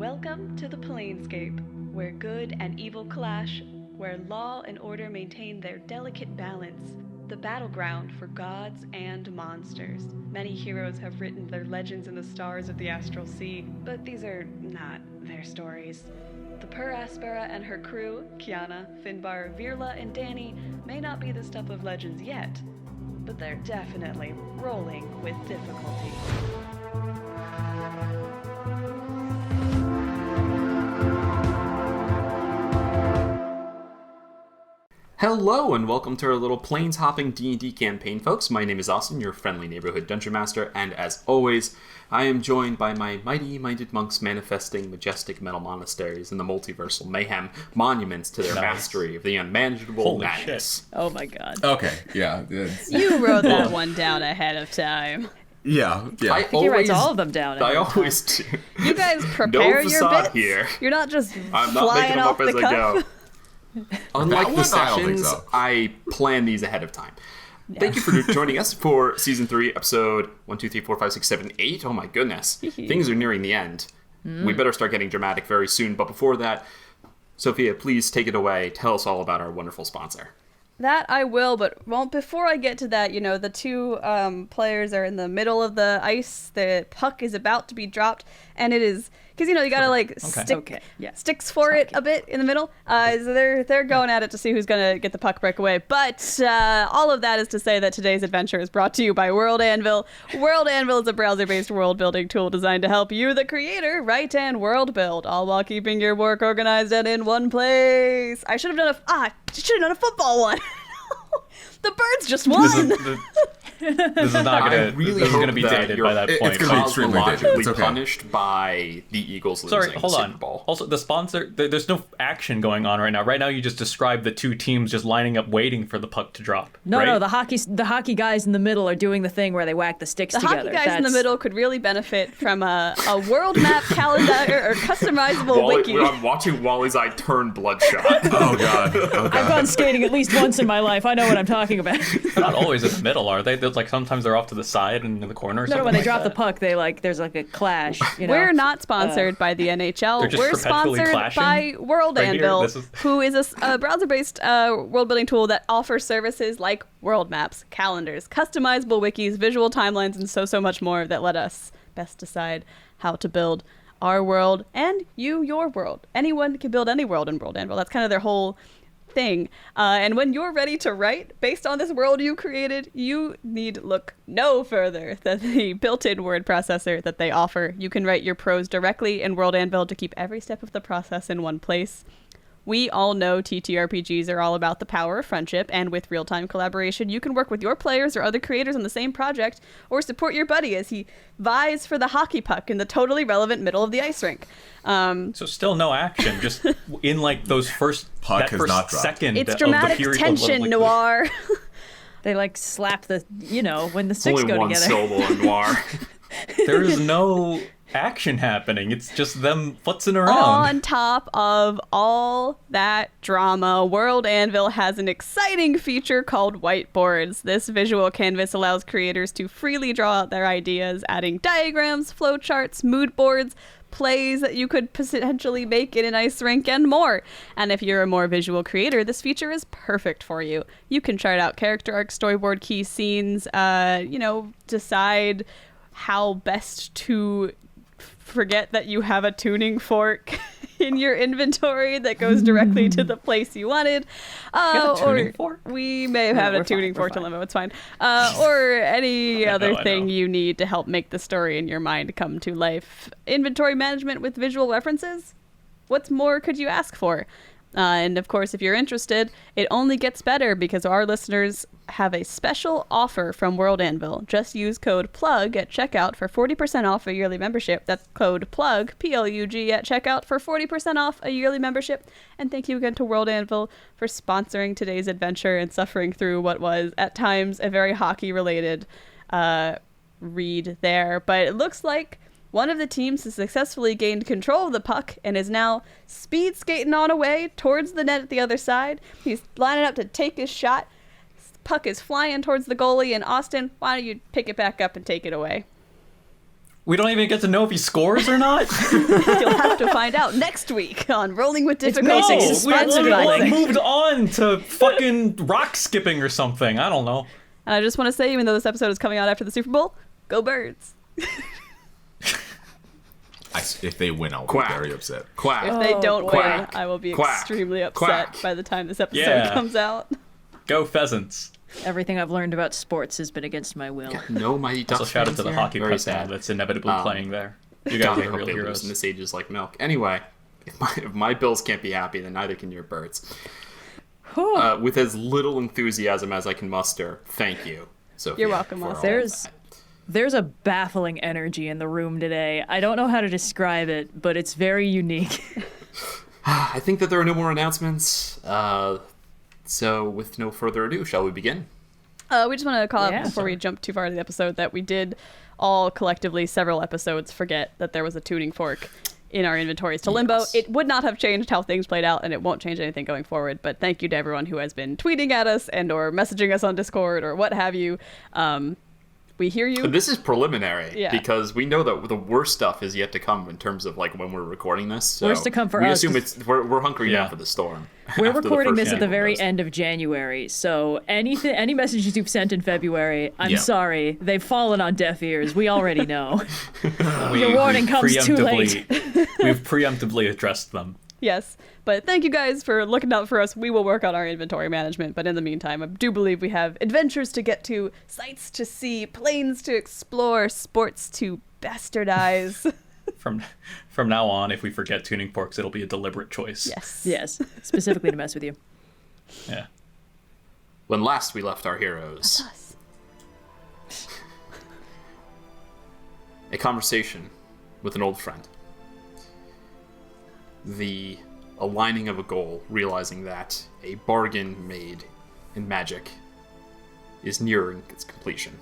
Welcome to the Planescape, where good and evil clash, where law and order maintain their delicate balance, the battleground for gods and monsters. Many heroes have written their legends in the stars of the astral sea, but these are not their stories. The Aspera and her crew, Kyana, Finbar, Virla, and Dani, may not be the stuff of legends yet, but they're definitely rolling with difficulty. Hello and welcome to our little planes-hopping D&D campaign, folks. My name is Austin, your friendly neighborhood Dungeon Master, and as always, I am joined by my mighty-minded monks manifesting majestic metal monasteries in the multiversal mayhem, monuments to their mastery of the unmanageable madness. Shit. Oh my god. Okay, yeah. You wrote that one down ahead of time. Yeah. I think he writes all of them down. I always do. You guys prepare your bits? Here. You're not just I'm not flying making them off up as the I cuff? go. Unlike the sessions, so. I plan these ahead of time. Yeah. Thank you for joining us for Season 3, Episode 1, 2, 3, 4, 5, 6, 7, 8. Oh my goodness. Things are nearing the end. We better start getting dramatic very soon. But before that, Sophia, please take it away. Tell us all about our wonderful sponsor. That I will, but before I get to that, the two players are in the middle of the ice. The puck is about to be dropped, and it is... Because, you gotta, sticks for it a bit in the middle. So they're going at it to see who's gonna get the puck break away. But all of that is to say that today's adventure is brought to you by World Anvil. World Anvil is a browser-based world-building tool designed to help you, the creator, write and world build, all while keeping your work organized and in one place. I should have done a football one. The Birds just won. This is not gonna. This is gonna be dated by that point. It's gonna be extremely dated. It's okay. Punished by the Eagles losing. Sorry, hold the on. Super Bowl. Also, the sponsor. There's no action going on right now. Right now, you just described the two teams just lining up, waiting for the puck to drop. No, the hockey guys in the middle are doing the thing where they whack the sticks together. The hockey guys in the middle could really benefit from a world map calendar or customizable wiki. I'm watching Wally's eye turn bloodshot. Oh god. I've gone skating at least once in my life. I know what I'm talking about. They're not always in the middle, are they? They're sometimes they're off to the side and in the corner. No, when they drop the puck, there's a clash. We're not sponsored by the NHL. We're sponsored by World Anvil, who is a browser-based world-building tool that offers services like world maps, calendars, customizable wikis, visual timelines, and so much more that let us best decide how to build our world and your world. Anyone can build any world in World Anvil. That's kind of their whole thing. And when you're ready to write based on this world you created, you need look no further than the built-in word processor that they offer. You can write your prose directly in World Anvil to keep every step of the process in one place. We all know TTRPGs are all about the power of friendship, and with real-time collaboration, you can work with your players or other creators on the same project, or support your buddy as he vies for the hockey puck in the totally relevant middle of the ice rink. So still no action, just in those first second. It's dramatic tension, Noir. They slap the, when the sticks go together. Only one syllable in Noir. There is no action happening. It's just them futzing around. On top of all that drama, World Anvil has an exciting feature called whiteboards. This visual canvas allows creators to freely draw out their ideas, adding diagrams, flowcharts, mood boards, plays that you could potentially make in an ice rink, and more. And if you're a more visual creator, this feature is perfect for you. You can chart out character arcs, storyboard key scenes, decide how best to forget that you have a tuning fork in your inventory that goes directly to the place you wanted. We may have had a tuning fork to Limbo, it's fine. Or any other thing you need to help make the story in your mind come to life. Inventory management with visual references? What more could you ask for? And of course, if you're interested, it only gets better because our listeners have a special offer from World Anvil. Just use code PLUG at checkout for 40% off a yearly membership. That's code PLUG, P-L-U-G, at checkout for 40% off a yearly membership. And thank you again to World Anvil for sponsoring today's adventure and suffering through what was, at times, a very hockey-related read there. But it looks like one of the teams has successfully gained control of the puck and is now speed skating on away towards the net at the other side. He's lining up to take his shot. Puck is flying towards the goalie, and Austin, why don't you pick it back up and take it away? We don't even get to know if he scores or not? You'll have to find out next week on Rolling with Difficulty. basic We suspense moved on to fucking rock skipping or something. I don't know. And I just want to say, even though this episode is coming out after the Super Bowl, go Birds. If they win, I'll Quack. be very upset. Quack. If they don't Quack. win, I will be Quack. extremely upset Quack. by the time this episode Yeah. comes out. Go Pheasants. Everything I've learned about sports has been against my will. No Mighty Ducks. Also, shout out to the fans hockey here. Very puck band sad. that's inevitably playing there. You God, guys I are hope real they lose, heroes. and this age is like milk. Anyway, if my Bills can't be happy, then neither can your Birds. With as little enthusiasm as I can muster, thank you, Sophia. You're welcome, for all Austin. of that. There's a baffling energy in the room today. I don't know how to describe it, but it's very unique. I think that there are no more announcements. So, with no further ado, shall we begin? We just want to call out Yeah. before we jump too far into the episode that we did all collectively, several episodes, forget that there was a tuning fork in our inventories to Limbo. Yes. It would not have changed how things played out, and it won't change anything going forward. But thank you to everyone who has been tweeting at us and or messaging us on Discord or what have you. We hear you. This is preliminary Yeah. because we know that the worst stuff is yet to come in terms of like when we're recording this. So Worst to come for we us, assume 'cause we're hunkering Yeah. down for the storm. We're after the recording first this at the handful very of those. end of January, so any messages you've sent in February, I'm Yeah. sorry, they've fallen on deaf ears. We already know. Your warning comes too late. We've preemptively addressed them. Yes. But thank you guys for looking out for us. We will work on our inventory management. But in the meantime, I do believe we have adventures to get to, sights to see, planes to explore, sports to bastardize. From now on, if we forget tuning forks, it'll be a deliberate choice. Yes. Yes, specifically to mess with you. Yeah. When last we left our heroes, Us. a conversation with an old friend. The aligning of a goal, realizing that a bargain made in magic is nearing its completion.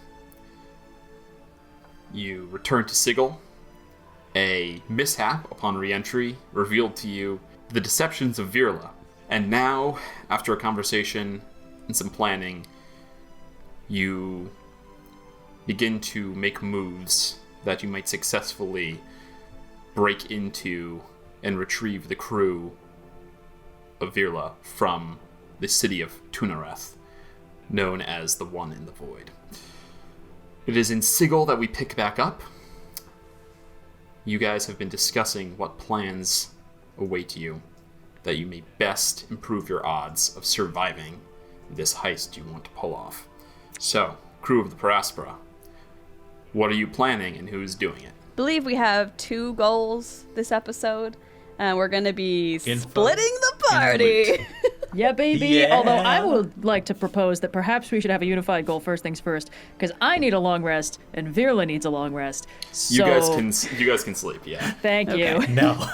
You return to Sigil. A mishap upon re-entry revealed to you the deceptions of Virla. And now, after a conversation and some planning, you begin to make moves that you might successfully break into and retrieve the crew of Virla from the city of Tunareth, known as the One in the Void. It is in Sigil that we pick back up. You guys have been discussing what plans await you that you may best improve your odds of surviving this heist you want to pull off. So, crew of the Aspera, what are you planning and who's doing it? Believe we have 2 goals this episode. We're going to be Info. splitting the party. Yeah, baby. Yeah. Although I would like to propose that perhaps we should have a unified goal first things first, because I need a long rest and Virla needs a long rest. So You guys can sleep, yeah. thank you. No.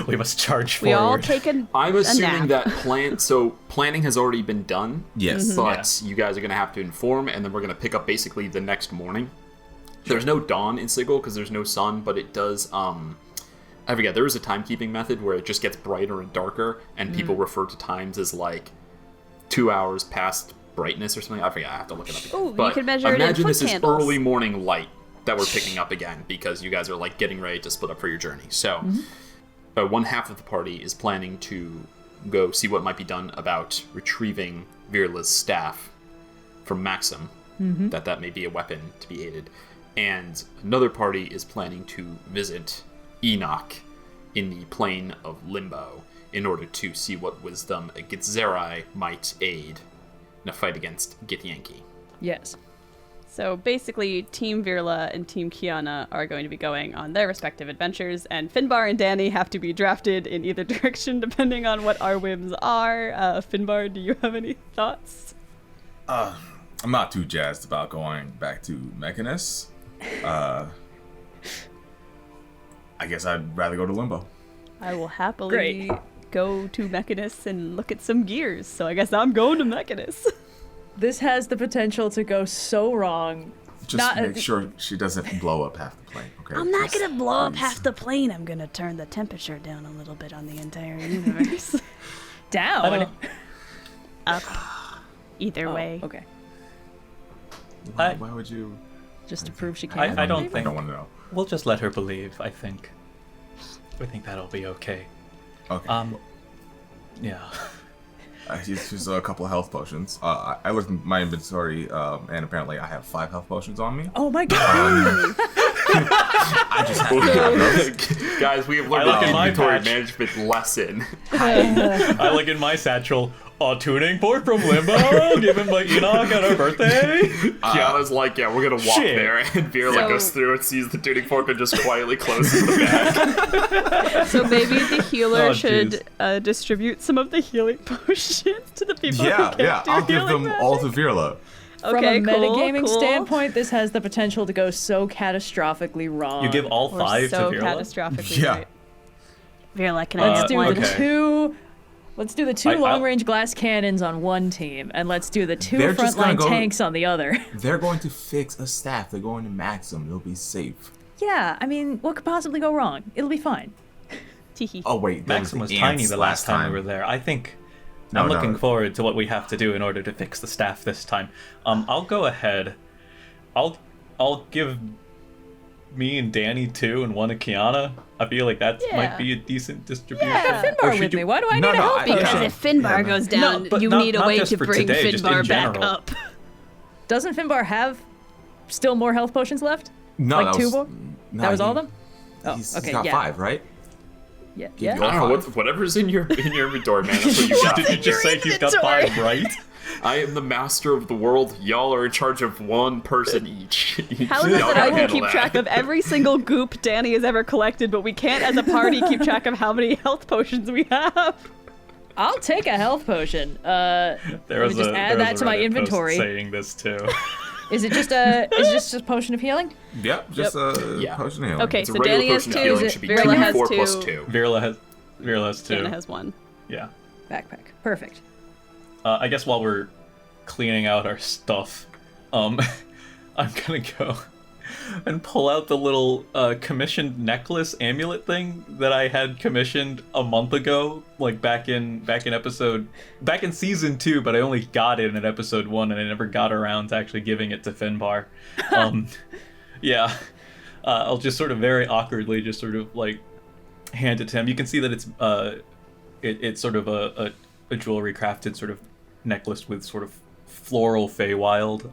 We must charge We forward. all taken I'm a assuming nap. that planning has already been done. Yes. But you guys are going to have to inform, and then we're going to pick up basically the next morning. There's no dawn in Sigil because there's no sun, but it does, I forget, there is a timekeeping method where it just gets brighter and darker, and people refer to times as like 2 hours past brightness or something. I forget, I have to look it up again. Ooh, you But can measure it in imagine foot this candles. is early morning light that we're picking up again, because you guys are like getting ready to split up for your journey. So, one half of the party is planning to go see what might be done about retrieving Virla's staff from Maxim, that may be a weapon to be aided. And another party is planning to visit Enoch in the plane of Limbo in order to see what wisdom a Gitzerai might aid in a fight against Githyanki. Yes. So basically, Team Virla and Team Kyana are going to be going on their respective adventures, and Finbar and Dani have to be drafted in either direction depending on what our whims are. Finbar, do you have any thoughts? I'm not too jazzed about going back to Mechanus. I guess I'd rather go to Limbo. I will happily Great. go to Mechanus and look at some gears, so I guess I'm going to Mechanus. This has the potential to go so wrong. Just make sure she doesn't blow up half the plane, okay? I'm not Please, gonna blow up please. half the plane. I'm gonna turn the temperature down a little bit on the entire universe. Down. Up. Either way. Okay. Why would you? just to prove she can. I don't maybe? I think. don't want to know. We'll just let her believe. I think that'll be okay. Okay. Yeah. Here's a couple of health potions. I looked in my inventory, and apparently I have 5 health potions on me. Oh my god! I just have to have those. Guys, we have learned I look an in my inventory patch. management lesson. I look in my satchel. A tuning fork from Limbo, given by Enoch on our birthday. Kyana's like, yeah, we're gonna walk shit. there, and Virla So- goes through and sees the tuning fork and just quietly closes the bag. So maybe the healer Oh, should distribute some of the healing potions to the people who Yeah, can't yeah. do I'll give healing them magic. all to Virla. Okay, From a cool, metagaming cool. standpoint, this has the potential to go so catastrophically wrong. You give all Or 5 so to Virla? catastrophically Yeah. right. Virla, can I Let's have do one? the okay. two. Let's do the 2 I'll- long-range glass cannons on one team, and let's do the 2 They're just gonna frontline go- tanks on the other. They're going to fix a staff. They're going to Maxim. They'll be safe. Yeah, I mean, what could possibly go wrong? It'll be fine. Teehee. Oh wait, there Maxim was the tiny ants the last time we were there. I think No, I'm no. looking forward to what we have to do in order to fix the staff this time. I'll go ahead. I'll give me and Dani 2 and 1 to Kyana. I feel like that Yeah. might be a decent distribution. Yeah. Finbar Or should with you- me. Why do I No, need a no, help I- potion? Because Yeah. if Finbar Yeah. goes down, No, but you not- need a not way just to for bring today, just in Finbar back general. up. Doesn't Finbar have still more health potions left? No, Like that 2 was, more? no, That was all he- of them? Oh, he's okay, got yeah. 5, right? Yeah. Give Yeah. you I all don't know, 5. whatever's in your inventory, man. That's what you got. Did you just say he's got inventory. 5 right? I am the master of the world. Y'all are in charge of 1 person each. How is it Y'all that I can can handle keep that. track of every single goop Dani has ever collected, but we can't, as a party, keep track of how many health potions we have? I'll take a health potion. There Let was me just a, add there was that a to my Reddit post inventory. saying this too. Is it just a potion of healing? Yep, just a Yeah. potion of healing. Okay, It's a so regular Dani has potion 2, of healing. Is Should it be Virla 2 has d4 2. plus 2. Virla has 2. Kyana has 1. Yeah. Backpack. Perfect. I guess while we're cleaning out our stuff, I'm gonna go and pull out the little commissioned necklace amulet thing that I had commissioned a month ago, like back in season 2, but I only got it in episode 1, and I never got around to actually giving it to Finbar. Yeah, I'll just sort of very awkwardly just sort of like hand it to him. You can see that it's sort of a jewelry crafted sort of necklace with sort of floral Feywild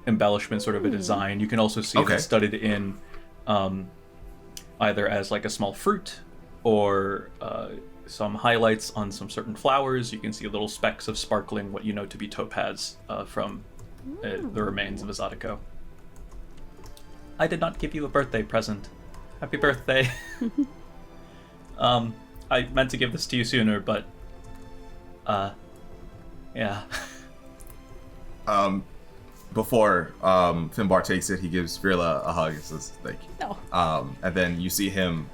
embellishment, sort of a design. You can also see Okay. it studded in either as like a small fruit or some highlights on some certain flowers. You can see little specks of sparkling, what you know to be topaz from the remains of Azatico. I did not give you a birthday present. Happy birthday. I meant to give this to you sooner, but yeah. Before Finbar takes it, he gives Virla a hug and says, "Thank you." No. And then you see him.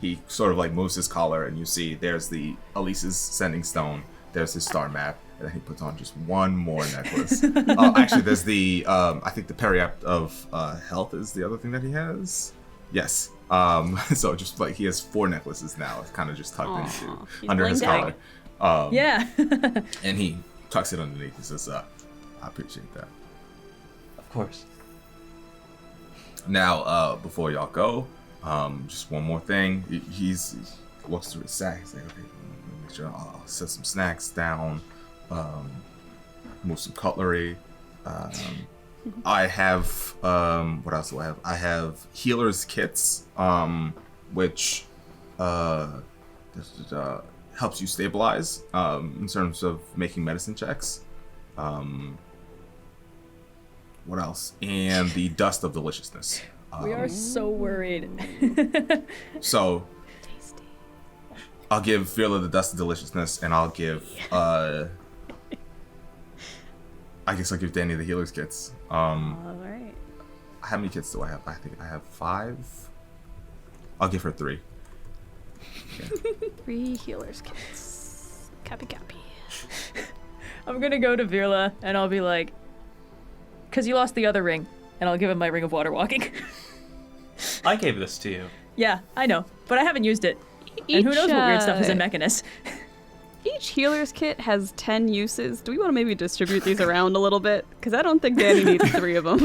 He sort of like moves his collar, and you see there's the Elise's sending stone. There's his star map, and then he puts on just one more necklace. Actually, there's the I think the periapt of health is the other thing that he has. Yes. So just like he has 4 necklaces now. It's kind of just tucked into he's under his blinged collar. Yeah. And he tucks it underneath. He says, "I appreciate that." Of course. Now, before y'all go, just one more thing. He looks through his sack. He's like, "Okay, let me make sure I'll set some snacks down, move some cutlery. I have what else do I have? I have healer's kits, which helps you stabilize in terms of making medicine checks. What else? And the dust of deliciousness. We are so worried. So I'll give Virla the dust of deliciousness, and I'll give I guess I'll give Dani the healer's kits. All right. How many kits do I have? I think I have 5. I'll give her 3. 3 healers kits. Cappy cappy. I'm gonna go to Virla and I'll be like, "'Cause you lost the other ring," and I'll give him my ring of water walking. I gave this to you. Yeah, I know, but I haven't used it. And who knows what weird stuff is in Mechanus. Each healer's kit has 10 uses. Do we want to maybe distribute these around a little bit? Because I don't think Dani needs 3 of them.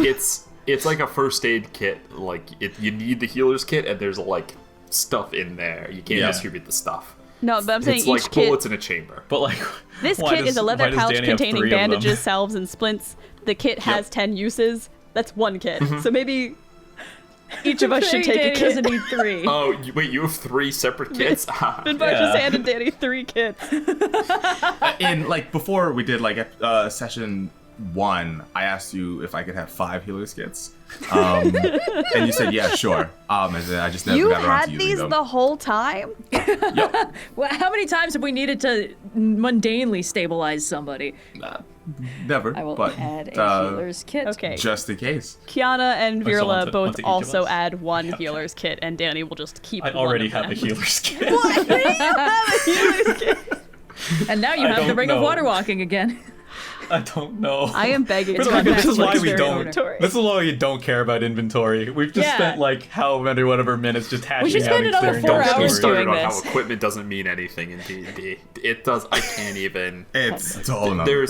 It's like a first aid kit. Like you need the healer's kit, and there's like stuff in there. You can't distribute the stuff. No, but I'm saying It's each like kit. bullets in a chamber. But like, This why kit is a why leather does pouch Dani have containing 3 of them? bandages, salves, and splints. The kit has 10 uses. That's 1 kit. So maybe each of us should take a Dani kit. doesn't need 3. Oh, wait, you have 3 separate kits? Finbar just handed Dani 3 kits. In like before we did like session 1, I asked you if I could have 5 healers kits, and you said yeah, sure. And then I just never You got around had to using these them. the whole time? Yep. Well, how many times have we needed to mundanely stabilize somebody? Never. I will but, add a healer's kit. Okay. just in case. Kiana and Or someone Virla to- both one to each of also us. add 1 healer's kit, and Dani will just keep I one already of have a them. healer's kit. What? You have a healer's kit? And now you I have the don't ring of know. water walking again. I don't know. I am begging But to like, come this back is to why we exterior don't. inventory. This is why we don't care about inventory. We've just Yeah. spent like how many whatever minutes just hashing should out spend and another clearing 4 out Don't get me hours stories. started doing on this. how equipment doesn't mean anything in D&D. It does. I can't even. It's a whole nother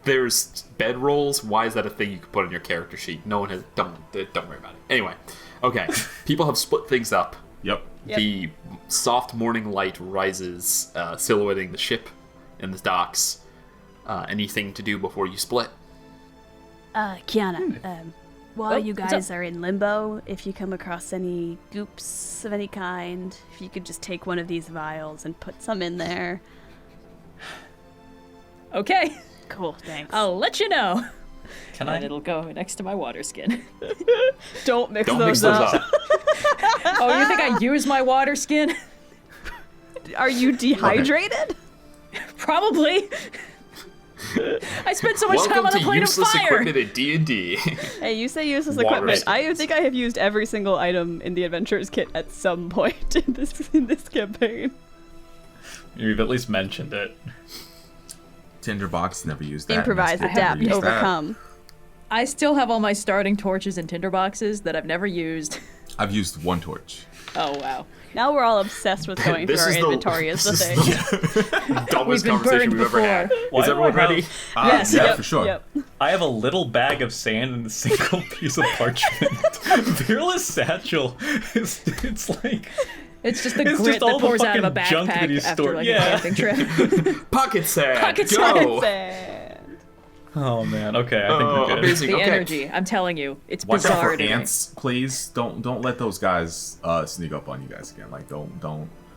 There's bedrolls. Why is that a thing you can put on your character sheet? No one has. Don't worry about it. Anyway, okay. People have split things up. Yep. The soft morning light rises, silhouetting the ship and the docks. Anything to do before you split? Kiana, while Oh, you what's guys up? are in Limbo, if you come across any goops of any kind, if you could just take one of these vials and put some in there. Okay, Cool, thanks. I'll let you know. Can And I? it'll go next to my water skin. Don't mix Don't mix those up. Oh, you think I use my water skin? Are you dehydrated? Probably. I spent so much time Welcome on the to plane of useless fire. equipment at D&D. Hey, you say useless Water equipment. I skins. think I have used every single item in the Adventurer's Kit at some point in this campaign. You've at least mentioned it. Tinderbox, never used that. Improvise, Never adapt, used that. overcome. I still have all my starting torches and tinder boxes that I've never used. I've used 1 torch. Oh, wow. Now we're all obsessed with going through This our is the- inventory as the this thing. is the dumbest We've been conversation burned we've ever had. Why Is do everyone I have- ready? Yes, Yeah, yep, for sure. Yep. I have a little bag of sand and a single piece of parchment. Fearless satchel. It's like It's just the It's grit just all that the pours out of a fucking junk that backpack he's after stored- like yeah. a camping trip. Pocket sand. Pocket Go. Sand. oh man. Okay, I think Oh, we're good. amazing. The Okay. energy, I'm telling you, it's Watch out bizarre for today. ants, please. Don't let those guys sneak up on you guys again. Like don't.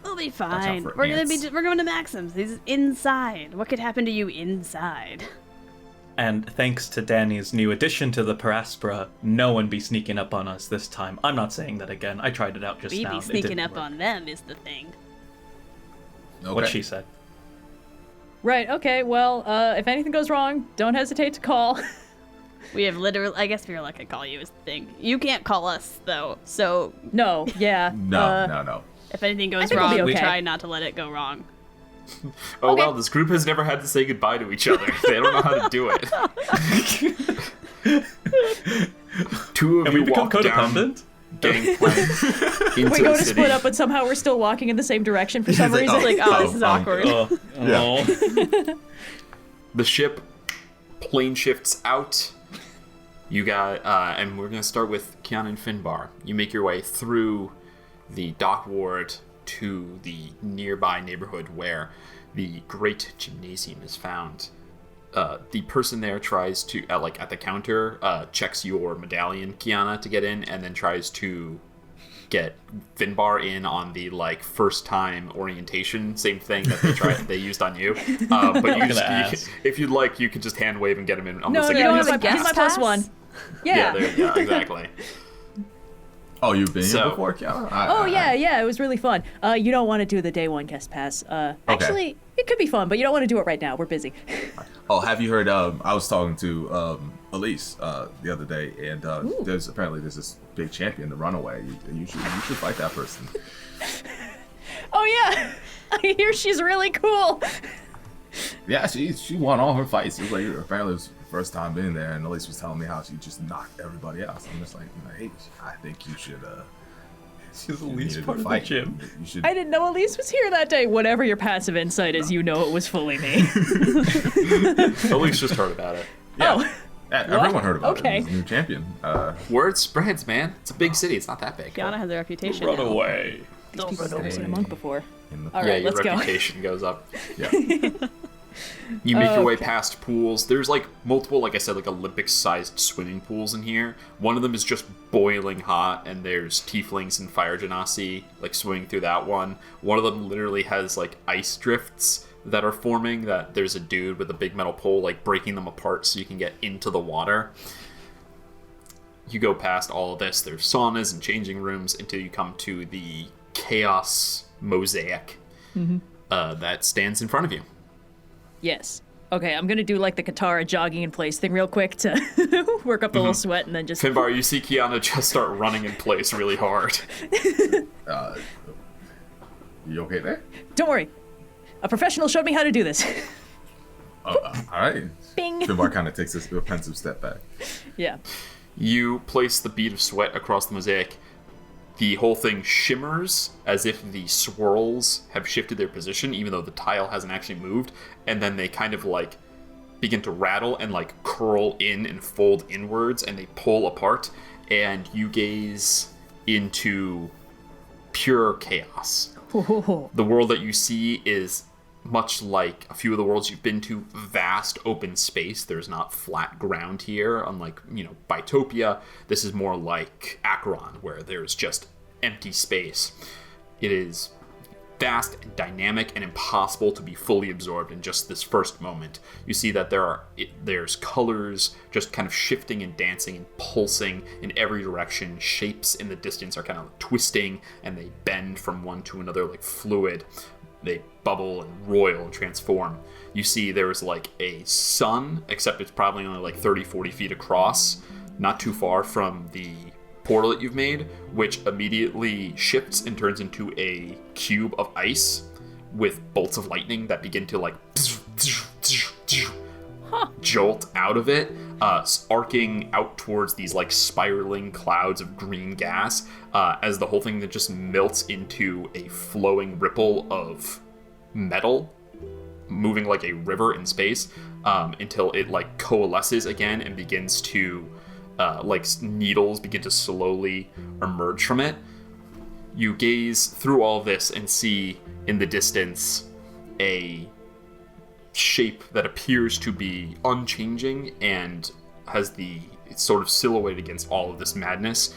We'll be out fine. for We're ants. going to Maxim's. He's inside. What could happen to you inside? And thanks to Dani's new addition to the Aspera, no one be sneaking up on us this time. I'm not saying that again. I tried it out just We now. be It sneaking didn't up work. on them is the thing. Okay. What she said. Right, okay, well, if anything goes wrong, don't hesitate to call. We have literally, I guess Virla could call you is the thing. You can't call us though, so No, yeah. No. if anything goes think we'll wrong, be we okay. try not to let it go wrong. Oh well, this group has never had to say goodbye to each other. They don't know how to do it. Two of And you we become walk down codependent? gangplank into We go the to city. split up, but somehow we're still walking in the same direction for some It's like, reason. Like, oh, this is awkward. Oh, Yeah. The ship plane shifts out. You got, and we're gonna start with Kyana and Finbar. You make your way through the dock ward to the nearby neighborhood where the great gymnasium is found. The person there tries to, like at the counter, checks your medallion, Kyana, to get in, and then tries to get Finbar in on the like first time orientation, same thing that they used on you. But you gonna just, ask. if you'd like, you could just hand wave and get him in on No, the no, second. no, have he's a my, he's my guest plus pass? one. Yeah, Yeah. yeah, exactly. Oh, you've been So- here before, Kiana? Oh, yeah, it was really fun. You don't want to do the day one guest pass. Actually, it could be fun, but you don't want to do it right now. We're busy. Oh, have you heard? I was talking to Elise the other day, and there's this big champion, the Runaway. You should fight that person. Oh, yeah. I hear she's really cool. Yeah, she won all her fights. It was like apparently it was the first time being there, and Elise was telling me how she just knocked everybody out. So I'm just like, hey, I think you should She's the You least needed part to of the fight. gym. You should. I didn't know Elise was here that day. Whatever your passive insight is, you know it was fully me. Elise just heard about it. Yeah. Oh. Everyone heard about Okay. it. He's a new champion. Word spreads, man. It's a big city. It's not that big. Kyana has a reputation. Run now. away. These people have never seen a monk before. In the All Yeah, right, your let's go. reputation goes up. Yeah. You make your way Okay. past pools. There's like multiple, like I said, like Olympic-sized swimming pools in here. One of them is just boiling hot, and there's tieflings and fire genasi like swimming through that one. One of them literally has like ice drifts that are forming. That there's a dude with a big metal pole like breaking them apart so you can get into the water. You go past all of this. There's saunas and changing rooms until you come to the chaos mosaic that stands in front of you. Yes. Okay, I'm gonna do like the Katara jogging in place thing real quick to work up a little sweat and then just. Finbar, you see Kyana just start running in place really hard. You okay there? Don't worry. A professional showed me how to do this. All right. Bing. Finbar kind of takes a pensive step back. Yeah. You place the bead of sweat across the mosaic. The whole thing shimmers as if the swirls have shifted their position, even though the tile hasn't actually moved. And then they kind of like begin to rattle and like curl in and fold inwards, and they pull apart. And you gaze into pure chaos. The world that you see is much like a few of the worlds you've been to, vast open space. There's not flat ground here, unlike, Bytopia. This is more like Acheron, where there's just empty space. It is vast and dynamic and impossible to be fully absorbed in just this first moment. You see that there's colors just kind of shifting and dancing and pulsing in every direction. Shapes in the distance are kind of twisting, and they bend from one to another like fluid. They bubble and roil and transform. You see there's like a sun, except it's probably only like 30, 40 feet across, not too far from the portal that you've made, which immediately shifts and turns into a cube of ice with bolts of lightning that begin to like jolt out of it, arcing out towards these like spiraling clouds of green gas, as the whole thing then just melts into a flowing ripple of metal moving like a river in space, until it like coalesces again and begins to like needles begin to slowly emerge from it. You gaze through all of this and see in the distance a shape that appears to be unchanging and has it's sort of silhouetted against all of this madness.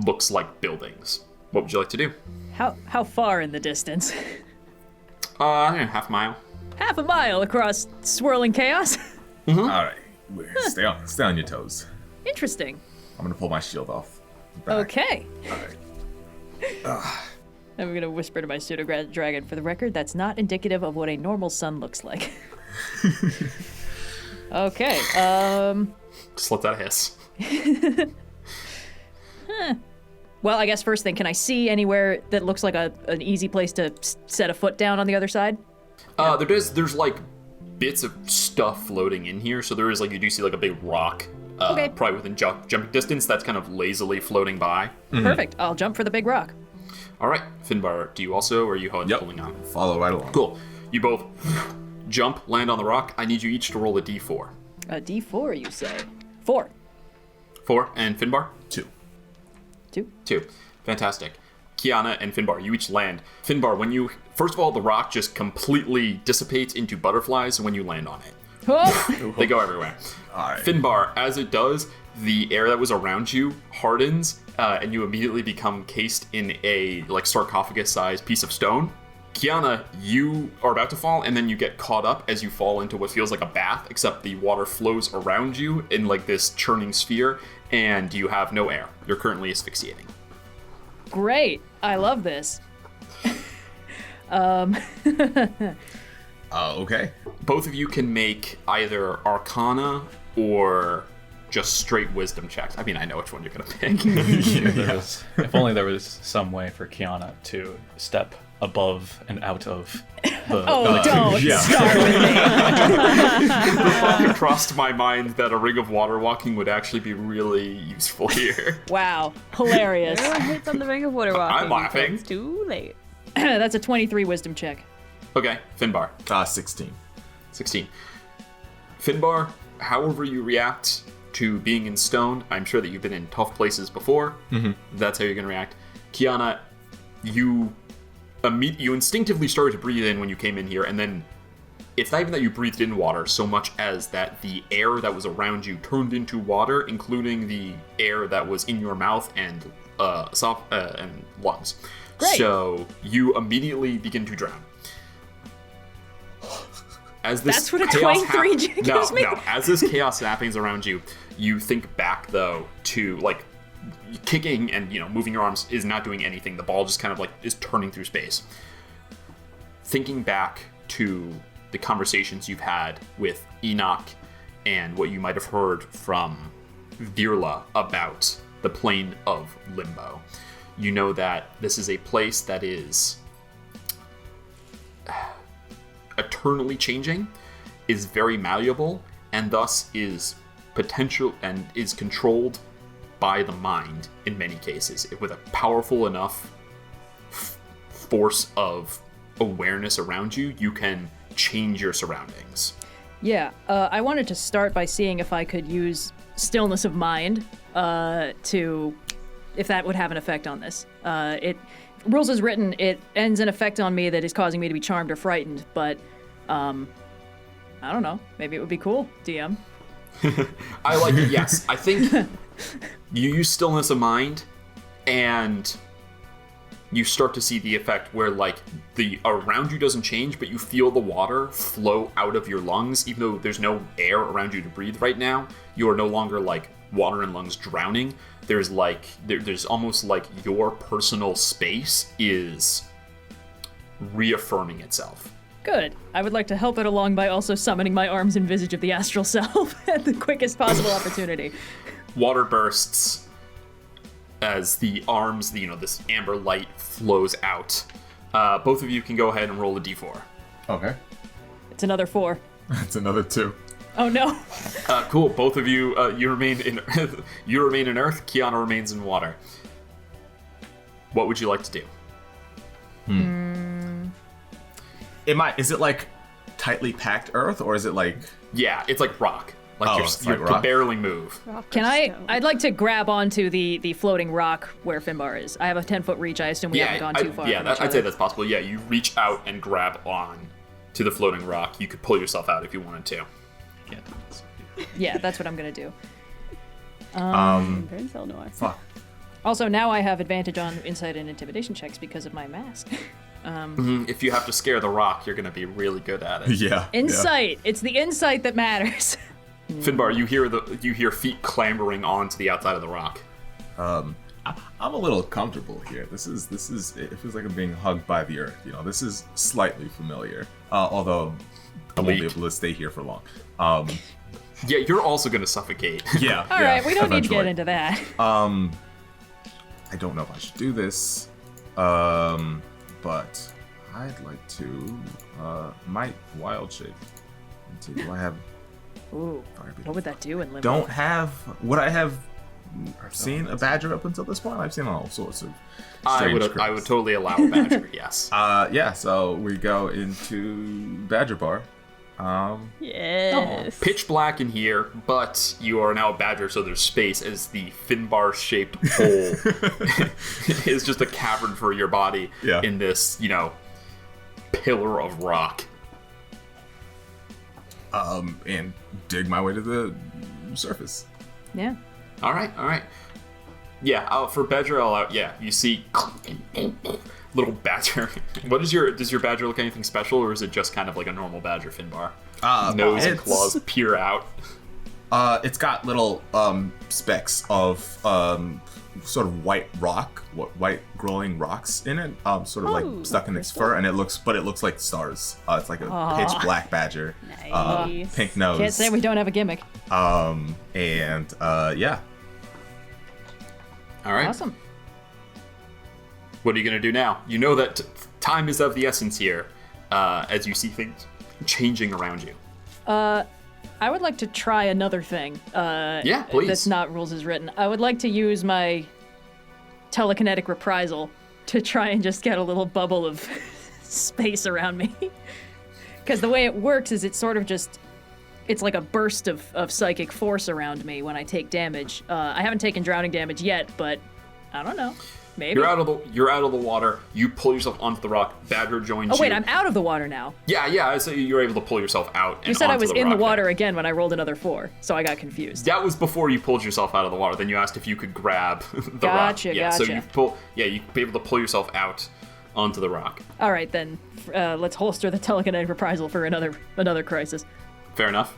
Looks like buildings. What would you like to do? How far in the distance? Half a mile. Half a mile across swirling chaos? All right. Stay on your toes. Interesting. I'm gonna pull my shield off. Back. Okay. All right. I'm gonna whisper to my pseudo dragon. For the record, that's not indicative of what a normal sun looks like. Okay. Just let that hiss. Well, I guess first thing, can I see anywhere that looks like an easy place to set a foot down on the other side? There's like bits of stuff floating in here, so there is like, you do see like a big rock, Okay. probably within jumping distance, that's kind of lazily floating by. Perfect. I'll jump for the big rock. All right, Finbar, do you also, or are you holding on? Follow right along. Cool. You both jump, land on the rock. I need you each to roll a d4. A D4, you say? 4. 4, and Finbar? 2. 2. 2. Fantastic. Kyana and Finbar, you each land. Finbar, first of all, the rock just completely dissipates into butterflies when you land on it. Oh! They go everywhere. All right. Finbar, as it does, the air that was around you hardens, and you immediately become cased in a like sarcophagus-sized piece of stone. Kyana, you are about to fall, and then you get caught up as you fall into what feels like a bath, except the water flows around you in like this churning sphere, and you have no air. You're currently asphyxiating. Great. I love this. Okay. Both of you can make either Arcana or just straight wisdom checks. I mean, I know which one you're gonna pick. If only there was some way for Kyana to step above and out of Don't yeah. start with me. The thought crossed my mind that a ring of water walking would actually be really useful here. Wow, hilarious. Everyone hits on the ring of water walking. I'm laughing. until It's too late. That's a 23 wisdom check. Okay, Finbar. 16. 16. Finbar, however you react to being in stone, I'm sure that you've been in tough places before. Mm-hmm. That's how you're going to react. Kyana, you instinctively started to breathe in when you came in here, and then it's not even that you breathed in water so much as that the air that was around you turned into water, including the air that was in your mouth and lungs. Great. So you immediately begin to drown. As this That's what a chaos 23 gives me? No. As this chaos happens around you, you think back though to like kicking and moving your arms is not doing anything. The ball just kind of like is turning through space. Thinking back to the conversations you've had with Enoch and what you might have heard from Virla about the plane of Limbo, you know that this is a place that is eternally changing, is very malleable, and thus is potential and is controlled by the mind in many cases. With a powerful enough force of awareness around you, you can change your surroundings. Yeah, I wanted to start by seeing if I could use stillness of mind if that would have an effect on this. Rules as written, it ends an effect on me that is causing me to be charmed or frightened, but I don't know. Maybe it would be cool, DM. I like it, yes. I think you use stillness of mind, and you start to see the effect where, like, the around you doesn't change, but you feel the water flow out of your lungs, even though there's no air around you to breathe right now. You are no longer, like, water and lungs drowning. There's, like, there's almost like your personal space is reaffirming itself. Good. I would like to help it along by also summoning my arms and visage of the astral self at the quickest possible opportunity. Water bursts as the arms, this amber light flows out. Both of you can go ahead and roll a d4. Okay. It's another 4. That's another 2. Oh no. Cool. Both of you, you remain in Earth. Kyana remains in water. What would you like to do? Is it like tightly packed earth, or is it like? Yeah, it's like rock. Like it's you like can rock? barely move. Can I'd like to grab onto the floating rock where Finbar is. I have a 10-foot reach. I assume we haven't gone too far. Yeah, from each I'd say other. that's possible. Yeah, you reach out and grab on to the floating rock. You could pull yourself out if you wanted to. Yeah, that's what I'm gonna do. Brain cell Noir. Fuck. Also, now I have advantage on insight and intimidation checks because of my mask. If you have to scare the rock, you're going to be really good at it. Yeah. Insight. It's the insight that matters. Finbar, you hear feet clambering onto the outside of the rock. I'm a little comfortable here. This is. It feels like I'm being hugged by the earth. This is slightly familiar. Although I won't be able to stay here for long. Yeah, you're also going to suffocate. Yeah. All right, we don't need to get eventually. into that. I don't know if I should do this. But I'd like to might wild shape. Do I have? Ooh, what would that do in Limbo? Don't have. Would I have seen a badger up until this point? I've seen all sorts of. I would critters. totally allow a badger. Yes. Yeah. So we go into Badger Bar. Yes. Pitch black in here, but you are now a badger, so there's space as the Finbar-shaped hole is just a cavern for your body in this, pillar of rock. And dig my way to the surface. Yeah. All right. Yeah, for badger, you see little badger. Does your badger look anything special, or is it just kind of like a normal badger, Finbar? Nose and claws peer out. It's got little specks of sort of white rock, white glowing rocks in it, sort of like stuck in its fur, and it looks like stars. It's like a pitch black badger, Nice. pink nose. Can't say we don't have a gimmick. Yeah. All right. Awesome. What are you going to do now? You know that time is of the essence here. as you see things changing around you. I would like to try another thing. Yeah, please. That's not rules as written. I would like to use my telekinetic reprisal to try and just get a little bubble of space around me. Because the way it works is it's sort of just, it's like a burst of psychic force around me when I take damage. I haven't taken drowning damage yet, but I don't know. Maybe. You're out of the water. You pull yourself onto the rock. Badger joins you. Oh wait, I'm out of the water now. Yeah. So you're able to pull yourself out. And You said I was in the rock water there. again when I rolled another 4, so I got confused. That was before you pulled yourself out of the water. Then you asked if you could grab the rock. Gotcha. So you'd be able to pull yourself out onto the rock. All right then, let's holster the telekinetic reprisal for another crisis. Fair enough.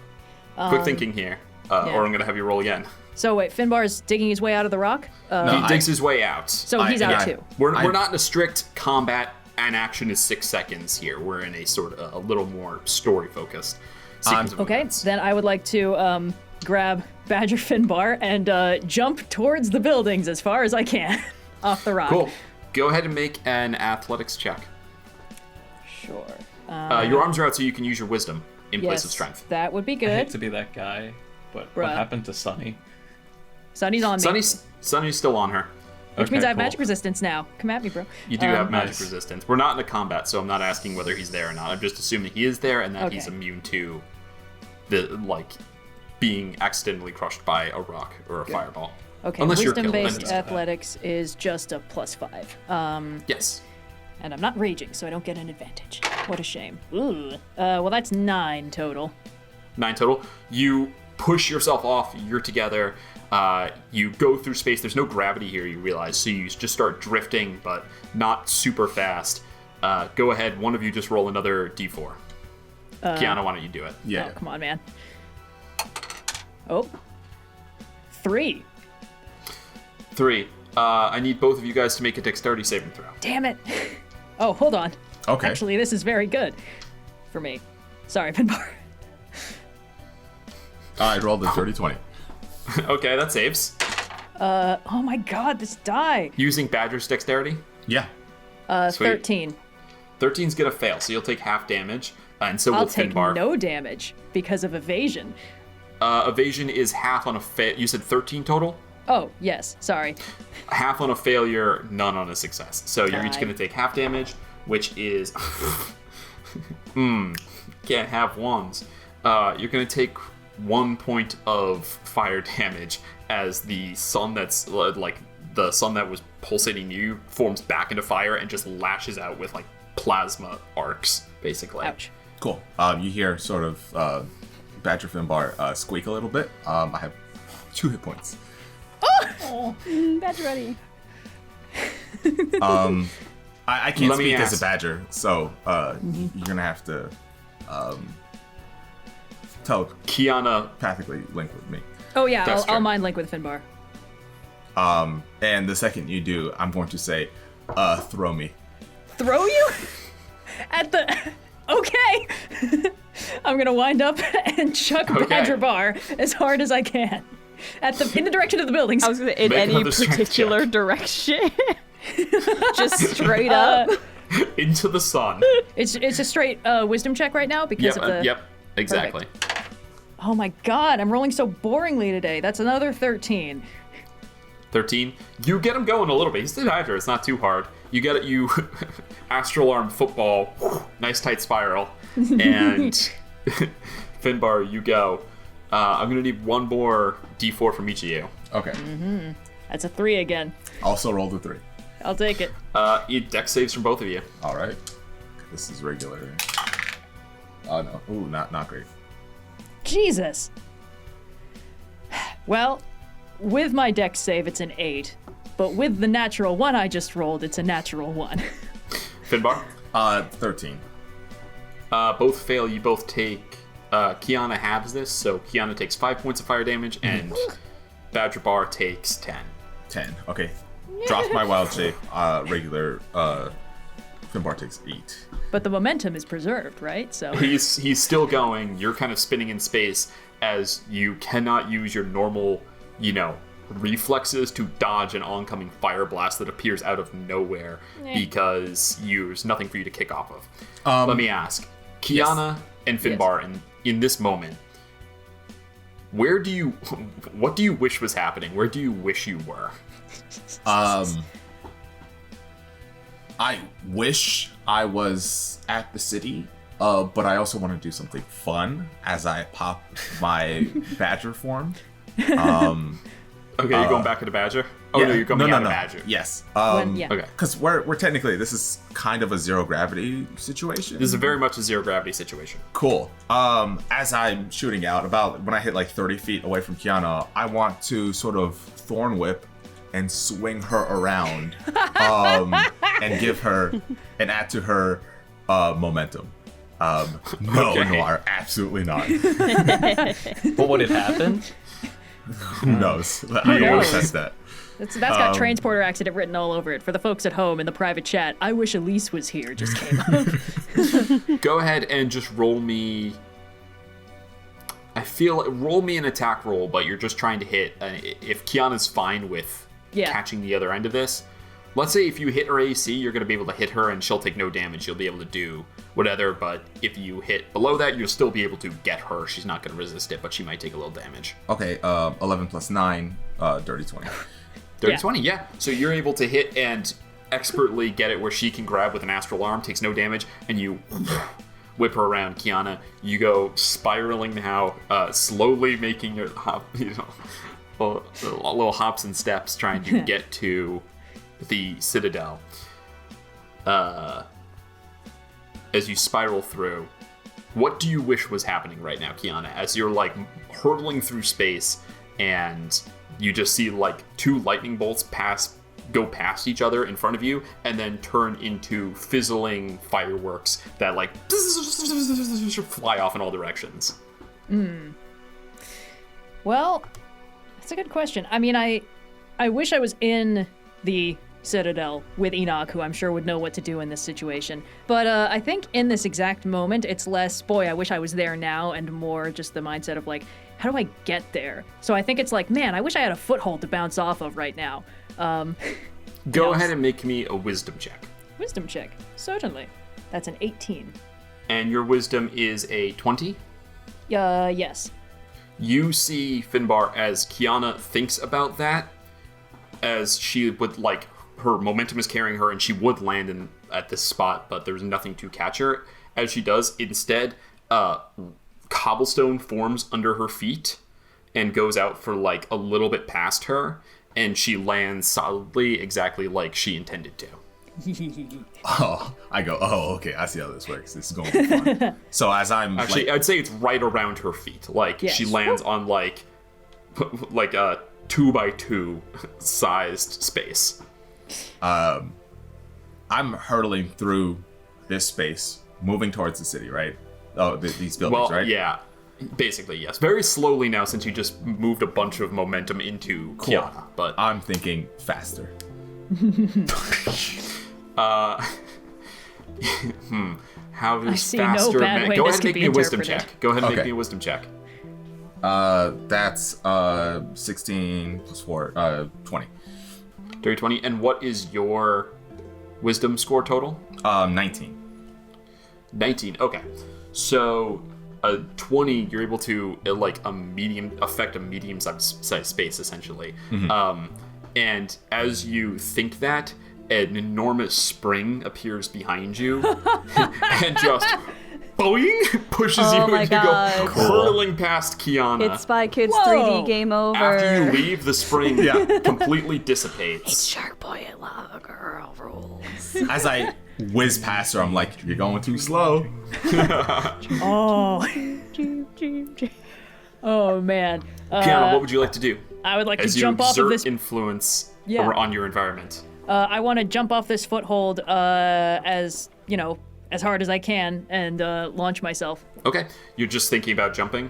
Quick thinking here, or I'm gonna have you roll again. So wait, Finbar's digging his way out of the rock. He digs his way out. So he's out too. We're not in a strict combat, and action is 6 seconds here. We're in a sort of a little more story-focused sequence of Okay, events. then I would like to grab Badger Finbar and jump towards the buildings as far as I can off the rock. Cool. Go ahead and make an athletics check. Sure. Your arms are out, so you can use your wisdom in place of strength. That would be I hate good. to be that guy, but Bruh. what happened to Sunny? Sonny's on me. Sunny's still on her. Which means I have cool. magic resistance now. Come at me, bro. You do have magic Nice. resistance. We're not in a combat, so I'm not asking whether he's there or not. I'm just assuming he is there and that he's Okay. immune to the being accidentally crushed by a rock or a fireball. Okay, Unless you're killed, then wisdom-based he's- athletics is just a +5. Yes. And I'm not raging, so I don't get an advantage. What a shame. Ooh. Well, that's 9 total. 9 total. You push yourself off. You're together. You go through space. There's no gravity here, you realize. So you just start drifting, but not super fast. Go ahead. One of you just roll another d4. Kyana, why don't you do it? Yeah. Oh, come on, man. Oh. 3. 3. I need both of you guys to make a dexterity saving throw. Damn it. Oh, hold on. Okay. Actually, this is very good for me. Sorry, Finbar. I rolled a 30-20. Okay, that saves. Oh my god, this die. Using Badger's dexterity. Yeah. Sweet. 13. 13's gonna fail, so you'll take half damage, and so I'll will take Finbar. no damage because of evasion. Evasion is half on a You said 13 total? Oh, yes. Sorry. Half on a failure, none on a success. So you're each Die. gonna take half damage, which is... can't have ones. You're gonna take 1 point of fire damage as the sun that's, the sun that was pulsating you forms back into fire and just lashes out with, plasma arcs, basically. Ouch. Cool. You hear sort of Badger Finbar squeak a little bit. I have 2 hit points. Badger ready. I can't Let me speak as a ask. badger, so you're gonna have to telepathically Kyana, link with me. Oh, yeah. That's I'll true. mind link with Finbar. And the second you do, I'm going to say, throw me. Throw you? At the... Okay. I'm going to wind up and chuck Okay. Badger Bar as hard as I can. In the direction of the buildings. I was gonna in Make any another strength particular check. direction. Just straight up. into the sun. It's a straight wisdom check right now because of the... Yep, exactly. Oh my god, I'm rolling so boringly today. That's another 13. 13. You get him going a little bit. He's the Hydra. It's not too hard. You get it. You astral arm football. Nice tight spiral. And Finbar, you go. I'm gonna need one more D4 from each of you. Okay. That's a 3 again. Also rolled a 3. I'll take it. Dex saves from both of you. All right. This is regular. Oh no. Ooh, not great. Jesus. Well, with my dex save, it's an 8. But with the natural 1 I just rolled, it's a natural 1. Finbar. 13. Both fail. You both take. Kyana halves this, so Kyana takes 5 points of fire damage, and Badger Bar takes 10. 10. Okay. Dropped my wild shape. Regular. Finbar takes 8. But the momentum is preserved, right? So He's still going. You're kind of spinning in space as you cannot use your normal, reflexes to dodge an oncoming fire blast that appears out of nowhere because there's nothing for you to kick off of. Let me ask, Kyana and Finbar, in this moment, what do you wish was happening? Where do you wish you were? I wish I was at the city, but I also want to do something fun as I pop my badger form. Okay, you're going back into Badger? Oh, no, you're coming out of Badger. Yes. Okay. Because we're technically, this is kind of a zero gravity situation. This is very much a zero gravity situation. Cool. As I'm shooting out, about when I hit like 30 feet away from Kyana, I want to sort of thorn whip and swing her around and give her and add to her momentum. No, Okay. Noir, absolutely not. But would it happen? Who knows? I don't want to test that. That's got transporter accident written all over it. For the folks at home in the private chat, I wish Elise was here just came up. Go ahead and just roll me. Roll me an attack roll, but you're just trying to hit. If Kiana's fine with catching the other end of this, let's say if you hit her AC, you're going to be able to hit her and she'll take no damage. You'll be able to do whatever, but if you hit below that, you'll still be able to get her. She's not going to resist it, but she might take a little damage. Okay, 11 plus 9, dirty 20. Dirty 20, yeah. So you're able to hit and expertly get it where she can grab with an astral arm, takes no damage, and you whip her around. Kyana, you go spiraling now, slowly making your little hops and steps, trying to get to the Citadel. As you spiral through, what do you wish was happening right now, Kyana? As you're like hurtling through space, and you just see like two lightning bolts go past each other in front of you, and then turn into fizzling fireworks that like fly off in all directions. Well, that's a good question. I mean, I wish I was in the Citadel with Enoch, who I'm sure would know what to do in this situation. But I think in this exact moment, it's less, boy, I wish I was there now, and more just the mindset of like, how do I get there? So I think it's like, man, I wish I had a foothold to bounce off of right now. Go ahead and make me a wisdom check. Wisdom check, certainly. That's an 18. And your wisdom is a 20? Yes. You see Finbar as Kyana thinks about that, as she would like, her momentum is carrying her and she would land at this spot, but there's nothing to catch her. As she does, instead, cobblestone forms under her feet and goes out for like a little bit past her, and she lands solidly exactly like she intended to. I go, okay, I see how this works. This is going to be fun. So as I'm actually, I'd say it's right around her feet. Like she lands on like a 2x2 sized space. I'm hurtling through this space, moving towards the city, right? Oh, these buildings, right? Yeah. Basically, yes. Very slowly now, since you just moved a bunch of momentum into Kyana. But I'm thinking faster. How does I see faster? no bad way Go this ahead and could make be me a wisdom interpreted. check. Go ahead and Okay. make me a wisdom check. That's 16 plus 4, 20. Dirty 20. And what is your wisdom score total? 19. 19. Okay. So a 20, you're able to affect a medium-sized space essentially. And as you think that, an enormous spring appears behind you and just boing pushes Oh you my and you God. go hurling past Kyana. It's Spy Kids Whoa. 3D game over. After you leave, the spring completely dissipates. Shark Boy and Lava Girl rules. As I whiz past her, I'm like, you're going too slow. Oh. Oh, man. Kyana, what would you like to do? I would like As to you jump off of exert this. influence Yeah. on your environment. I want to jump off this foothold as hard as I can and launch myself. Okay, you're just thinking about jumping?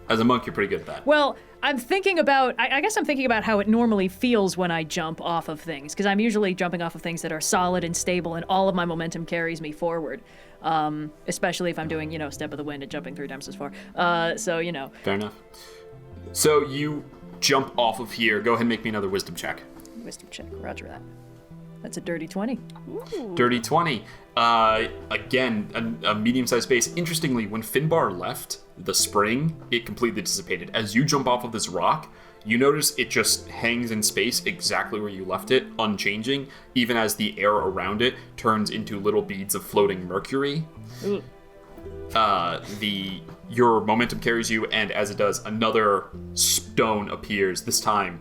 As a monk, you're pretty good at that. Well, I'm thinking about, I guess I'm thinking about how it normally feels when I jump off of things, because I'm usually jumping off of things that are solid and stable, and all of my momentum carries me forward. Especially if I'm doing, step of the wind and jumping 3 times as far. Fair enough. So jump off of here. Go ahead and make me another wisdom check. Wisdom check. Roger that. That's a dirty 20. Ooh. Dirty 20. Again, a medium-sized base. Interestingly, when Finbar left the spring, it completely dissipated. As you jump off of this rock, you notice it just hangs in space exactly where you left it, unchanging, even as the air around it turns into little beads of floating mercury. Ooh. Your momentum carries you, and as it does, another stone appears, this time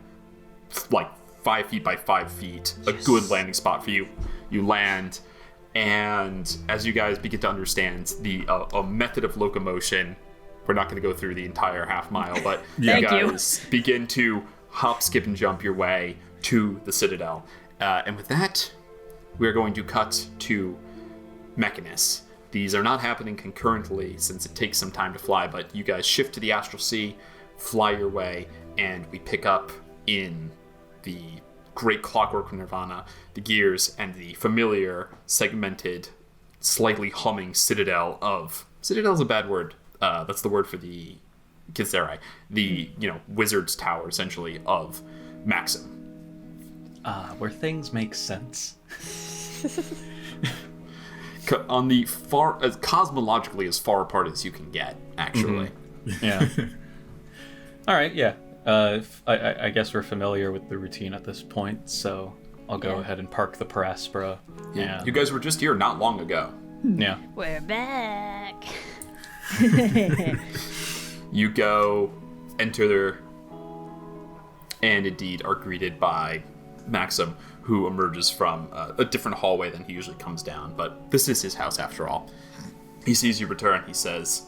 like 5 feet by 5 feet. A good landing spot for you. You land, and as you guys begin to understand a method of locomotion, we're not going to go through the entire half mile, but you guys begin to hop, skip, and jump your way to the Citadel. And with that, we're going to cut to Mechanus. These are not happening concurrently since it takes some time to fly, but you guys shift to the Astral Sea, fly your way, and we pick up in the great clockwork Nirvana, the gears, and the familiar, segmented, slightly humming Citadel of... Citadel's a bad word. That's the word for the Kizzerai. The, wizard's tower, essentially, of Maxim. Where things make sense. On the far, as cosmologically as far apart as you can get, actually. Mm-hmm. Yeah. All right, yeah. I guess we're familiar with the routine at this point, so I'll go ahead and park the Aspera. Yeah. You guys were just here not long ago. Yeah. We're back. You go, enter there, and indeed are greeted by Maxim, who emerges from a different hallway than he usually comes down, but this is his house after all. He sees you return, he says,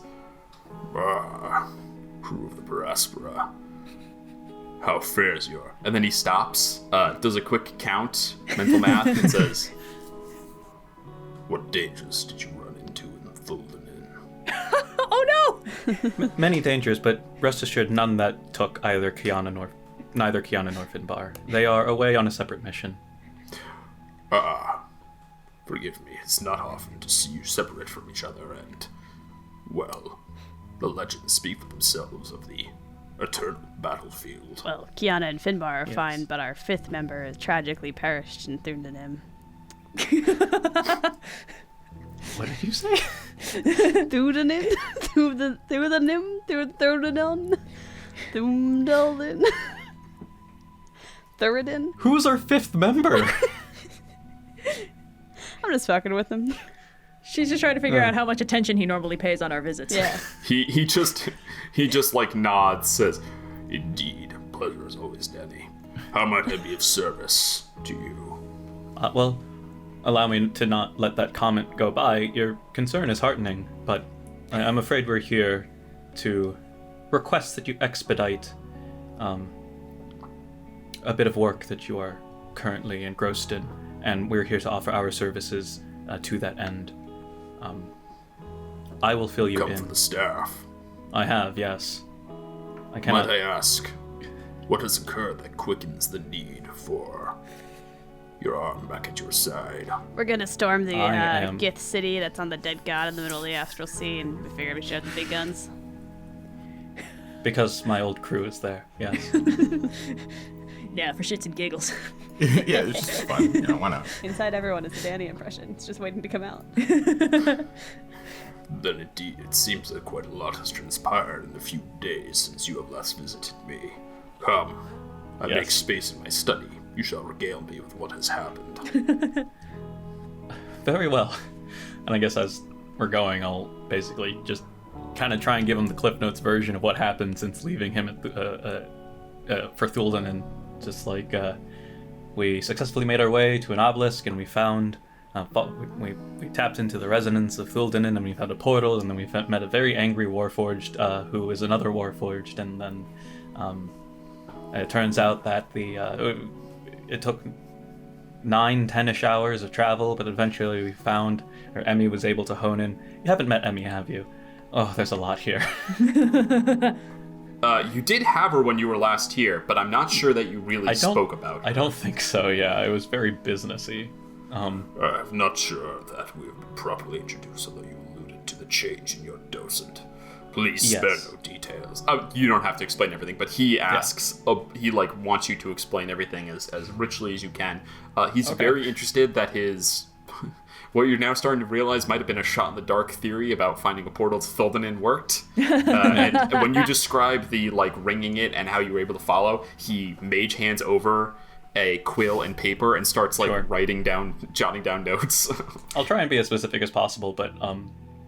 crew of the Aspera, how fares your... And then he stops, does a quick count, mental math, and says, what dangers did you run into in Fulden Inn? Oh no! Many dangers, but rest assured none that took neither Kyana nor Finbar. They are away on a separate mission. Forgive me, it's not often to see you separate from each other, and, well, the legends speak for themselves of the eternal battlefield. Well, Kyana and Finbar are fine, but our fifth member has tragically perished in Thundenim. What did you say? Thundenim? Thundenim? Thundelim? Thuridin? Who's our fifth member? I'm just fucking with him. She's just trying to figure out how much attention he normally pays on our visits. Yeah. He just like nods, says, indeed, pleasure as always, Dani. How might I be of service to you? Well, allow me to not let that comment go by. Your concern is heartening, but I'm afraid we're here to request that you expedite a bit of work that you are currently engrossed in, and we're here to offer our services to that end. I will fill you in. Come from the staff. I have, yes. I cannot... Might I ask, what has occurred that quickens the need for your arm back at your side? We're gonna storm the I am- Gith city that's on the dead god in the middle of the Astral Sea, and we figured we should have the big guns. Because my old crew is there, yes. Yeah, for shits and giggles. Yeah, it's just fun. Why not? Inside everyone is a Dani impression. It's just waiting to come out. Then indeed, it seems that quite a lot has transpired in the few days since you have last visited me. Come, I make space in my study. You shall regale me with what has happened. Very well. And I guess as we're going, I'll basically just kind of try and give him the Cliff Notes version of what happened since leaving him at for Thulden, and just like we successfully made our way to an obelisk, and we found we tapped into the resonance of Thulden, and we found a portal, and then we met a very angry Warforged who is another Warforged, and then it turns out that it took 9-10ish hours of travel, but eventually we found, or Emmy was able to hone in. You haven't met Emmy, have you? Oh, there's a lot here. You did have her when you were last here, but I'm not sure that you really spoke about her. I don't think so, yeah. It was very businessy. I'm not sure that we have been properly introduced, although you alluded to the change in your docent. Please Yes. spare no details. You don't have to explain everything, but he asks, he like wants you to explain everything as richly as you can. He's very interested that his, what you're now starting to realize might have been a shot in the dark theory about finding a portal to Thuldanin worked. And when you describe the like ringing it and how you were able to follow, he mage hands over a quill and paper and starts like jotting down notes. I'll try and be as specific as possible, but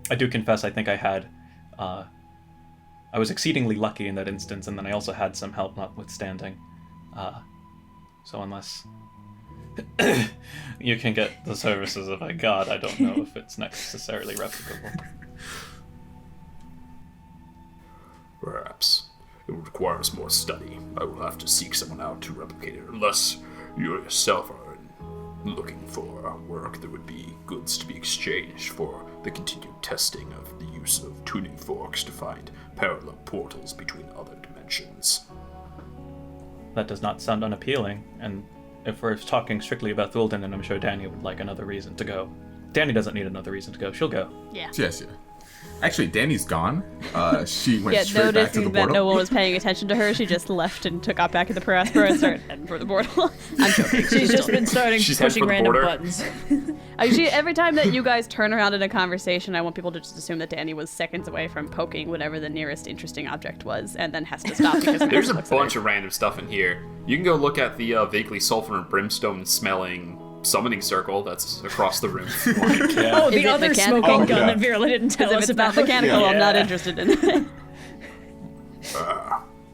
I do confess I think I had I was exceedingly lucky in that instance, and then I also had some help notwithstanding. So unless you can get the services of a god, I don't know if it's necessarily replicable. Perhaps. It requires more study. I will have to seek someone out to replicate it, unless you yourself are looking for work that would be goods to be exchanged for the continued testing of the use of tuning forks to find parallel portals between other dimensions. That does not sound unappealing, and if we're talking strictly about Thuldan, then I'm sure Dani would like another reason to go. Dani doesn't need another reason to go. She'll go. Yeah. Yes, yeah. Actually, Dani's gone. She went straight back to the Noticing that portal. no one was paying attention to her, she just left and took out back in the Aspera and started heading for the portal. I'm joking. She's just been starting She's headed pushing for the random border. buttons. Every time that you guys turn around in a conversation, I want people to just assume that Dani was seconds away from poking whatever the nearest interesting object was, and then has to stop because There's a bunch of random stuff in here. You can go look at the vaguely sulfur and brimstone smelling summoning circle that's across the room. Oh, Is the it other mechanical? smoking gun yeah. that Virla didn't tell If us it's about. not mechanical, I'm not Yeah. interested in it.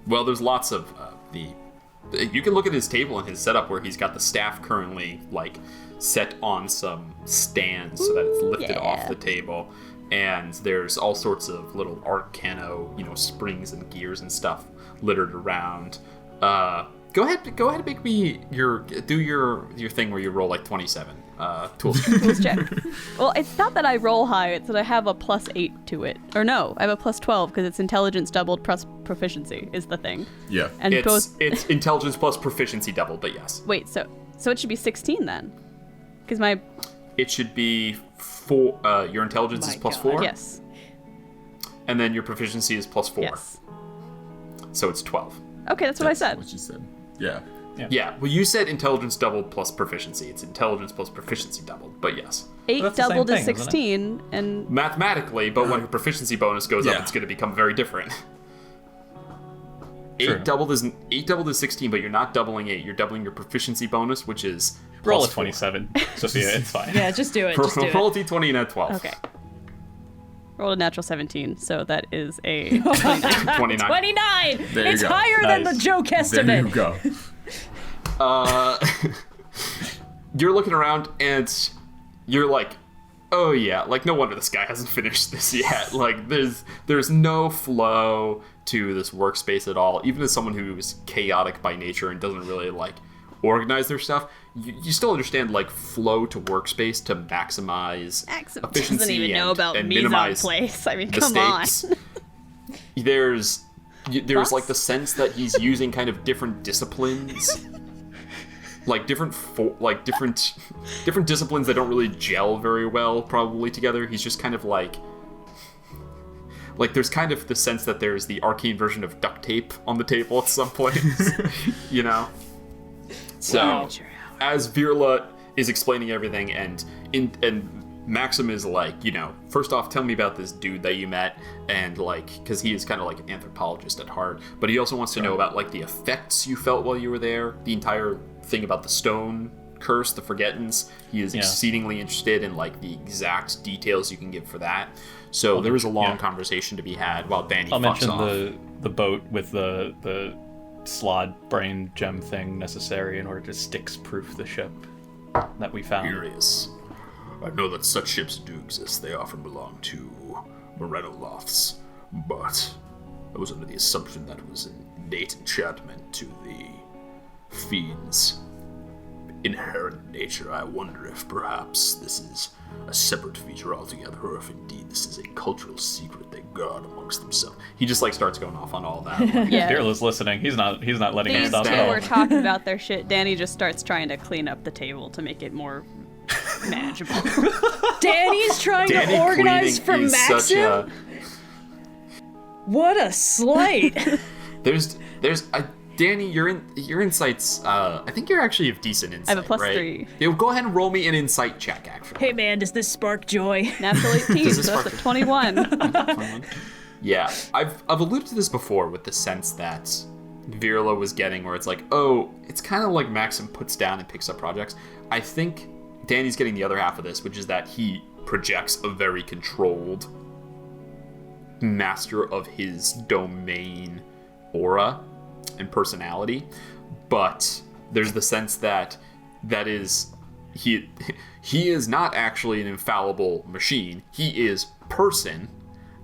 Well, there's lots of you can look at his table and his setup where he's got the staff currently like set on some stands so that it's lifted off the table, and there's all sorts of little arcano, springs and gears and stuff littered around. Go ahead and make me your thing where you roll like 27 tools. Tools check. Well, it's not that I roll high, it's that I have a +8 to it. Or no, I have a +12 because it's intelligence doubled plus proficiency is the thing. Yeah. And It's intelligence plus proficiency doubled, but yes. Wait, so it should be 16 then? Because my... It should be 4. Your intelligence is +4. Yes. And then your proficiency is +4. Yes. So it's 12. Okay, that's what I said. What you said. Yeah. Yeah, well, you said intelligence doubled plus proficiency. It's intelligence plus proficiency doubled, but yes. 8 that's the same doubled is thing, isn't it? 16, and... Mathematically, but when her proficiency bonus goes up, Yeah. it's going to become very different. True. 8 doubled is 16, but you're not doubling 8. You're doubling your proficiency bonus, which is Roll a +4. 27, Sophia. It's fine. Yeah, just do it. Just do Roll it. a d20 and add 12. Okay. Rolled a natural 17, so that is a 29. 29. 29. There you It's go. higher than the Nice. joke There estimate. you go. You're looking around and you're like, oh yeah, like no wonder this guy hasn't finished this yet. Like there's no flow to this workspace at all. Even as someone who is chaotic by nature and doesn't really like organize their stuff, you still understand like flow to workspace to maximize Maxim efficiency doesn't even know and about mise en minimize place. I mean, come on. mistakes. There's like the sense that he's using kind of different disciplines, like different disciplines that don't really gel very well probably together. He's just kind of like there's kind of the sense that there's the arcane version of duct tape on the table at some point, So as Virla is explaining everything and Maxim is like, first off, tell me about this dude that you met, and like, because he is kind of like an anthropologist at heart, but he also wants to know about like the effects you felt while you were there, the entire thing about the stone curse, the forgettings. He is exceedingly interested in like the exact details you can give for that. So there was a long conversation to be had while Dani I'll fucks mention off. the boat with the slod brain gem thing necessary in order to Styx-proof the ship that we found. Curious. I know that such ships do exist. They often belong to Moreno Lofts, but I was under the assumption that it was an innate enchantment to the fiend's inherent nature. I wonder if perhaps this is a separate feature altogether, or if indeed this is a cultural secret they guard amongst themselves. He just like starts going off on all that. Yeah. Fearless listening. He's not letting us These stop two at all. are talking about their shit. Dani just starts trying to clean up the table to make it more manageable. Danny's trying Dani to organize for cleaning is such Maxim. What a slight! There's Dani, your insights. I think you're actually of decent insight. I have a plus right? 3. Yeah, go ahead and roll me an insight check. Actually. Hey man, does this spark joy? Natural 18, Does so this that's spark- a 21. Yeah, I've alluded to this before with the sense that Virla was getting, where it's like, oh, it's kind of like Maxim puts down and picks up projects. I think Dani's getting the other half of this, which is that he projects a very controlled master of his domain aura and personality, but there's the sense that is he is not actually an infallible machine. He is person,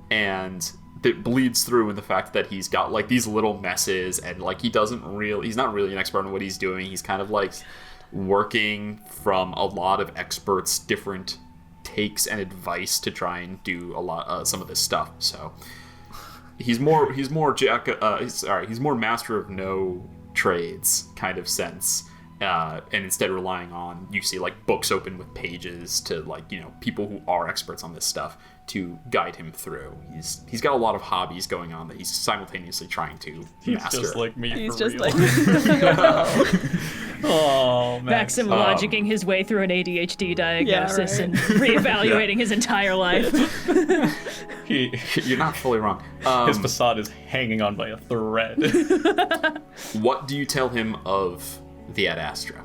and that bleeds through in the fact that he's got like these little messes, and like he's not really an expert on what he's doing. He's kind of like working from a lot of experts' different takes and advice to try and do some of this stuff. So he's more master of no trades kind of sense, and instead relying on, you see like books open with pages to like, you know, people who are experts on this stuff to guide him through. He's got a lot of hobbies going on that he's simultaneously trying to master. Just like me. He's for just real. like Oh, Maxim logicking his way through an ADHD diagnosis right. and reevaluating his entire life. You're not fully wrong. His facade is hanging on by a thread. What do you tell him of the Ad Astra?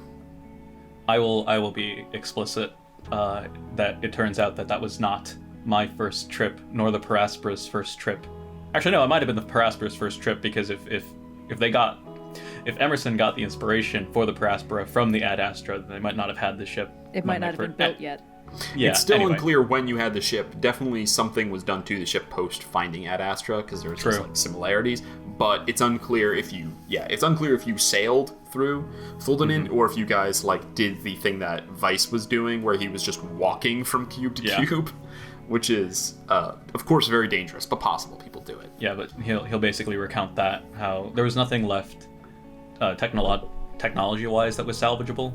I will be explicit that it turns out that was not my first trip, nor the Paraspera's first trip. Actually, no, it might have been the Paraspera's first trip, because if Emerson got the inspiration for the Paraspera from the Ad Astra, then they might not have had the ship. It might not have been built yet. Yeah, It's still anyway. unclear when you had the ship. Definitely something was done to the ship post finding Ad Astra, because there's just True. like similarities. But it's unclear if you sailed through Fuldanin, or if you guys like did the thing that Vice was doing, where he was just walking from cube to cube, which is of course very dangerous, but possible. People do it. Yeah, but he'll basically recount that, how there was nothing left technology-wise that was salvageable.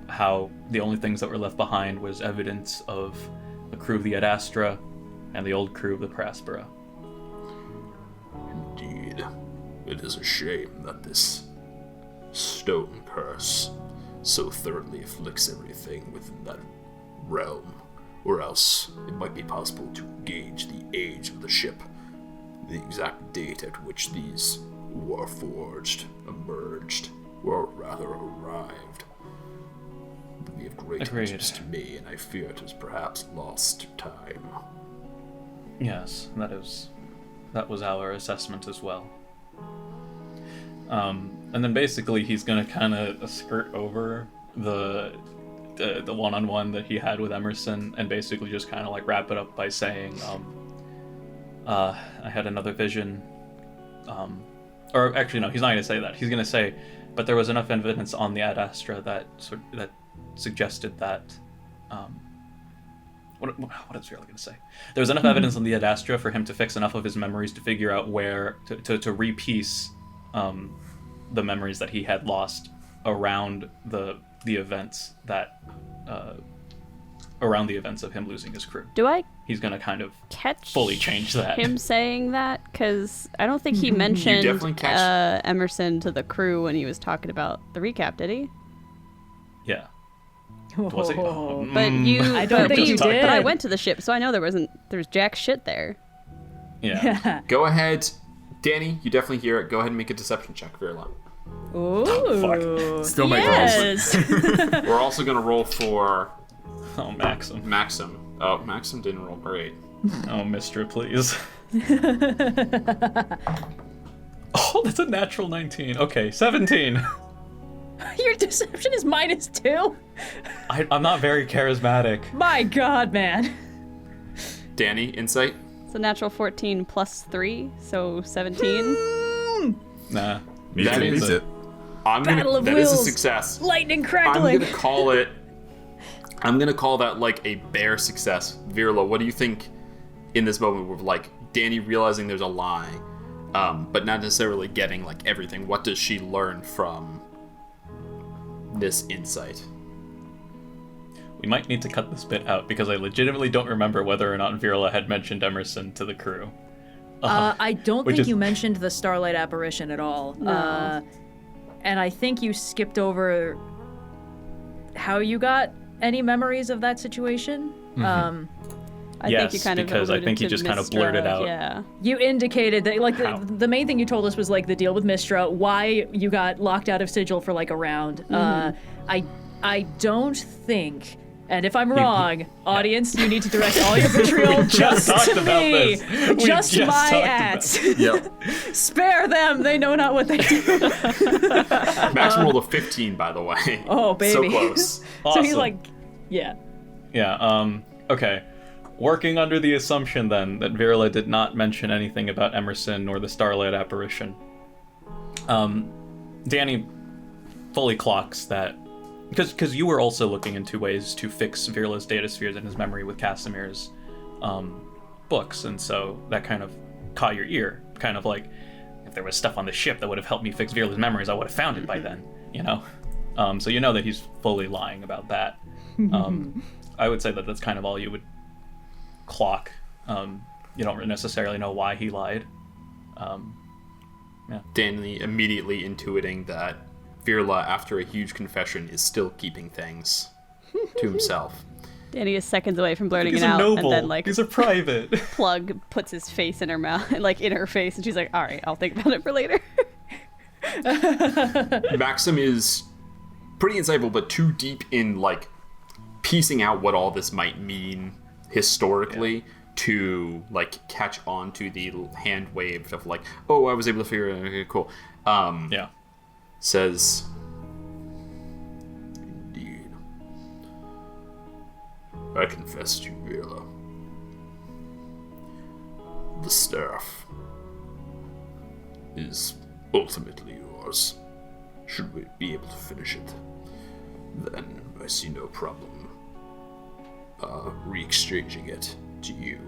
How the only things that were left behind was evidence of the crew of the Ad Astra and the old crew of the Paraspera. Indeed, it is a shame that this stone curse so thoroughly afflicts everything within that realm, or else it might be possible to gauge the age of the ship, the exact date at which these Warforged emerged, or rather arrived. It would be of great Agreed. interest to me, and I fear it is perhaps lost to time. Yes, that was our assessment as well. And then basically he's gonna kind of skirt over the one-on-one that he had with Emerson, and basically just kind of like wrap it up by saying, I had another vision. Or actually, no, he's not gonna say that. He's gonna say, but there was enough evidence on the Ad Astra that suggested that. What is Virla gonna say? There was enough evidence on the Ad Astra for him to fix enough of his memories to figure out where to repiece the memories that he had lost around the events that around the events of him losing his crew. Do I He's gonna kind of catch fully change that. him saying that? Because I don't think he mentioned definitely catch- Emerson to the crew when he was talking about the recap, did he? Yeah. Was it? But you, I don't think you did. But I went to the ship, so I know there was jack shit there. Yeah. Go ahead, Dani, you definitely hear it. Go ahead and make a deception check, Virla. Ooh. Still make rolls. Yes. We're also going to roll for Oh, Maxim. Maxim. Oh, Maxim didn't roll great. Oh, Mistra, please. Oh, that's a natural 19. Okay, 17. Your deception is -2? I'm not very charismatic. My god, man. Dani, insight? It's a natural 14 plus 3, so 17. Nah. Me That too, is beats a- it. That is a success. Lightning I'm crackling. gonna call that like a bare success. Virla, what do you think in this moment with like Dani realizing there's a lie, but not necessarily getting like everything? What does she learn from this insight? We might need to cut this bit out because I legitimately don't remember whether or not Virla had mentioned Emerson to the crew. I don't Which think is- you mentioned the Starlight apparition at all. No. And I think you skipped over how you got any memories of that situation. I think you kind of because I alluded think he to just kind of Mistra, blurted out. Yeah. You indicated that, like, How? the main thing you told us was, like, the deal with Mistra, why you got locked out of Sigil for, like, a round. I don't think, and if I'm wrong, audience, you need to direct all your vitriol just talked to about me. this. We Just just my talked ads. Yep. Spare them. They know not what they do. Max rolled a 15, by the way. Oh, baby. So close. So he's Awesome. like, yeah. Yeah, okay. Working under the assumption, then, that Virla did not mention anything about Emerson nor the Starlight apparition. Dani fully clocks that, because you were also looking into ways to fix Virla's data spheres in his memory with Casimir's books, and so that kind of caught your ear. Kind of like, if there was stuff on the ship that would have helped me fix Virla's memories, I would have found it by then, you know? So you know that he's fully lying about that. I would say that that's kind of all you would clock. You don't necessarily know why he lied. Dani immediately intuiting that Virla, after a huge confession, is still keeping things to himself. Dani is seconds away from blurting He's it a out, noble. and then like He's a private. Plug puts his face in her mouth, like in her face, and she's like, "All right, I'll think about it for later." Maxim is pretty insightful, but too deep in like piecing out what all this might mean historically to like catch on to the hand wave of like, oh, I was able to figure it out. Okay, cool. Yeah. Says, indeed, I confess to you, Virla. The staff is ultimately yours. Should we be able to finish it, then I see no problem re-exchanging it to you.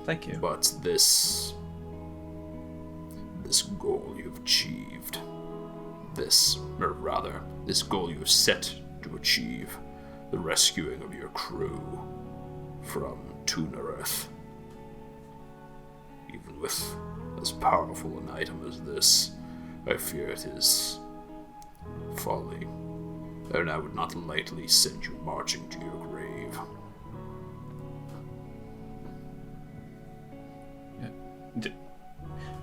Thank you. But this goal you've achieved, this goal you've set to achieve, the rescuing of your crew from Tuna Earth. Even with as powerful an item as this, I fear it is folly, and I would not lightly send you marching to your grave.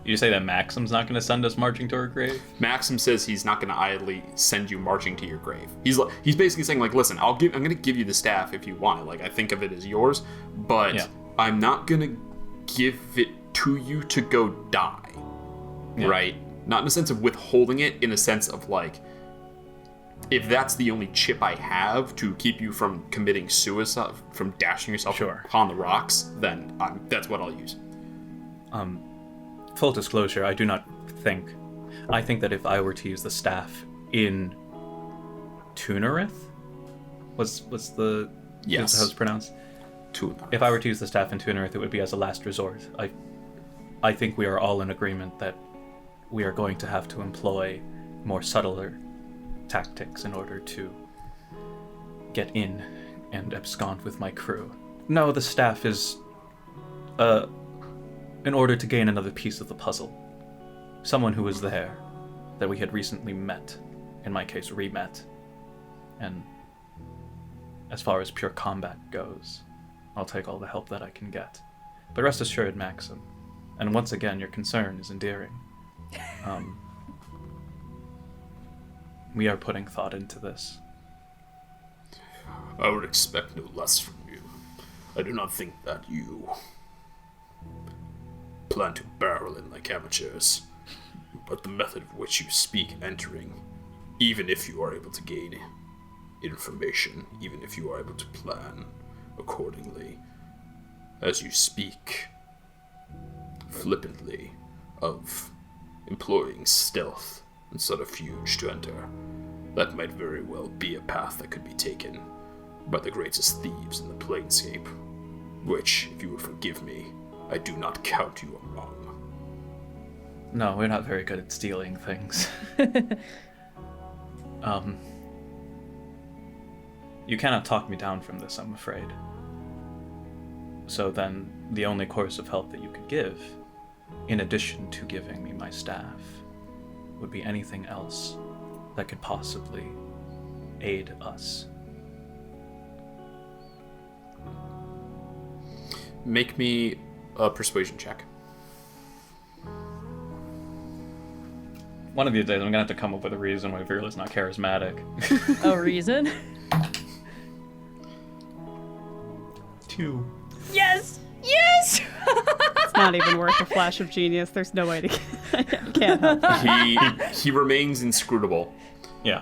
You say that Maxim's not going to send us marching to our grave? Maxim says he's not going to idly send you marching to your grave. He's basically saying like, listen, I'm going to give you the staff if you want it. Like, I think of it as yours, but I'm not going to give it to you to go die. Yeah. Right? Not in a sense of withholding it, in a sense of like, if that's the only chip I have to keep you from committing suicide, from dashing yourself upon the rocks, then that's what I'll use. Full disclosure, I do not think. I think that if I were to use the staff in Tunarith, what's the Yes. how it's pronounced? Tuna. If I were to use the staff in Tunarith, it would be as a last resort. I think we are all in agreement that we are going to have to employ more subtler tactics in order to get in and abscond with my crew. No, the staff is in order to gain another piece of the puzzle. Someone who was there, that we had recently met, in my case, re-met. And as far as pure combat goes, I'll take all the help that I can get. But rest assured, Maxim, and once again, your concern is endearing. We are putting thought into this. I would expect no less from you. I do not think that you plan to barrel in like amateurs, but the method of which you speak entering, even if you are able to gain information, even if you are able to plan accordingly, as you speak flippantly of employing stealth and subterfuge to enter, that might very well be a path that could be taken by the greatest thieves in the planescape, which, if you would forgive me, I do not count you among. No, we're not very good at stealing things. You cannot talk me down from this, I'm afraid. So then the only course of help that you could give, in addition to giving me my staff, would be anything else that could possibly aid us. Make me a persuasion check. One of these days, I'm gonna have to come up with a reason why Virila's not charismatic. A reason? 2. Yes! Yes! It's not even worth a flash of genius. There's no way to you can't help. He remains inscrutable. Yeah.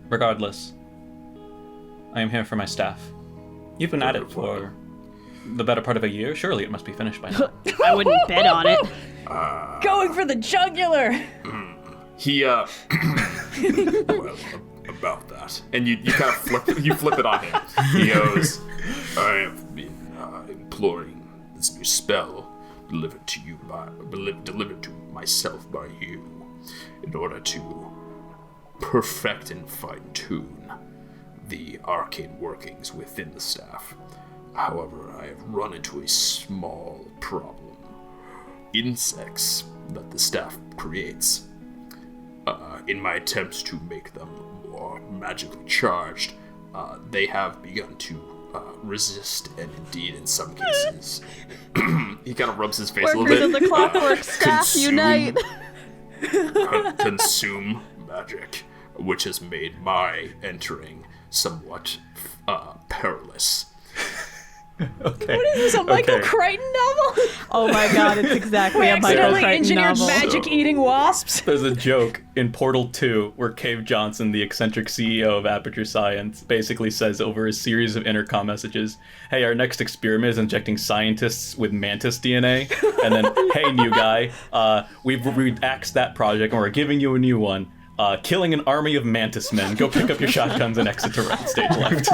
Regardless, I am here for my staff. You've been at it for the better part of a year. Surely it must be finished by now. I wouldn't bet on it. Going for the jugular! He well, about that, and you kind of flip it on him. He goes, "I have been imploring this new spell delivered to myself by you, in order to perfect and fine-tune the arcane workings within the staff. However, I have run into a small problem. Insects that the staff creates, in my attempts to make them more magically charged, they have begun to resist, and indeed in some cases he kind of rubs his face a little Workers bit. of the clockwork staff unite. Consume magic, which has made my entering somewhat perilous. Okay. What is this, a Michael Crichton novel? Oh my god, it's exactly a Michael Accidentally Crichton engineered novel. magic-eating wasps? There's a joke in Portal 2 where Cave Johnson, the eccentric CEO of Aperture Science, basically says over a series of intercom messages, "Hey, our next experiment is injecting scientists with mantis DNA." And then, "Hey, new guy, we've axed that project and we're giving you a new one. Killing an army of mantis men. Go pick up your shotguns and exit to right stage left."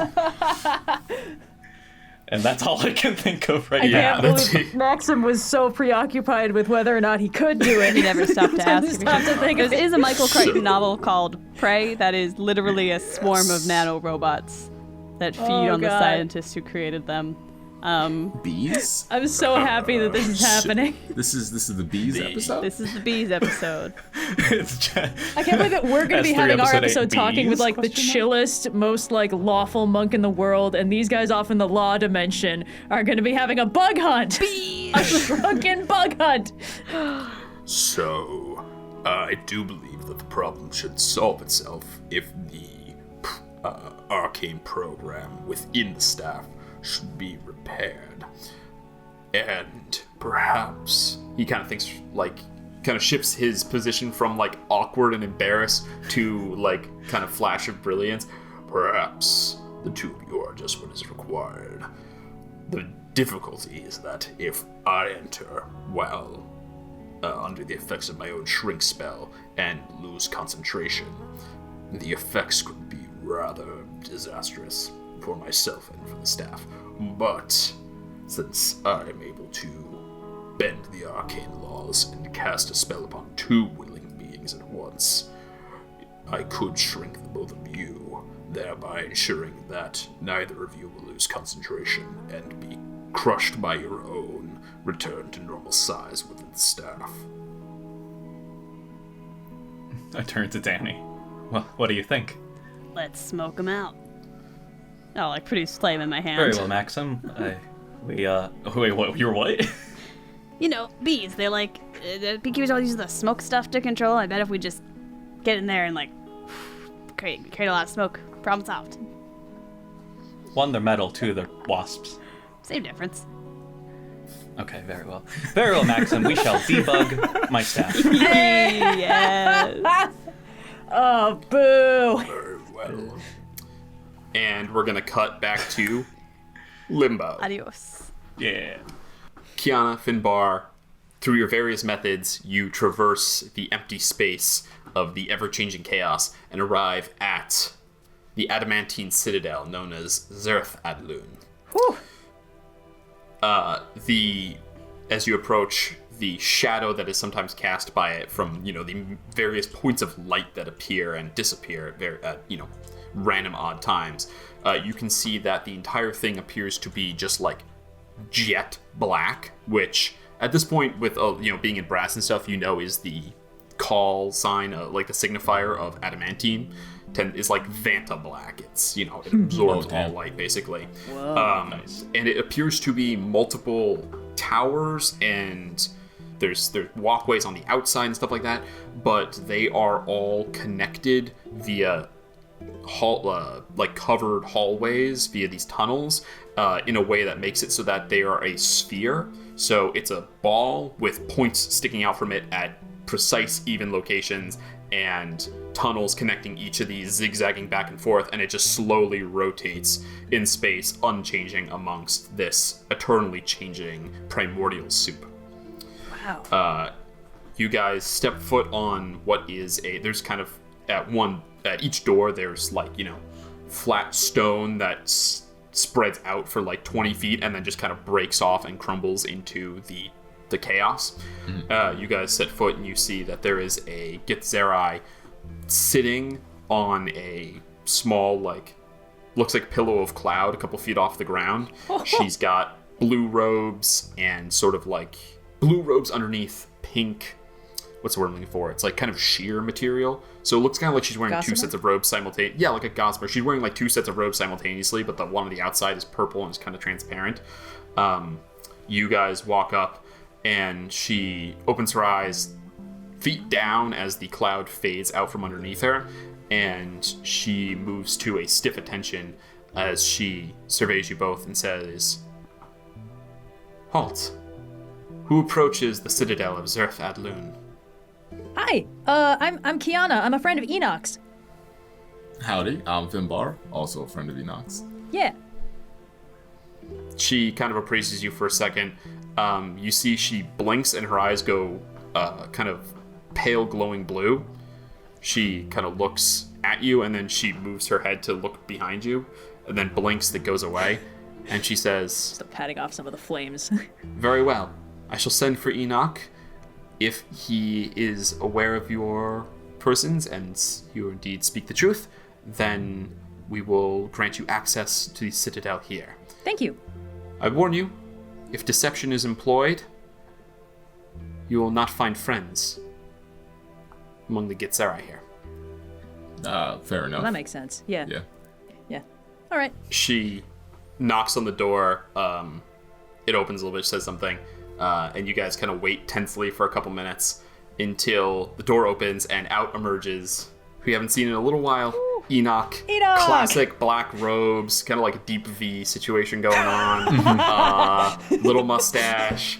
And that's all I can think of right now. I can't believe Maxim was so preoccupied with whether or not he could do it. He never stopped to ask. Stopped to think of There it. is a Michael Crichton novel called Prey that is literally a swarm of nanorobots that feed on the God. scientists who created them. Bees? I'm so happy that this is happening. This is the bees episode? This is the bees episode. It's just, I can't believe that we're going to be S3 having our episode 8 episode talking with bees? like the chillest, most like lawful monk in the world, and these guys off in the law dimension are going to be having a bug hunt. A shrunken bug hunt. So, I do believe that the problem should solve itself if the arcane program within the staff should be repaired. And perhaps he kind of thinks, like, kind of shifts his position from, like, awkward and embarrassed to, like, kind of flash of brilliance. Perhaps the two of you are just what is required. The difficulty is that if I enter while under the effects of my own shrink spell and lose concentration, the effects could be rather disastrous for myself and for the staff. But since I am able to bend the arcane laws and cast a spell upon two willing beings at once, I could shrink the both of you, thereby ensuring that neither of you will lose concentration and be crushed by your own return to normal size within the staff. I turn to Dani. Well, what do you think? Let's smoke them out. Oh, like produce flame in my hand. Very well, Maxim. Wait, what? You're what? You know, bees. They're like, the beekeepers always use the smoke stuff to control. I bet if we just get in there and like create a lot of smoke, problem solved. One, they're metal. Two, they're wasps. Same difference. Okay, very well. Very well, Maxim. We shall debug my staff. Yes. Oh, boo. Very well. And we're gonna cut back to Limbo. Adios. Yeah. Kyana, Finbar, through your various methods, you traverse the empty space of the ever-changing chaos and arrive at the adamantine citadel known as Zerth Adlun. Whew. As you approach, the shadow that is sometimes cast by it from, the various points of light that appear and disappear, random odd times. You can see that the entire thing appears to be just like jet black, which at this point, with being in brass and stuff, is the call sign, like the signifier of adamantine. Is like Vanta black. It's it absorbs all light basically. Nice. And it appears to be multiple towers, and there's walkways on the outside and stuff like that, but they are all connected via covered hallways via these tunnels in a way that makes it so that they are a sphere. So it's a ball with points sticking out from it at precise even locations, and tunnels connecting each of these, zigzagging back and forth, and it just slowly rotates in space, unchanging amongst this eternally changing primordial soup. Wow. You guys step foot on what is there's kind of at each door there's flat stone that spreads out for 20 feet and then just kind of breaks off and crumbles into the chaos. You guys set foot and you see that there is a Githzerai sitting on a small, looks like pillow of cloud a couple feet off the ground. She's got blue robes and sort of blue robes underneath pink, what's the word I'm looking for? It's kind of sheer material. So it looks kind of like she's wearing Gossamer? 2 sets of robes simultaneously. Yeah, like a gossamer. She's wearing 2 sets of robes simultaneously, but the one on the outside is purple and is kind of transparent. You guys walk up, and she opens her eyes, feet down as the cloud fades out from underneath her, and she moves to a stiff attention as she surveys you both and says, "Halt. Who approaches the Citadel of Zerf Adlun?" Hi, I'm Kyana. I'm a friend of Enoch's. Howdy, I'm Finbar, also a friend of Enoch's. Yeah. She kind of appraises you for a second. You see she blinks and her eyes go kind of pale glowing blue. She kind of looks at you and then she moves her head to look behind you and then blinks, that goes away. And she says, Stop patting off some of the flames. "Very well. I shall send for Enoch. If he is aware of your persons and you indeed speak the truth, then we will grant you access to the Citadel here. Thank you. I warn you, if deception is employed, you will not find friends among the Githzerai here." Fair enough. Well, that makes sense. Yeah. Yeah. All right. She knocks on the door. It opens a little bit, says something, and you guys kind of wait tensely for a couple minutes until the door opens and out emerges, who you haven't seen in a little while, Enoch. Classic black robes, kind of like a deep V situation going on. Little mustache.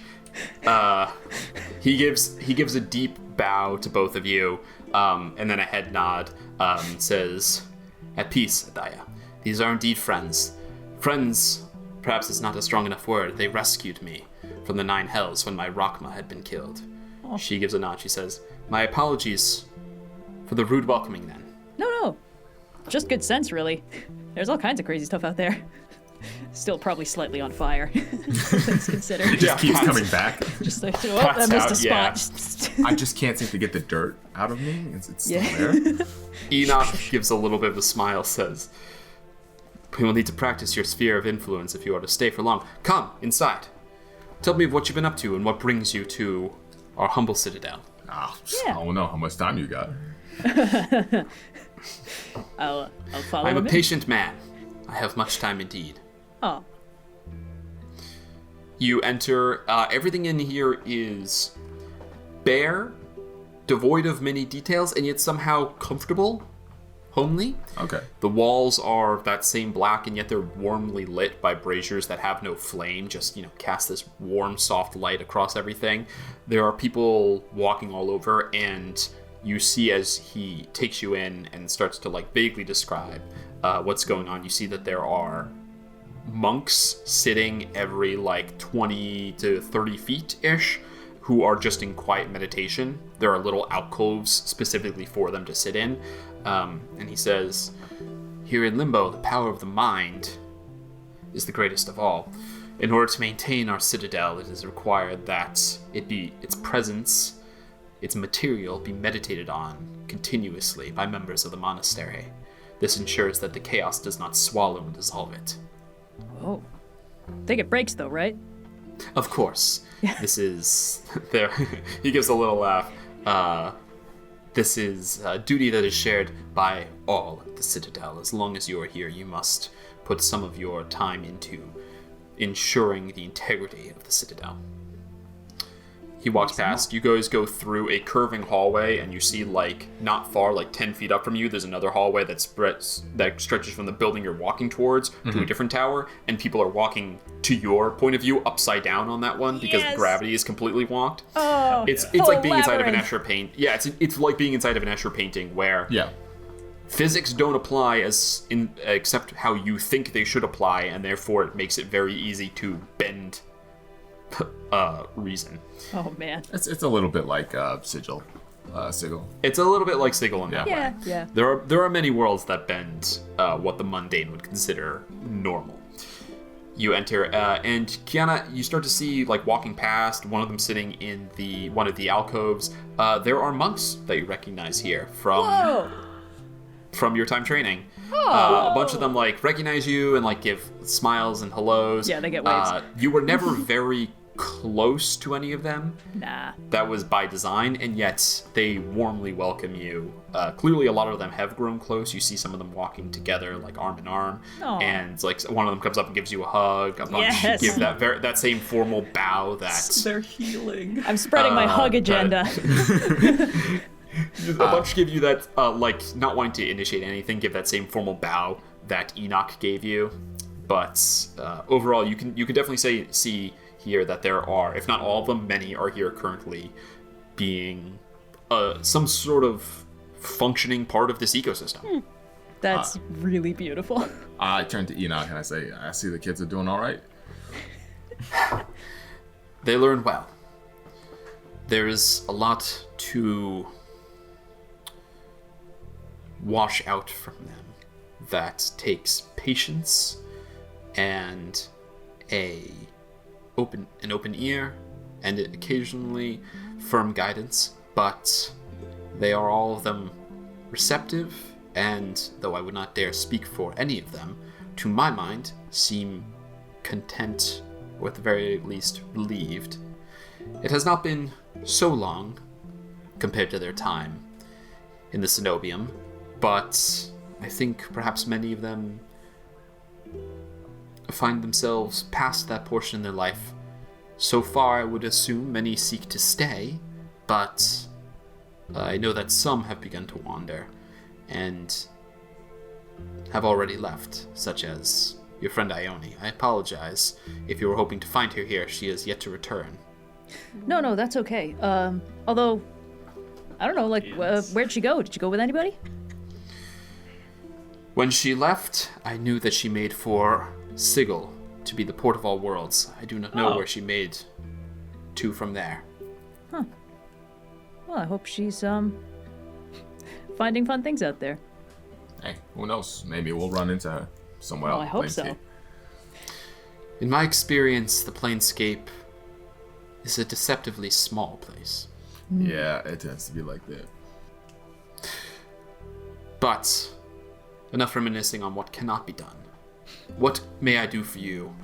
He gives a deep bow to both of you, and then a head nod. Says, "At peace, Adaya. These are indeed friends. Friends, perhaps is not a strong enough word. They rescued me from the 9 hells when my Rachma had been killed." She gives a nod. She says, "My apologies for the rude welcoming then." No. Just good sense, really. There's all kinds of crazy stuff out there. Still probably slightly on fire. Things considered. It just keeps coming back. Just like, I missed a spot. I just can't seem to get the dirt out of me. It's still Yeah. there. Enoch gives a little bit of a smile, says, "We will need to practice your sphere of influence if you are to stay for long. Come, inside. Tell me of what you've been up to and what brings you to our humble citadel." I Yeah. don't know how much time you got. I'll follow I am a him in. patient man. I have much time indeed. Oh, You enter. Everything in here is bare, devoid of many details, and yet somehow comfortable, homely. Okay. The walls are that same black, and yet they're warmly lit by braziers that have no flame, just, cast this warm, soft light across everything. There are people walking all over, and you see as he takes you in and starts to, vaguely describe what's going on, you see that there are monks sitting every, 20 to 30 feet-ish, who are just in quiet meditation. There are little alcoves specifically for them to sit in. And he says, "Here in Limbo, the power of the mind is the greatest of all. In order to maintain our citadel, it is required that its presence, its material, be meditated on continuously by members of the monastery. This ensures that the chaos does not swallow and dissolve it. Oh. Think it breaks, though, right? Of course. This is... there. He gives a little laugh. This is a duty that is shared by all at the Citadel. As long as you are here, you must put some of your time into ensuring the integrity of the Citadel. He walks past. You guys go through a curving hallway, and you see, like, not far, like 10 feet up from you, there's another hallway that stretches from the building you're walking towards to a different tower, and people are walking to your point of view upside down on that one because gravity is completely walked. Oh, it's like being inside of an Escher paint. Yeah, it's like being inside of an Escher painting where physics don't apply except how you think they should apply, and therefore it makes it very easy to bend reason. Oh man, it's a little bit like Sigil. It's a little bit like Sigil in that way. Yeah. There are many worlds that bend what the mundane would consider normal. You enter, and Kyana, you start to see, like, walking past, one of them sitting in one of the alcoves. There are monks that you recognize here from your time training. A bunch of them, like, recognize you and, like, give smiles and hellos. Yeah, they get waves. You were never very close to any of them. Nah. That was by design, and yet they warmly welcome you. Clearly, a lot of them have grown close. You see some of them walking together, like arm in arm, and like one of them comes up and gives you a hug. A bunch give that same formal bow. They're healing. I'm spreading my hug agenda. A bunch give you that, like, not wanting to initiate anything, give that same formal bow that Enoch gave you. But overall, you can definitely see here that there are, if not all of them, many are here currently being some sort of functioning part of this ecosystem. That's really beautiful. I turn to Enoch and I say, I see the kids are doing all right. They learn well. There is a lot to wash out from them that takes patience and an open ear and occasionally firm guidance, but they are all of them receptive, and though I would not dare speak for any of them, to my mind seem content, or at the very least relieved. It has not been so long compared to their time in the Cenobium, but I think perhaps many of them find themselves past that portion in their life. So far, I would assume many seek to stay, but I know that some have begun to wander and have already left, such as your friend Ione. I apologize if you were hoping to find her here. She has yet to return. No, that's okay. Although, I don't know, like, where'd she go? Did she go with anybody? When she left, I knew that she made for Sigil to be the port of all worlds. I do not know where she made to from there. Huh. Well, I hope she's, finding fun things out there. Hey, who knows? Maybe we'll run into her somewhere else. I hope so. In my experience, the Planescape is a deceptively small place. Yeah, it tends to be like that. But enough reminiscing on what cannot be done. What may I do for you?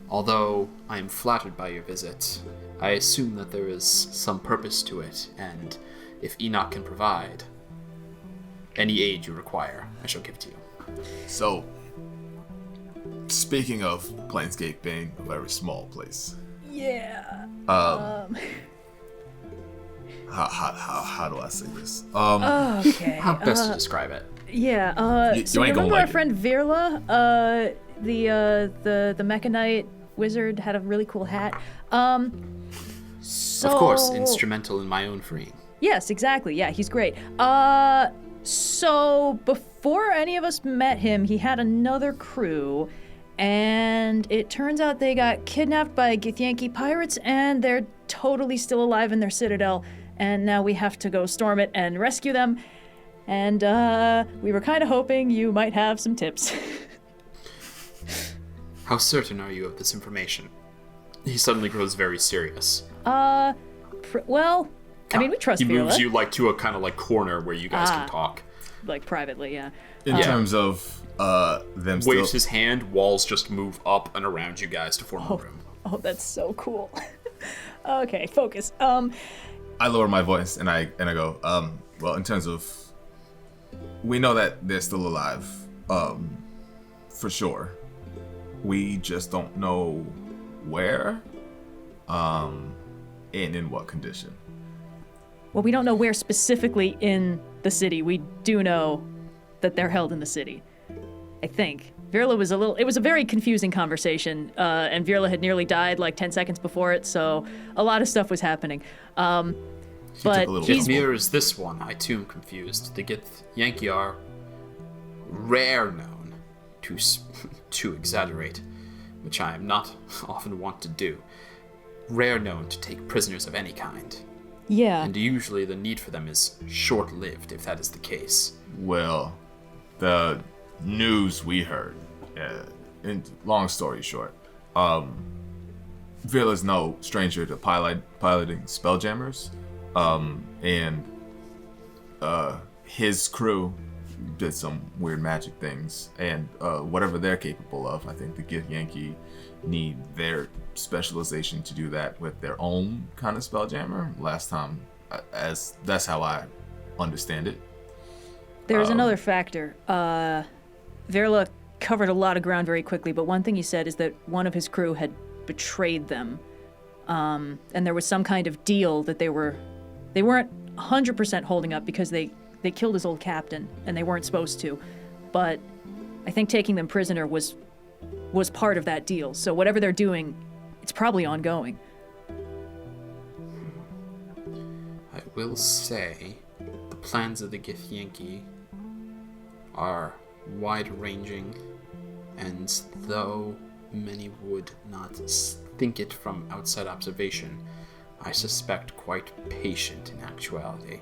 Although I am flattered by your visit, I assume that there is some purpose to it, and if Enoch can provide any aid you require, I shall give to you. So, speaking of Planescape being a very small place. Yeah. How do I say this? Okay. How best to describe it? Yeah, you so ain't gonna remember like our friend Virla? The Mechanite wizard had a really cool hat. So... Of course, instrumental in my own freeing. Yes, exactly. Yeah, he's great. So before any of us met him, he had another crew, and it turns out they got kidnapped by Githyanki pirates, and they're totally still alive in their citadel, and now we have to go storm it and rescue them. And we were kind of hoping you might have some tips. How certain are you of this information? He suddenly grows very serious. Well, I mean, we trust He moves Virla. you, like, to a kind of, like, corner where you guys can talk. like privately, yeah. In terms of them still... Waves his hand, walls just move up and around you guys to form a room. Oh, that's so cool. Okay, focus. I lower my voice and I go, well, in terms of, we know that they're still alive, for sure. We just don't know where, and in what condition. Well, we don't know where specifically in the city. We do know that they're held in the city, I think. Virla was it was a very confusing conversation, and Virla had nearly died like 10 seconds before it, so a lot of stuff was happening. But If mirrors this one, I too am confused. The Githyanki are rare known, to exaggerate, which I am not often wont to do. Rare known to take prisoners of any kind. Yeah. And usually the need for them is short-lived, if that is the case. Well, the news we heard, and long story short, Virla's no stranger to piloting spelljammers, and his crew did some weird magic things, and whatever they're capable of, I think the Githyanki need their specialization to do that with their own kind of spelljammer. Last time, as that's how I understand it. There's another factor. Virla covered a lot of ground very quickly, but one thing he said is that one of his crew had betrayed them, and there was some kind of deal that they weren't 100% holding up because they killed his old captain and they weren't supposed to, but I think taking them prisoner was part of that deal. So whatever they're doing, it's probably ongoing. I will say the plans of the Githyanki are wide-ranging, and though many would not think it from outside observation, I suspect quite patient in actuality.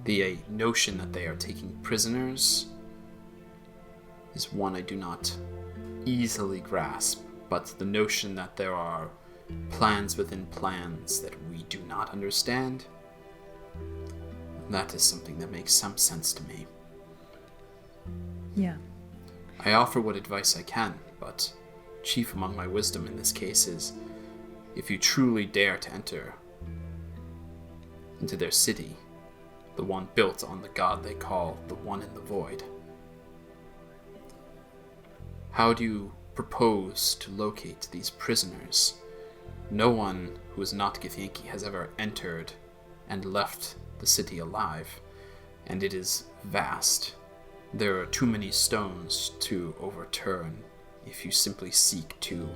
The notion that they are taking prisoners is one I do not easily grasp, but the notion that there are plans within plans that we do not understand, that is something that makes some sense to me. Yeah. I offer what advice I can, but chief among my wisdom in this case is, if you truly dare to enter into their city, the one built on the god they call the One in the Void, how do you propose to locate these prisoners? No one who is not Githyanki has ever entered and left the city alive, and it is vast. There are too many stones to overturn if you simply seek to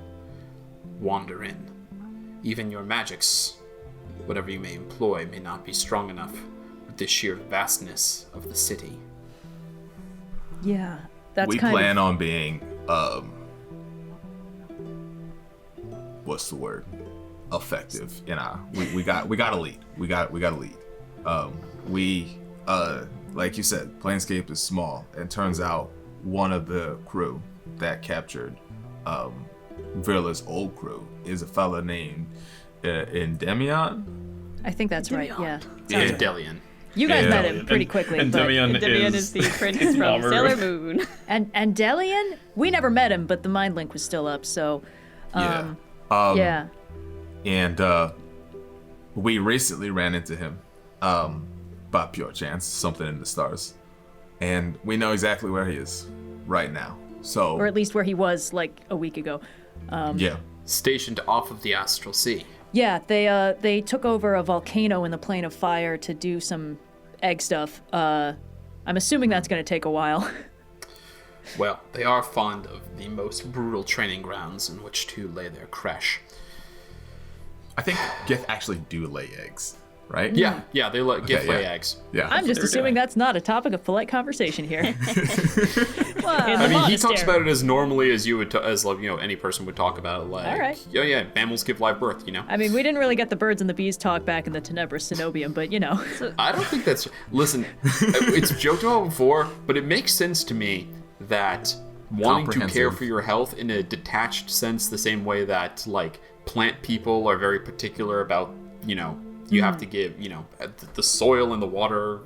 wander in. Even your magics, whatever you may employ, may not be strong enough with the sheer vastness of the city. Yeah, that's we plan on being, what's the word? Effective. We got to lead. We got to lead. Like you said, Planescape is small. And turns out one of the crew that captured Virla's old crew is a fella named Endymion. I think that's right, yeah. And Delian. You guys met him pretty quickly. And but Endymion is the prince from Sailor Moon. And Delian? We never met him, but the mind link was still up, so... Yeah. And we recently ran into him by pure chance, something in the stars. And we know exactly where he is right now. So, or at least where he was like a week ago. Yeah. Stationed off of the Astral Sea. Yeah, they took over a volcano in the Plane of Fire to do some egg stuff. I'm assuming that's going to take a while. Well, they are fond of the most brutal training grounds in which to lay their creche. I think Gith actually do lay eggs, right? Yeah, they let Gith lay eggs. Yeah. I'm just assuming that's not a topic of polite conversation here. I mean, he talks about it as normally as you would, as like, any person would talk about it. Like, all right. Yeah, mammals give live birth. I mean, we didn't really get the birds and the bees talk back in the Tenebris Cenobium, but I don't think that's. Listen, it's joked about before, but it makes sense to me that wanting to care for your health in a detached sense, the same way that like plant people are very particular about You have to give, the soil and the water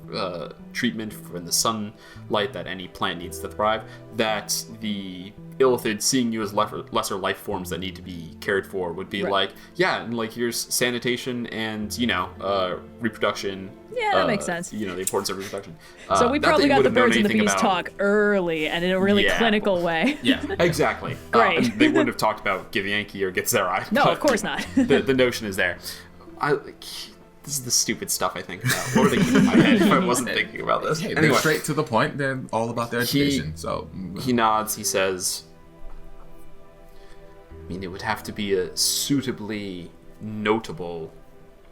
treatment and the sunlight that any plant needs to thrive, that the illithid, seeing you as lesser life forms that need to be cared for, would be like, yeah, and like here's sanitation and, reproduction. Yeah, that makes sense. The importance of reproduction. So we probably got the birds and the bees about. Talk early and in a really clinical way. Yeah, exactly. Great. They wouldn't have talked about Give Yankee or Get Zerai. No, of course not. the notion is there. This is the stupid stuff I think about. What would they keep in my head if I wasn't thinking about this? Hey, they're straight to the point. They're all about their education. He nods. He says, it would have to be a suitably notable.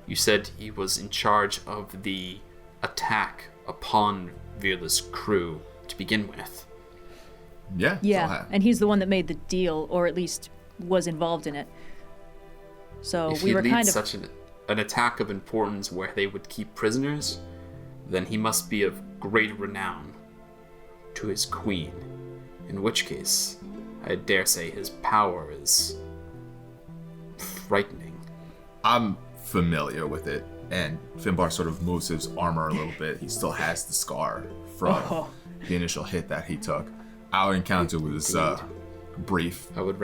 You said he was in charge of the attack upon Virla's crew to begin with. Yeah, and he's the one that made the deal, or at least was involved in it. So if we were he kind leads of... such an attack of importance where they would keep prisoners, then he must be of great renown to his queen, in which case I dare say his power is frightening. I'm familiar with it, and Finbar sort of moves his armor a little bit. He still has the scar from the initial hit that he took. Our encounter was brief. I would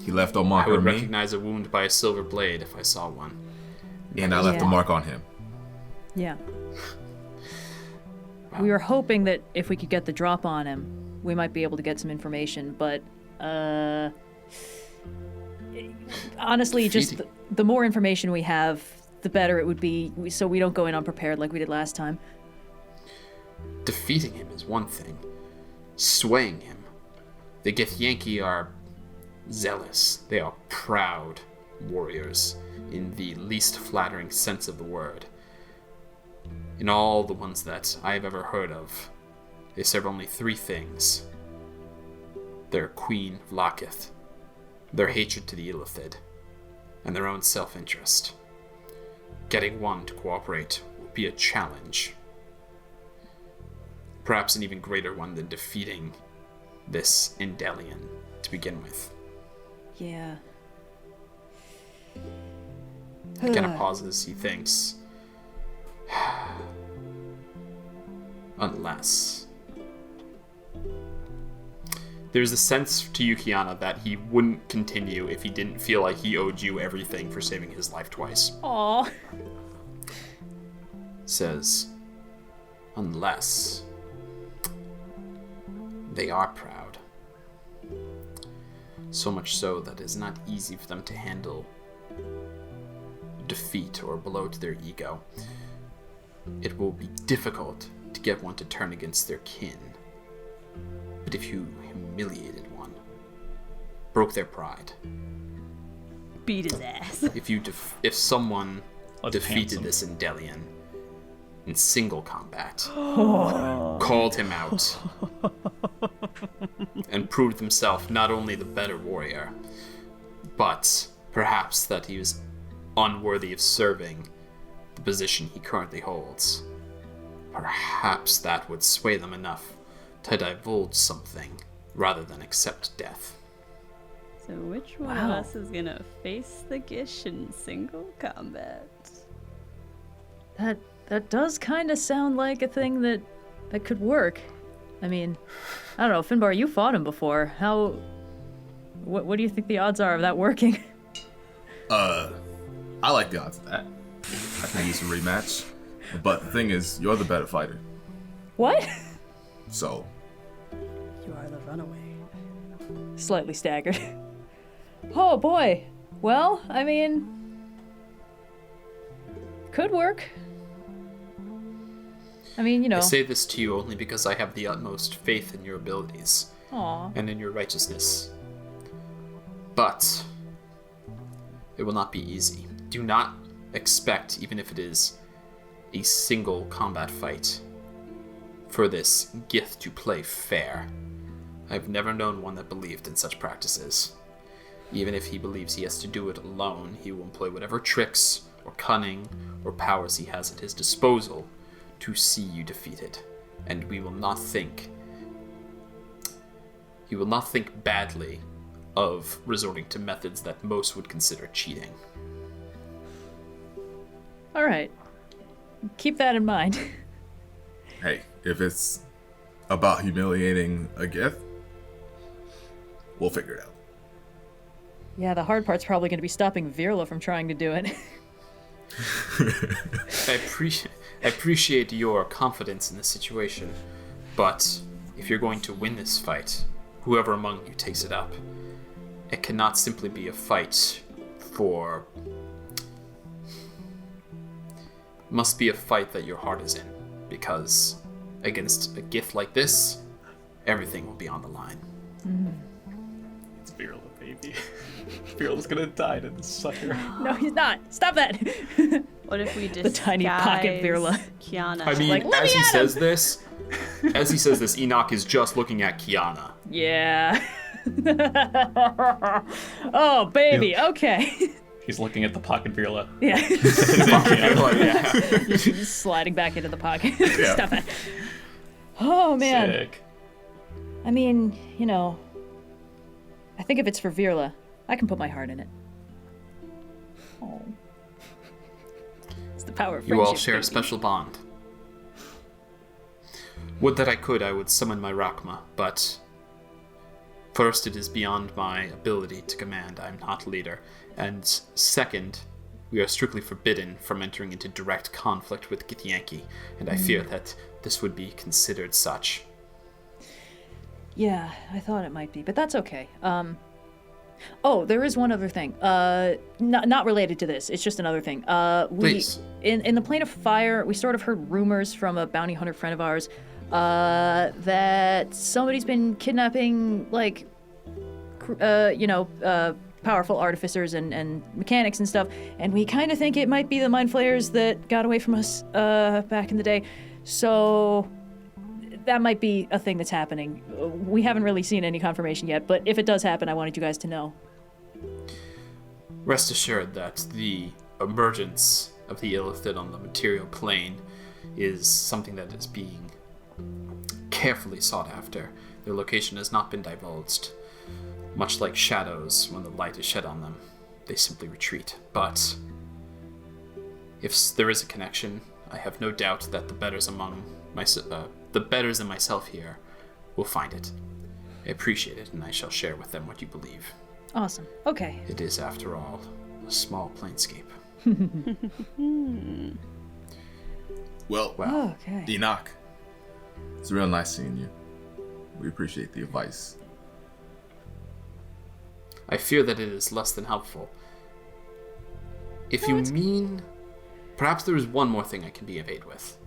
He left a mark on me. recognize a wound by a silver blade if I saw one. And I left a mark on him. Yeah. We were hoping that if we could get the drop on him, we might be able to get some information, but honestly, just the more information we have, the better it would be, so we don't go in unprepared like we did last time. Defeating him is one thing. Swaying him. The Githyanki are zealous. They are proud warriors in the least flattering sense of the word. In all the ones that I have ever heard of, they serve only three things. Their queen, Vlakith, their hatred to the illithid, and their own self-interest. Getting one to cooperate would be a challenge. Perhaps an even greater one than defeating this Endelian to begin with. Yeah. Kyana pauses, he thinks. Unless. There's a sense to you, Kyana, that he wouldn't continue if he didn't feel like he owed you everything for saving his life twice. Aww. Says, unless they are proud. So much so that it is not easy for them to handle defeat or blow to their ego. It will be difficult to get one to turn against their kin. But if you humiliated one, broke their pride, Beat his ass. if someone Let's defeated pants this Endelian in single combat, called him out, and proved himself not only the better warrior, but perhaps that he was unworthy of serving the position he currently holds. Perhaps that would sway them enough to divulge something rather than accept death. So which one of us is gonna face the Gish in single combat? That does kind of sound like a thing that could work. I mean, I don't know, Finbar, you fought him before. What do you think the odds are of that working? I like the odds of that. I think it's a rematch. But the thing is, you're the better fighter. What? So. You are the runaway. Slightly staggered. Oh boy. Well, I mean, could work. I mean, I say this to you only because I have the utmost faith in your abilities. Aw. And in your righteousness. But it will not be easy. Do not expect, even if it is a single combat fight, for this Gith to play fair. I've never known one that believed in such practices. Even if he believes he has to do it alone, he will employ whatever tricks or cunning or powers he has at his disposal to see you defeated. And he will not think badly of resorting to methods that most would consider cheating. All right. Keep that in mind. Hey, if it's about humiliating a gift, we'll figure it out. Yeah, the hard part's probably going to be stopping Virla from trying to do it. I appreciate your confidence in the situation, but if you're going to win this fight, whoever among you takes it up, it cannot simply be a fight for... must be a fight that your heart is in, because against a gift like this, everything will be on the line. It's Virla, baby. Virla's gonna die to this sucker. No, he's not. Stop that. What if we The tiny pocket Virla. Kyana? I mean, Like, let as me he at says this, Enoch is just looking at Kyana. Yeah. Oh, baby. Okay. He's looking at the pocket Virla. Yeah. Yeah. Just sliding back into the pocket. Yeah. Stop it. Oh, man. Sick. I mean, you know, I think if it's for Virla, I can put my heart in it. Oh. It's the power of You friendship. all share a baby. special bond. Would that I would summon my Rakma, but first, it is beyond my ability to command. I'm not leader. And second, we are strictly forbidden from entering into direct conflict with Githyanki, and I fear that this would be considered such. Yeah, I thought it might be, but that's okay. Oh, there is one other thing. Not related to this. It's just another thing. Please. In the Plane of Fire, we sort of heard rumors from a bounty hunter friend of ours that somebody's been kidnapping, like, powerful artificers and mechanics and stuff, and we kind of think it might be the Mind Flayers that got away from us back in the day. So that might be a thing that's happening. We haven't really seen any confirmation yet, but if it does happen, I wanted you guys to know. Rest assured that the emergence of the Illithid on the material plane is something that is being carefully sought after. Their location has not been divulged. Much like shadows, when the light is shed on them, they simply retreat. But if there is a connection, I have no doubt that the betters and myself here will find it. I appreciate it, and I shall share with them what you believe. Awesome. Okay. It is, after all, a small planescape. Well, Okay. Enoch, it's real nice seeing you. We appreciate the advice. I fear that it is less than helpful. If you mean... Perhaps there is one more thing I can be of aid with.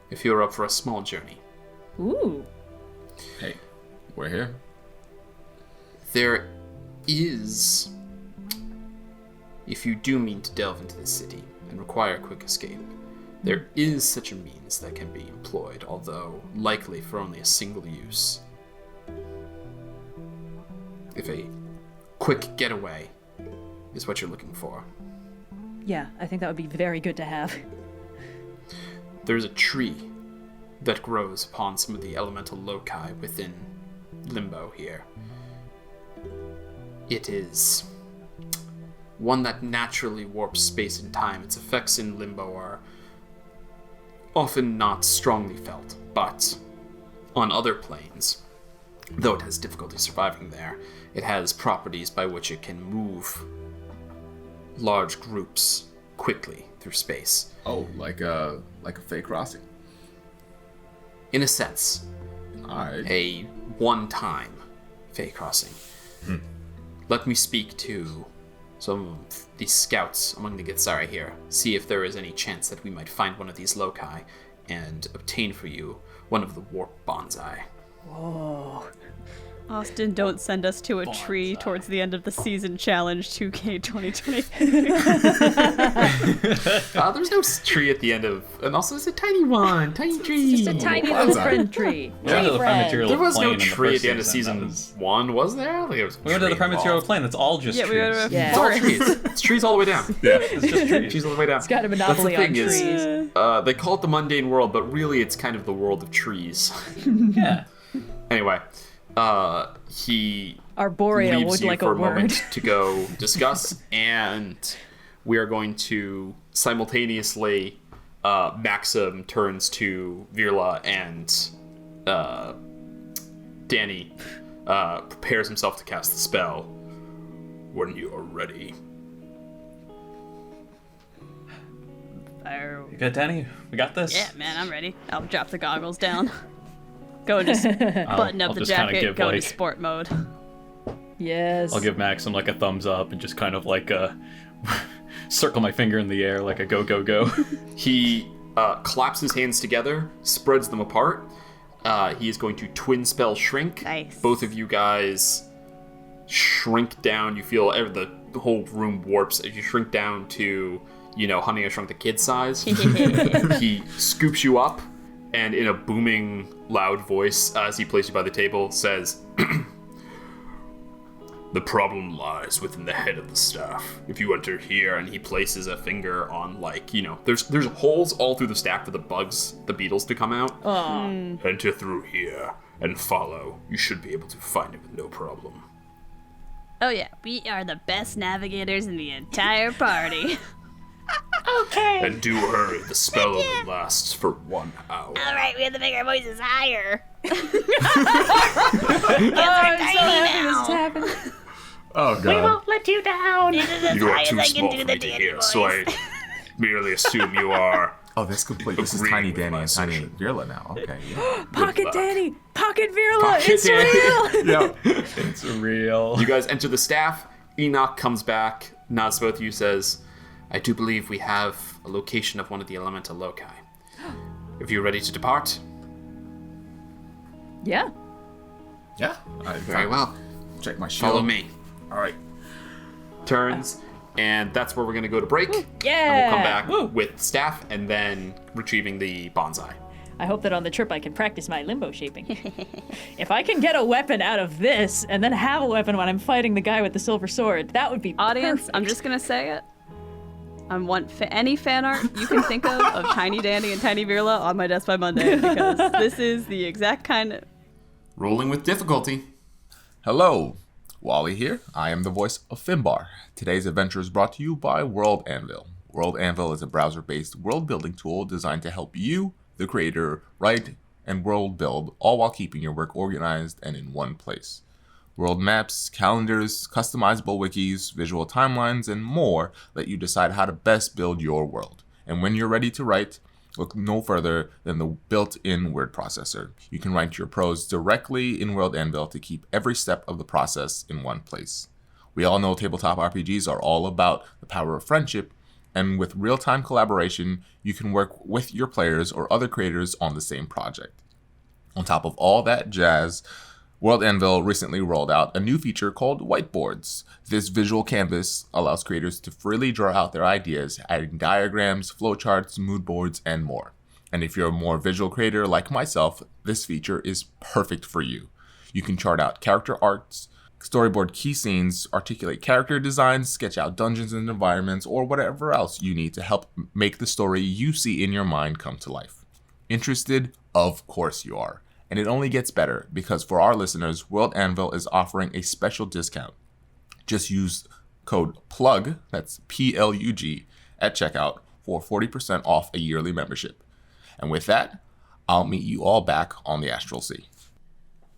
If you're up for a small journey. Ooh. Hey, we're here. There is... If you do mean to delve into the city and require a quick escape, there is such a means that can be employed, although likely for only a single use. If a quick getaway is what you're looking for. Yeah, I think that would be very good to have. There's a tree that grows upon some of the elemental loci within Limbo here. It is one that naturally warps space and time. Its effects in Limbo are often not strongly felt, but on other planes, though it has difficulty surviving there, it has properties by which it can move large groups quickly through space. Oh, like a fake crossing. In a sense, Alright. a one-time Fey crossing. Let me speak to some of the scouts among the Githzari here, see if there is any chance that we might find one of these loci and obtain for you one of the warp bonsai. Austin, don't send us to a tree towards the end of the season challenge 2K 2020. There's no tree at the end of... And also, it's a tiny one. Tiny tree. Just a tiny little Bonsai. friend tree. We went to the friend. Prematerial There was Plane no in the tree at first the end of season. season 1, was there? Like, it was We went to the tree Prematerial involved. Plane. It's all just Yeah, we trees. went to Yeah. It's all trees. It's trees all the way down. Yeah. It's just trees. Trees all the way down. It's got a monopoly That's on the thing trees. is, they call it the mundane world, but really it's kind of the world of trees. Yeah. Anyway, he Arborea leaves would you like for a a word. moment to go discuss, and we are going to simultaneously, Maxim turns to Virla and Dani, prepares himself to cast the spell. When you are ready. Fire. You good, Dani? We got this? Yeah, man, I'm ready. I'll drop the goggles down. Go just button up I'll the just kinda jacket, give, go to like- sport mode. Yes. I'll give Maxim like a thumbs up and just kind of like circle my finger in the air like a go, go, go. He claps his hands together, spreads them apart. He is going to twin spell shrink. Nice. Both of you guys shrink down. You feel the whole room warps as you shrink down to, Honey, I Shrunk the Kid size. He scoops you up and in a booming, loud voice, as he places you by the table, says, "The problem lies within the head of the staff. If you enter here," and he places a finger on, there's holes all through the staff for the beetles to come out. Enter through here and follow. You should be able to find it with no problem. Oh yeah, we are the best navigators in the entire party. Okay. And do hurry, the spell only lasts for 1 hour. Alright, we have to make our voices higher. I'm so happy this is happening. Oh We god. won't let you down. You are too small for me to hear, so I merely assume you are. Oh, that's complete. This is Agreeing Tiny with my Dani and Tiny assertion. Virla now. Okay. Yeah. Pocket luck. Dani! Pocket Virla! Pocket It's Dani. real! Yeah. It's real. You guys enter the staff. Enoch comes back, nods to both of you, says, "I do believe we have a location of one of the elemental loci. If you're ready to depart." Yeah. Yeah. Very well. Check my shield. Follow me. All right. Turns, and that's where we're going to go to break. Yeah. And we'll come back with staff and then retrieving the bonsai. I hope that on the trip I can practice my limbo shaping. If I can get a weapon out of this and then have a weapon when I'm fighting the guy with the silver sword, that would be Audience, perfect. I'm just gonna say it. I want any fan art you can think of Tiny Dani and Tiny Virla on my desk by Monday, because this is the exact kind of... Rolling with difficulty. Hello, Wally here. I am the voice of Finbar. Today's adventure is brought to you by World Anvil. World Anvil is a browser-based world-building tool designed to help you, the creator, write and world build, all while keeping your work organized and in one place. World maps, calendars, customizable wikis, visual timelines, and more let you decide how to best build your world. And when you're ready to write, look no further than the built-in word processor. You can write your prose directly in World Anvil to keep every step of the process in one place. We all know tabletop RPGs are all about the power of friendship, and with real-time collaboration, you can work with your players or other creators on the same project. On top of all that jazz, World Anvil recently rolled out a new feature called Whiteboards. This visual canvas allows creators to freely draw out their ideas, adding diagrams, flowcharts, mood boards, and more. And if you're a more visual creator like myself, this feature is perfect for you. You can chart out character arcs, storyboard key scenes, articulate character designs, sketch out dungeons and environments, or whatever else you need to help make the story you see in your mind come to life. Interested? Of course you are. And it only gets better, because for our listeners, World Anvil is offering a special discount. Just use code PLUG, that's PLUG, at checkout for 40% off a yearly membership. And with that, I'll meet you all back on the Astral Sea.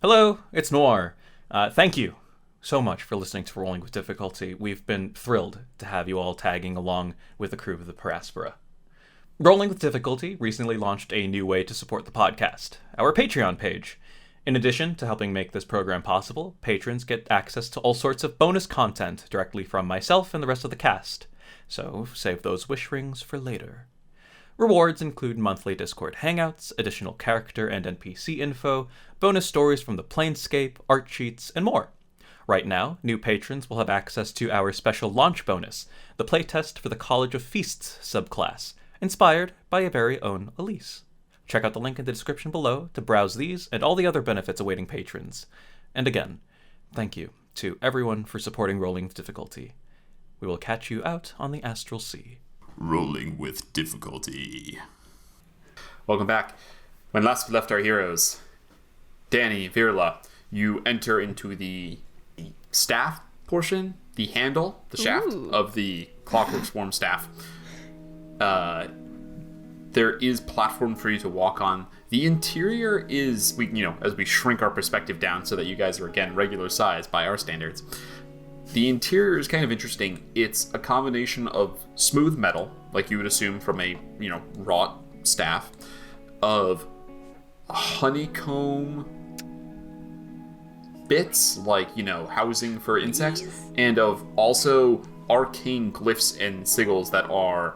Hello, it's Noir. Thank you so much for listening to Rolling with Difficulty. We've been thrilled to have you all tagging along with the crew of the Aspera. Rolling with Difficulty recently launched a new way to support the podcast, our Patreon page. In addition to helping make this program possible, patrons get access to all sorts of bonus content directly from myself and the rest of the cast, so save those wish rings for later. Rewards include monthly Discord hangouts, additional character and NPC info, bonus stories from the Planescape, art sheets, and more. Right now, new patrons will have access to our special launch bonus, the playtest for the College of Feasts subclass, inspired by your very own Elise. Check out the link in the description below to browse these and all the other benefits awaiting patrons. And again, thank you to everyone for supporting Rolling with Difficulty. We will catch you out on the Astral Sea. Rolling with difficulty. Welcome back. When last we left our heroes, Dani, Virla, you enter into the staff portion, the handle, the shaft of the clockwork swarm staff, there is platform for you to walk on. The interior is, as we shrink our perspective down so that you guys are, again, regular size by our standards, the interior is kind of interesting. It's a combination of smooth metal, like you would assume from a, wrought staff, of honeycomb bits, like, housing for insects, and of also arcane glyphs and sigils that are...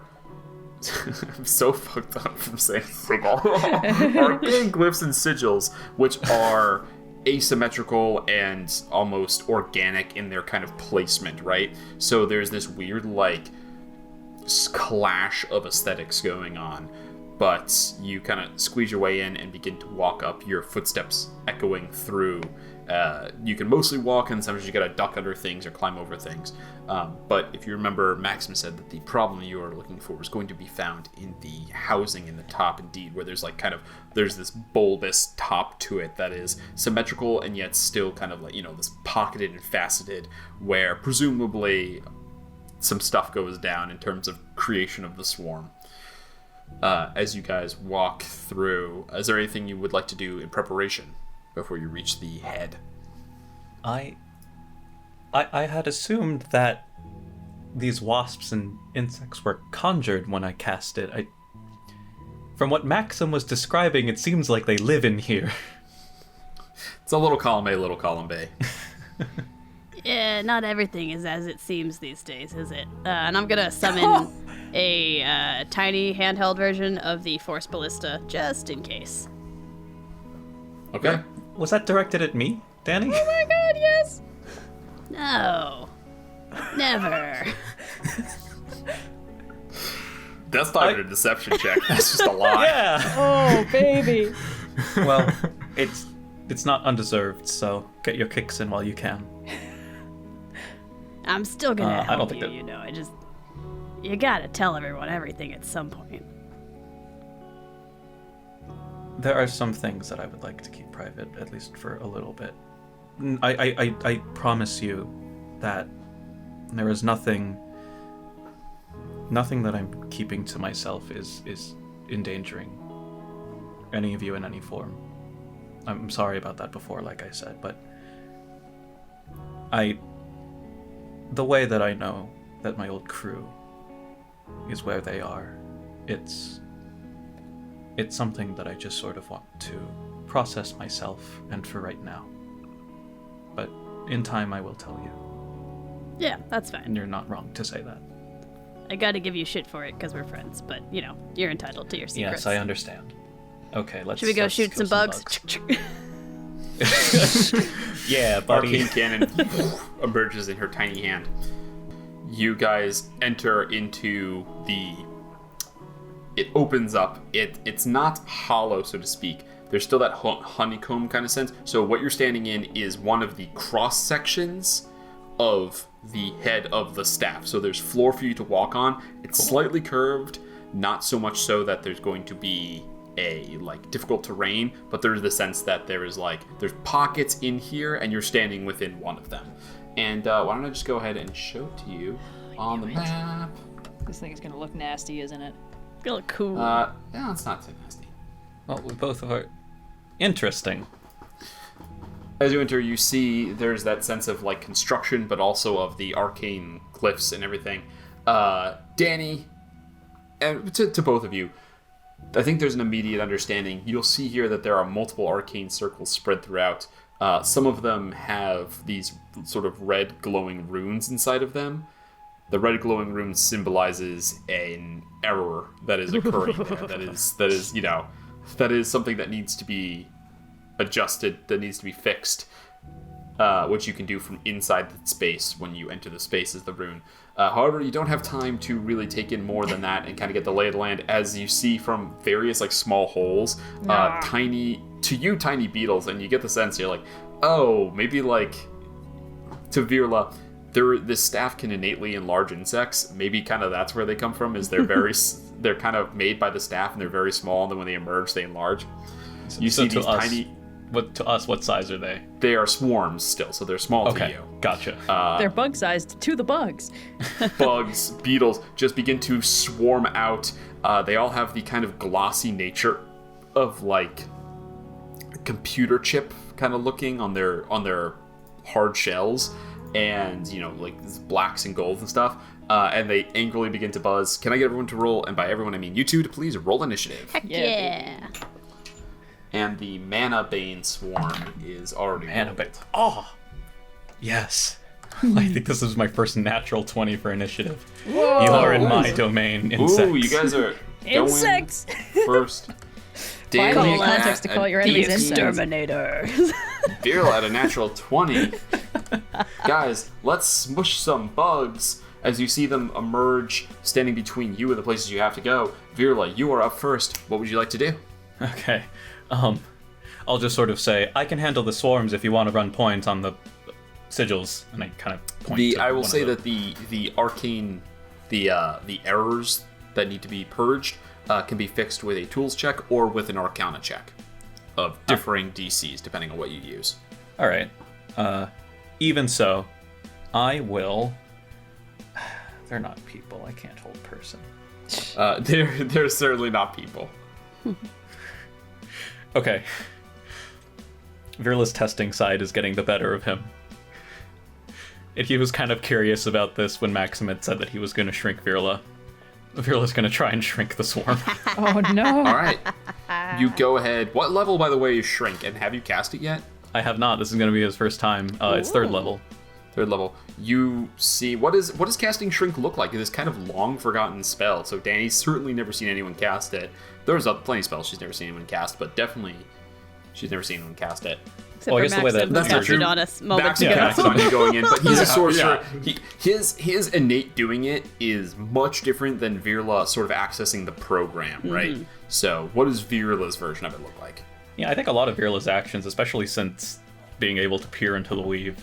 I'm so fucked up from saying sigil. Arcane glyphs and sigils, which are asymmetrical and almost organic in their kind of placement, right? So there's this weird, like, clash of aesthetics going on, but you kind of squeeze your way in and begin to walk up, your footsteps echoing through. You can mostly walk, and sometimes you gotta duck under things or climb over things. But if you remember, Maxim said that the problem you are looking for is going to be found in the housing in the top, indeed, where there's like there's this bulbous top to it that is symmetrical and yet still kind of like, this pocketed and faceted, where presumably some stuff goes down in terms of creation of the swarm. As you guys walk through, is there anything you would like to do in preparation before you reach the head? I had assumed that these wasps and insects were conjured when I cast it. From what Maxim was describing, it seems like they live in here. It's a little column A, little column B. Yeah, not everything is as it seems these days, is it? And I'm gonna summon a tiny handheld version of the Force Ballista, just in case. Okay. Was that directed at me, Dani? Oh my god, yes! No. Never. That's not even a deception check. That's just a lie. Yeah. Oh, baby. Well, it's not undeserved, so get your kicks in while you can. I'm still gonna I don't help think you, that- you gotta tell everyone everything at some point. There are some things that I would like to keep private, at least for a little bit. I promise you that there is nothing that I'm keeping to myself is endangering any of you in any form. I'm sorry about that before, like I said, but the way that I know that my old crew is where they are, it's something that I just sort of want to process myself and for right now. But in time I will tell you. Yeah, that's fine. And you're not wrong to say that. I gotta give you shit for it because we're friends, but, you're entitled to your secrets. Yes, I understand. Okay, let's... Should we go let's shoot kill some bugs? Yeah, buddy. Arcane cannon emerges in her tiny hand. You guys enter into it opens up. It's not hollow, so to speak. There's still that honeycomb kind of sense. So what you're standing in is one of the cross sections of the head of the staff. So there's floor for you to walk on. It's slightly curved, not so much so that there's going to be a difficult terrain, but there's the sense that there's pockets in here and you're standing within one of them. And why don't I just go ahead and show it to you on the map. This thing is gonna look nasty, isn't it? You look cool. Yeah, it's not too nasty. Well, we both are interesting. As you enter, you see there's that sense of construction, but also of the arcane glyphs and everything. Dani, and to both of you, I think there's an immediate understanding. You'll see here that there are multiple arcane circles spread throughout. Some of them have these sort of red glowing runes inside of them. The red glowing rune symbolizes an error that is occurring there. That is something that needs to be adjusted, that needs to be fixed, which you can do from inside the space when you enter the space as the rune. However, you don't have time to really take in more than that and kind of get the lay of the land, as you see from various small holes, tiny beetles, and you get the sense you're like, oh, maybe to Virla, this staff can innately enlarge insects. Maybe kind of that's where they come from, is they're kind of made by the staff and they're very small, and then when they emerge, they enlarge. You see these tiny... what to us? What size are they? They are swarms still, so they're small to you. Gotcha. They're bug-sized to the bugs. Bugs, beetles just begin to swarm out. They all have the kind of glossy nature of like computer chip kind of looking on their hard shells, and like blacks and golds and stuff. And they angrily begin to buzz. Can I get everyone to roll? And by everyone, I mean you two, to please roll initiative. Heck yeah. And the Mana Bane swarm is already rolled. Oh, yes. I think this is my first natural 20 for initiative. Whoa. You are in my domain, insects. Ooh, you guys are going Insects! first. Finally, in Dani context to call your enemies insects. Exterminators. Virla at a natural 20. Guys, let's smush some bugs as you see them emerge, standing between you and the places you have to go. Virla, you are up first. What would you like to do? Okay. I'll just sort of say, I can handle the swarms if you want to run points on the sigils, and I kind of point to I will one say of that the arcane, the errors that need to be purged can be fixed with a tools check or with an arcana check of differing DCs depending on what you use. All right. Even so, I will. They're not people. I can't hold person. They're certainly not people. Okay. Virla's testing side is getting the better of him. And he was kind of curious about this when Maxim had said that he was going to shrink Virla. Virla's going to try and shrink the swarm. Oh no. All right. You go ahead. What level, by the way, is shrink? And have you cast it yet? I have not. This is going to be his first time. It's 3rd level. 3rd level. You see, what does casting shrink look like? It is kind of long forgotten spell. So Dani's certainly never seen anyone cast it. There's plenty of spells she's never seen anyone cast, but definitely she's never seen anyone cast it. Except I for guess the way Maxim, that- who That's cast true. it on us moments Maxim ago. casted on you going in, but he's a sorcerer. Yeah. His innate doing it is much different than Virla sort of accessing the program, right? So what does Virla's version of it look like? Yeah, I think a lot of Virla's actions, especially since being able to peer into the weave,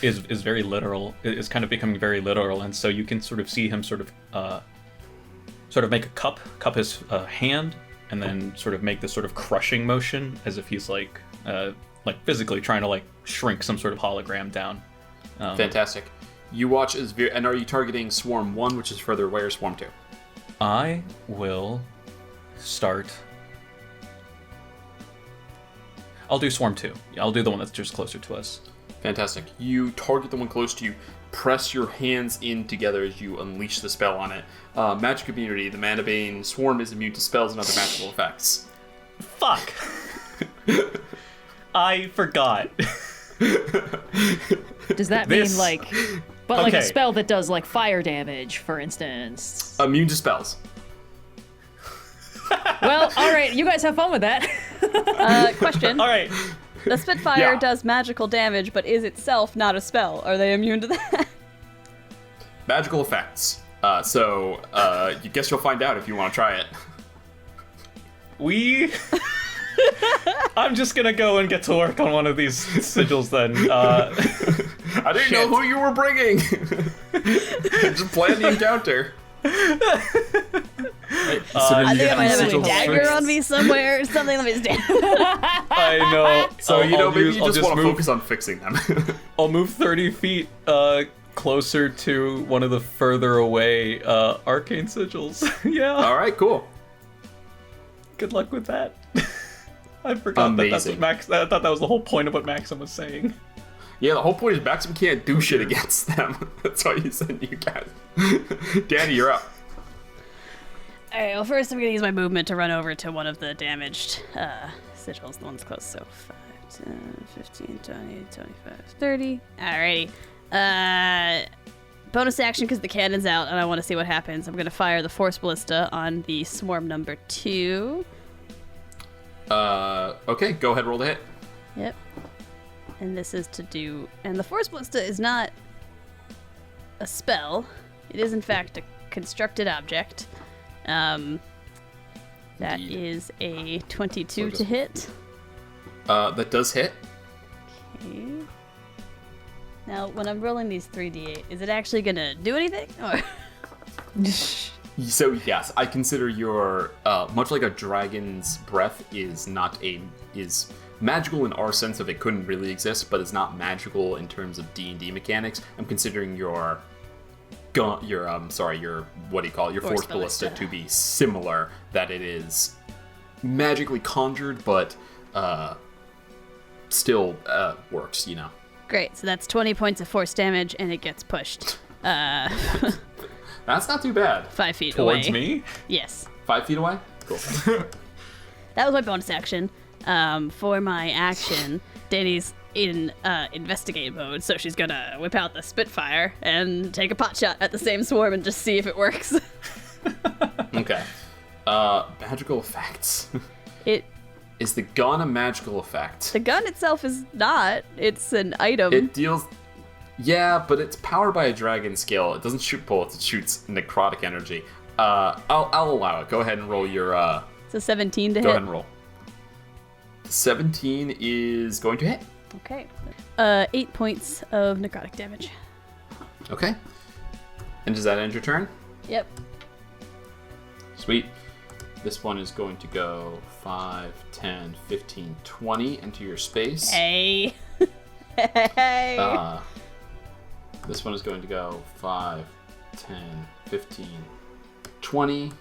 is very literal. Is kind of becoming very literal, and so you can sort of see him sort of make a cup his hand, and then sort of make this sort of crushing motion as if he's like physically trying to like shrink some sort of hologram down. Fantastic. You watch as and are you targeting Swarm 1, which is further away, or Swarm 2? I will start. I'll do Swarm 2. I'll do the one that's just closer to us. Fantastic. You target the one close to you, press your hands in together as you unleash the spell on it. Magic immunity. The Mana Bane Swarm is immune to spells and other magical effects. Fuck! I forgot. Does that This- mean like, but like a Okay. spell that does like fire damage, for instance? Immune to spells. Well, all right, you guys have fun with that. Question. All right. The Spitfire Yeah. does magical damage, but is itself not a spell. Are they immune to that? Magical effects. You guess you'll find out if you want to try it. I'm just gonna go and get to work on one of these sigils then. I didn't know who you were bringing. Just plan the encounter. I think I might have a sigils dagger first. on me somewhere or something. Let me stand. I know. So I'll maybe use- you I'll just want to move, focus on fixing them. I'll move 30 feet closer to one of the further away arcane sigils. Yeah. All right, cool. Good luck with that. I forgot that that's what Amazing. I thought that was the whole point of what Maxim was saying. Yeah, the whole point is Maxim can't do shit against them. That's why you send you guys. Dani, you're up. Alright, well, first I'm going to use my movement to run over to one of the damaged sigils, the one's close. So 5, 10, 15, 20, 25, 30. Alrighty. Bonus action because the cannon's out and I want to see what happens. I'm going to fire the Force Ballista on the swarm number 2. Okay, go ahead, roll the hit. Yep. And this is to do... And the Force Ballista is not a spell. It is, in fact, a constructed object. That Indeed. is a 22 So to hit. That does hit. Okay. Now, when I'm rolling these 3d8, is it actually going to do anything? Or... So yes, I consider your much like a dragon's breath is magical in our sense of it couldn't really exist, but it's not magical in terms of D&D mechanics. I'm considering your what do you call it? Your Force Ballista to be similar, that it is magically conjured, but still works, you know. Great, so that's 20 points of force damage, and it gets pushed. That's not too bad. 5 feet away. Towards me? Yes. 5 feet away? Cool. That was my bonus action. For my action, Dani's in investigate mode, so she's gonna whip out the Spitfire and take a pot shot at the same swarm and just see if it works. Okay. Magical effects. Is the gun a magical effect? The gun itself is not. It's an item. It deals... Yeah, but it's powered by a dragon skill. It doesn't shoot bullets, it shoots necrotic energy. I'll allow it. Go ahead and roll your... It's a 17 to hit. Go ahead and roll. 17 is going to hit. Okay. 8 points of necrotic damage. Okay. And does that end your turn? Yep. Sweet. This one is going to go 5, 10, 15, 20 into your space. Hey. Hey. This one is going to go 5, 10, 15, 20.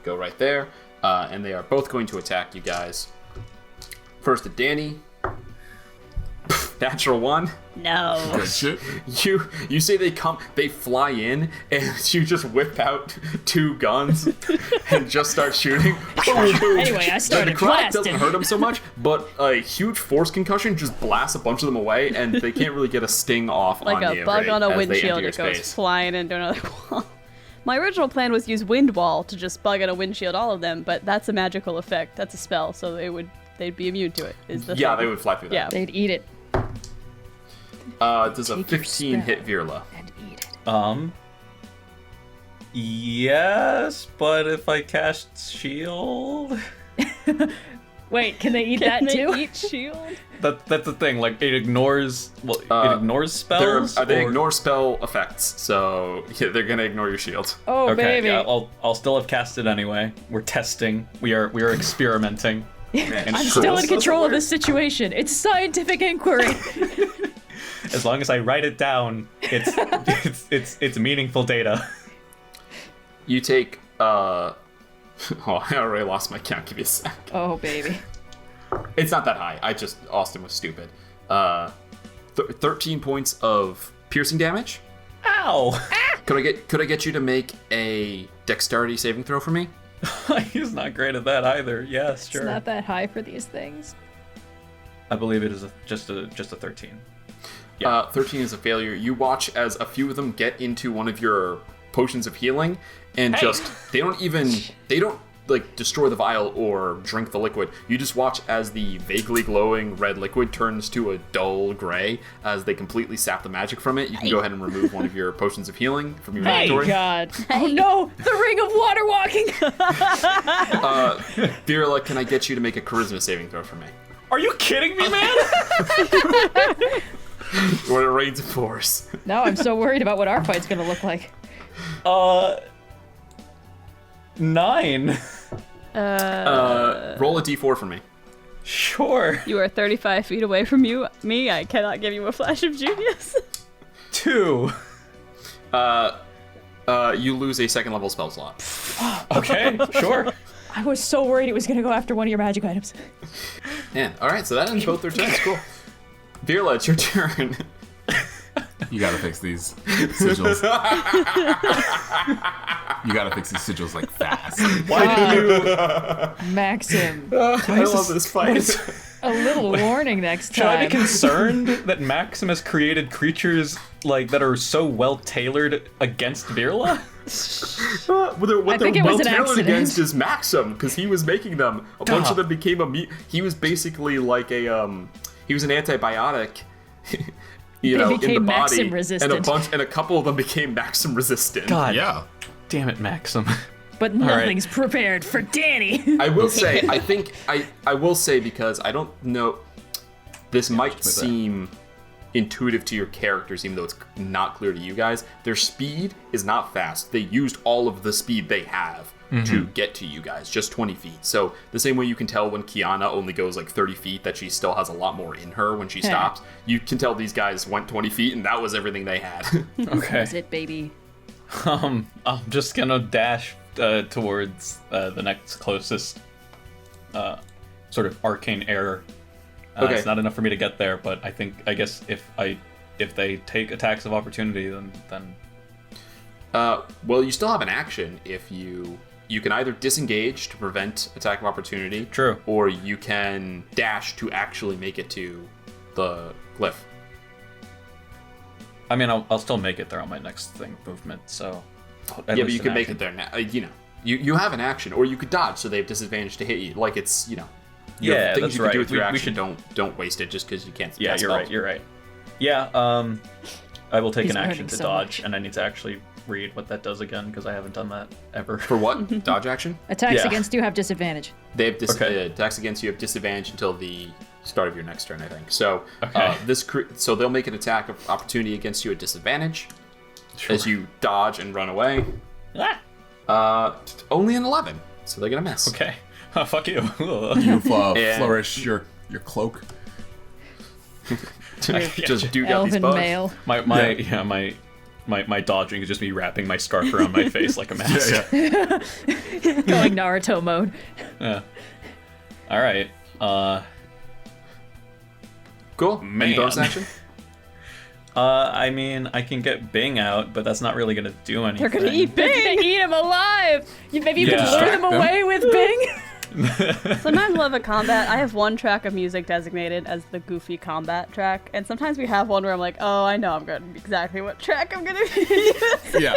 Go right there. And they are both going to attack you guys. First at Dani. Natural 1. No. Good shit. You say they fly in, and you just whip out 2 guns and just start shooting. Boom, boom. Anyway, I started The necrotic doesn't blasting. hurt them so much, but a huge force concussion just blasts a bunch of them away, and they can't really get a sting off Like on a you. bug on a as they windshield, enter it your goes space. flying into another wall. My original plan was use wind wall to just bug on a windshield all of them, but that's a magical effect. That's a spell, so they'd be immune to it. Is the Yeah, thing. they would fly through that. Yeah. They'd eat it Does a Take your 15 spell. hit Virla? and eat it. Yes, but if I cast shield, Wait, can they eat Can that they too? eat shield? that's the thing. Like it ignores it ignores spells. They or- ignore spell effects, so yeah, they're gonna ignore your shield. Oh, Okay, baby. yeah, I'll still have cast it anyway. We're testing. We are experimenting. And I'm still in Doesn't control of work. this situation. It's scientific inquiry. As long as I write it down, it's meaningful data. You take oh, I already lost my count. Give me a sec. Oh, baby. It's not that high. Austin was stupid. 13 points of piercing damage. Ow! Could I get you to make a dexterity saving throw for me? He's not great at that either. Yes, sure. It's not that high for these things. I believe it is just a 13. 13 is a failure. You watch as a few of them get into one of your potions of healing, and they don't like destroy the vial or drink the liquid. You just watch as the vaguely glowing red liquid turns to a dull gray as they completely sap the magic from it. You can go ahead and remove one of your potions of healing from your Hey, inventory. God. Oh, no. The ring of water walking. Virla, can I get you to make a charisma saving throw for me? Are you kidding me, man? When it rains force. Now I'm so worried about what our fight's going to look like. 9. Roll a d4 for me. Sure. You are 35 feet away from me. I cannot give you a flash of genius. 2. You lose a second level spell slot. Okay, sure. I was so worried it was going to go after one of your magic items. Man, alright, so that ends both their turns. Cool. Virla, it's your turn. You gotta fix these sigils. You gotta fix these sigils like fast. Why do you... Maxim, I love this fight. a little warning next Should I time. be concerned that Maxim has created creatures like that are so well tailored against Virla? What I think they're it was well an tailored accident. against is Maxim, because he was making them. A bunch of them became he was basically like a he was an antibiotic. You know, in the became body, Maxim resistant. and a couple of them became Maxim resistant. God, Yeah. damn it, Maxim. But nothing's prepared for Dani. I will say, I will say, because I don't know, this might seem intuitive to your characters, even though it's not clear to you guys. Their speed is not fast. They used all of the speed they have to get to you guys, just 20 feet. So the same way you can tell when Kyana only goes like 30 feet that she still has a lot more in her when she stops, you can tell these guys went 20 feet and that was everything they had. Okay. That's it, baby. I'm just gonna dash towards the next closest sort of arcane error. Okay. It's not enough for me to get there, but I guess if they take attacks of opportunity, then well, you still have an action if you can either disengage to prevent attack of opportunity. True. Or you can dash to actually make it to the glyph. I mean, I'll still make it there on my next movement. So Yeah, but you can make it there now. You have an action, or you could dodge, so they have disadvantage to hit you. Like it's you have Yeah, things that's you can do right. with your We action. should- Don't waste it just because you can't. Yeah, cast you're spells. right. You're right. Yeah. I will take He's an action learning to so dodge, much. and I need to actually read what that does again because I haven't done that ever. For what? Dodge action? Attacks Yeah. against you have disadvantage. They have Okay. attacks against you have disadvantage until the start of your next turn, I think. So Okay. so they'll make an attack of opportunity against you at disadvantage Sure. as you dodge and run away. Only an 11, so they're gonna miss. Okay. Fuck you. You've And- flourished your cloak. Just do got these Elven bugs. male. My dodging is just me wrapping my scarf around my face like a mask. Going Naruto mode. Yeah. All right. Cool. Any Man. bonus action? I mean, I can get Bing out, but that's not really gonna do anything. They're gonna eat They're Bing. gonna eat him alive. Maybe you Yeah. can lure them Distract them. away with Bing. Sometimes we'll have a combat. I have one track of music designated as the goofy combat track, and sometimes we have one where I'm like, oh, I know I'm going exactly what track I'm gonna use. Yeah.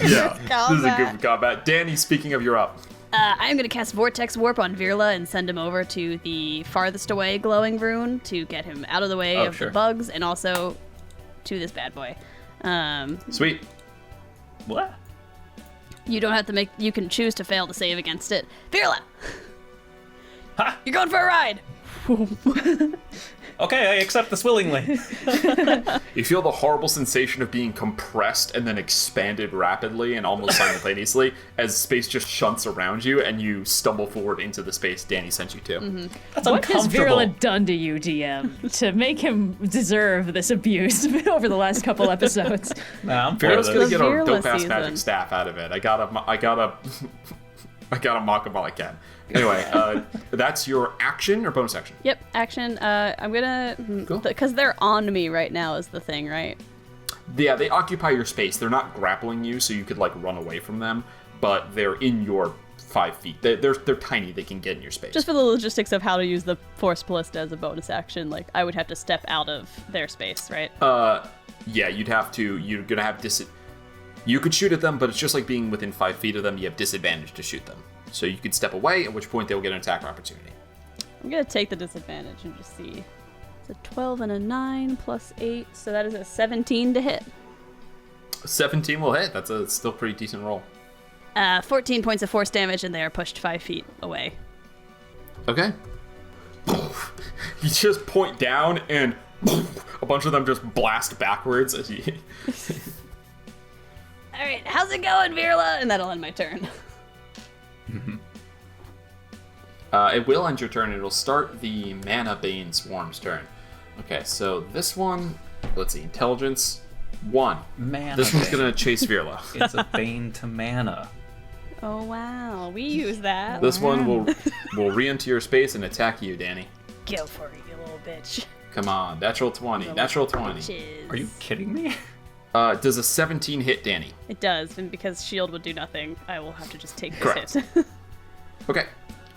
Yeah. This is a good combat. Danny, speaking of, you're up. I'm gonna cast Vortex Warp on Virla and send him over to the farthest away glowing rune to get him out of the way of sure. the bugs, and also to this bad boy. Sweet. What? You don't have to make. You can choose to fail to save against it. Virla, Ha! you're going for a ride. Okay, I accept this willingly. You feel the horrible sensation of being compressed and then expanded rapidly and almost simultaneously as space just shunts around you and you stumble forward into the space Danny sent you to. That's What has uncomfortable. Virla done to you, DM, to make him deserve this abuse over the last couple episodes? Nah, I'm for Vera's gonna this. get a Virla dope-ass season. magic staff out of it. I gotta mock him while I can. Anyway, that's your action or bonus action? Yep, action. I'm gonna Cool. because they're on me right now is the thing, right? Yeah, they occupy your space. They're not grappling you, so you could like run away from them, but they're in your 5 feet. They're tiny. They can get in your space. Just for the logistics of how to use the Force Ballista as a bonus action, like I would have to step out of their space, right? Yeah, you'd have to. You're gonna have You could shoot at them, but it's just like being within 5 feet of them. You have disadvantage to shoot them. So you could step away, at which point they will get an attack opportunity. I'm gonna take the disadvantage and just see. It's a 12 and a 9 plus 8, so that is a 17 to hit. 17 will hit. That's a still pretty decent roll. 14 points of force damage, and they are pushed 5 feet away. Okay. You just point down, and a bunch of them just blast backwards as you. All right, how's it going, Virla? And that'll end my turn. It will end your turn. It'll start the Mana Bane Swarm's turn. Okay, so this one, let's see, Intelligence 1. Mana This one's Bane. gonna chase Virla. It's a bane to mana. Oh wow, we use that. This one will re-enter your space and attack you, Danny. Go for it, you little bitch. Come on, natural 20. Natural 20. Bitches. Are you kidding me? Does a 17 hit Danny? It does, and because shield would do nothing, I will have to just take this Correct. hit. Okay.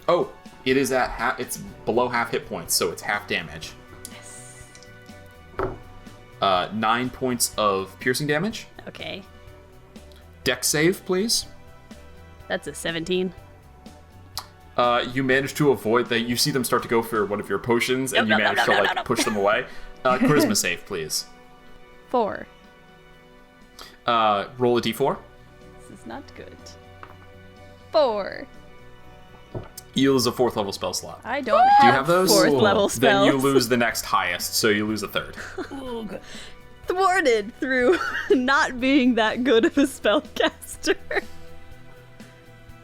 Oh, it is at half. It's below half hit points, so it's half damage. Yes. 9 points of piercing damage. Okay, Dex save, please. that's a 17. You manage to avoid that. You see them start to go for one of your potions, and you No, manage to no. push them away. Charisma save, please. 4. Roll a d4. This is not good. 4. You lose a 4th level spell slot. I don't Do you have have those? 4th level spells. Then you lose the next highest, so you lose a 3rd. Thwarted through not being that good of a spellcaster.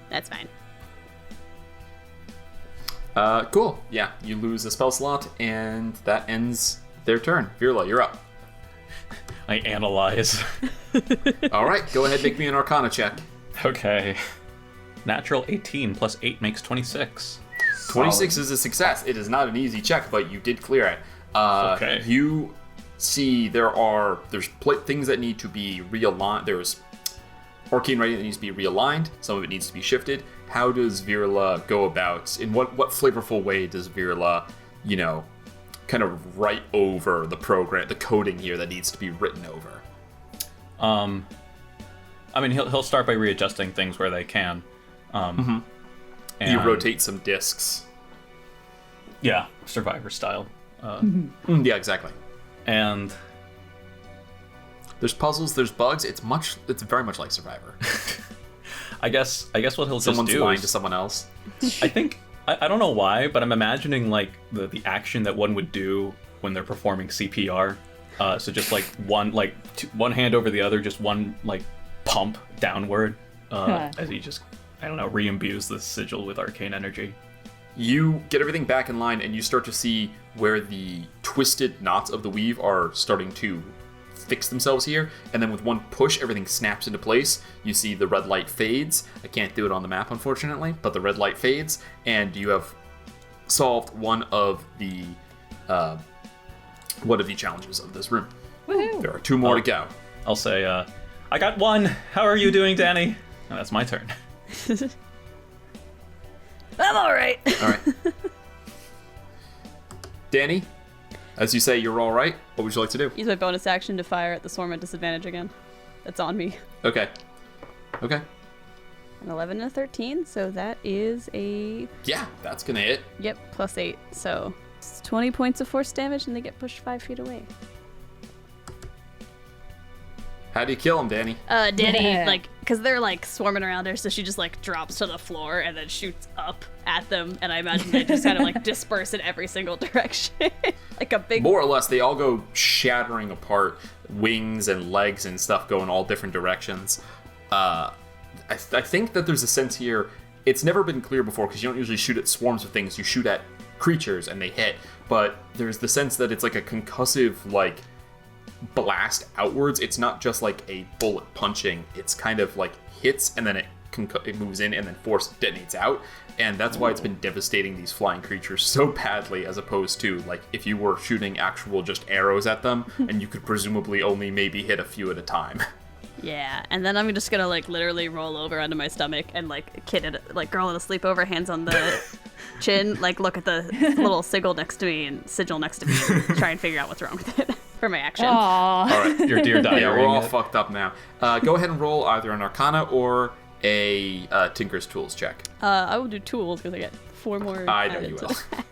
That's fine. Cool. Yeah, you lose a spell slot, and that ends their turn. Virla, you're up. I analyze. All right, go ahead, make me an Arcana check. Okay. Natural 18 plus 8 makes 26. 26 is a success. It is not an easy check, but you did clear it. Okay. You see there's things that need to be realigned. There's arcane writing that needs to be realigned. Some of it needs to be shifted. How does Virla go about? In what flavorful way does Virla, kind of write over the program, the coding here that needs to be written over? I mean, he'll start by readjusting things where they can. You rotate some discs. Yeah, Survivor style. Yeah, exactly. And there's puzzles, there's bugs. It's very much like Survivor. I guess what he'll Someone's just do lying is, to someone else. I think I don't know why, but I'm imagining like the action that one would do when they're performing CPR. So just like one hand over the other, just one like pump downward as he just re-imbues the sigil with arcane energy. You get everything back in line, and you start to see where the twisted knots of the weave are starting to fix themselves here. And then with one push, everything snaps into place. You see the red light fades. I can't do it on the map, unfortunately, but the red light fades, and you have solved one of the challenges of this room. Woohoo! There are 2 more to go. I'll say, I got 1. How are you doing, Dani? Oh, that's my turn. I'm all right. All right. Dani, as you say, you're all right. What would you like to do? Use my bonus action to fire at the swarm at disadvantage again. That's on me. Okay. An 11 and a 13, so that is a... Yeah, that's gonna hit. Yep, plus 8. So it's 20 points of force damage, and they get pushed 5 feet away. How do you kill him, Dani? Dani, Yeah. because they're, swarming around her, so she just, drops to the floor and then shoots up at them, and I imagine they just kind of, disperse in every single direction. Like a big... More or less, they all go shattering apart. Wings and legs and stuff go in all different directions. I think that there's a sense here, it's never been clear before, because you don't usually shoot at swarms of things, you shoot at creatures and they hit, but there's the sense that it's like a concussive, blast outwards. It's not just like a bullet punching, it's kind of hits and then it moves in and then force detonates out, and that's why it's been devastating these flying creatures so badly, as opposed to if you were shooting actual just arrows at them and you could presumably only maybe hit a few at a time. Yeah, and then I'm just gonna literally roll over onto my stomach and girl in a sleepover, hands on the chin, look at the little sigil next to me and try and figure out what's wrong with it for my action. Aww. All right, Your dear diary. yeah, we're all fucked up now. Go ahead and roll either an Arcana or a Tinker's Tools check. I will do tools because I get 4 more. I know added you to will. that.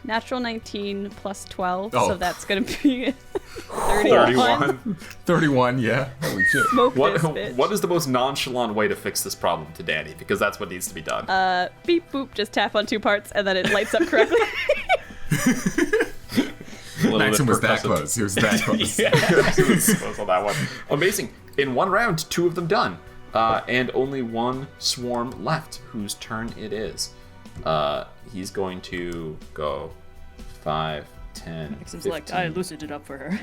Natural 19 plus 12, Oh. so that's gonna be 31. 31, yeah. Holy shit. Smoke What this bitch. is the most nonchalant way to fix this problem to Dani? Because that's what needs to be done. Beep boop, just tap on 2 parts and then it lights up correctly. Maxim was that close. He was that close. Close on that one. Amazing. In 1 round, 2 of them done. And only 1 swarm left, whose turn it is. He's going to go 5, 10, Maxim's 15, I loosened it up for her.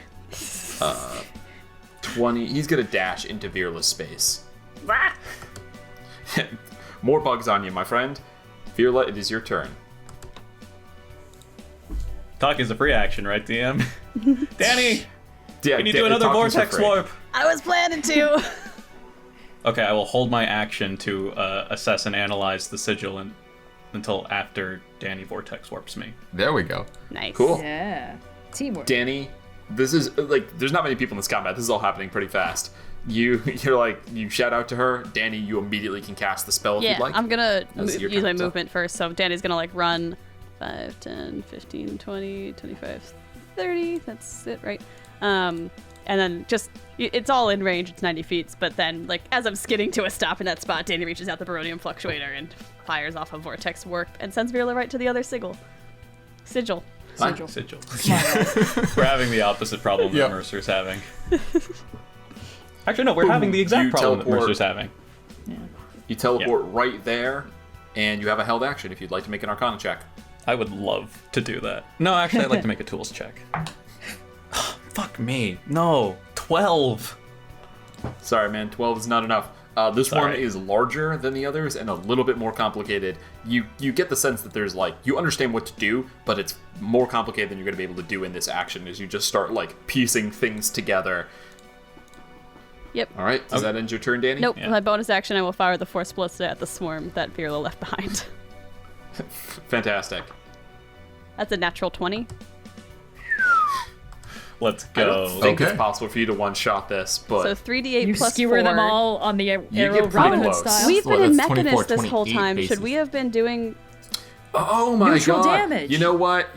20. He's going to dash into Virla's space. More bugs on you, my friend. Virla, it is your turn. Talk is a free action, right, DM? Dani, Yeah, can you do another talking's for vortex free. warp? I was planning to. Okay, I will hold my action to assess and analyze the sigil until after Dani vortex warps me. There we go. Nice. Cool. Yeah. Teamwork. Dani, this is there's not many people in this combat. This is all happening pretty fast. You shout out to her. Dani, you immediately can cast the spell if Yeah, you'd like. I'm gonna As your use my turn, so. movement first. So Danny's gonna run 5, 10, 15, 20, 25, 30. That's it, right? And and then just it's all in range. It's 90 feet, but then like as I'm skidding to a stop in that spot, Dani reaches out the baronium fluctuator and fires off a vortex warp and sends Virla right to the other sigil. Sigil. Sigil. We're having the opposite problem that Mercer's having. Actually, no, we're having the exact problem that Mercer's having. Yeah. You teleport right there, and you have a held action if you'd like to make an Arcana check. I would love to do that. No, actually, I'd like to make a tools check. Fuck me. No. 12. Sorry, man. 12 is not enough. This one is larger than the others and a little bit more complicated. You get the sense that there's like, you understand what to do, but it's more complicated than you're going to be able to do in this action as you just start like piecing things together. Yep. All right. Does that end your turn, Dani? Nope. Yeah. My bonus action, I will fire the Force Ballista at the swarm that Virla left behind. Fantastic. That's a natural 20. Let's I go. don't think Okay. it's possible for you to one-shot this, but So 3d8 You plus skewer 4. them all on the arrow get Robin pretty Hood close. style. We've Well, been in that's 24, Mechanist this whole 28 time. Should bases. we have been doing... oh my Neutral god! damage. You know what?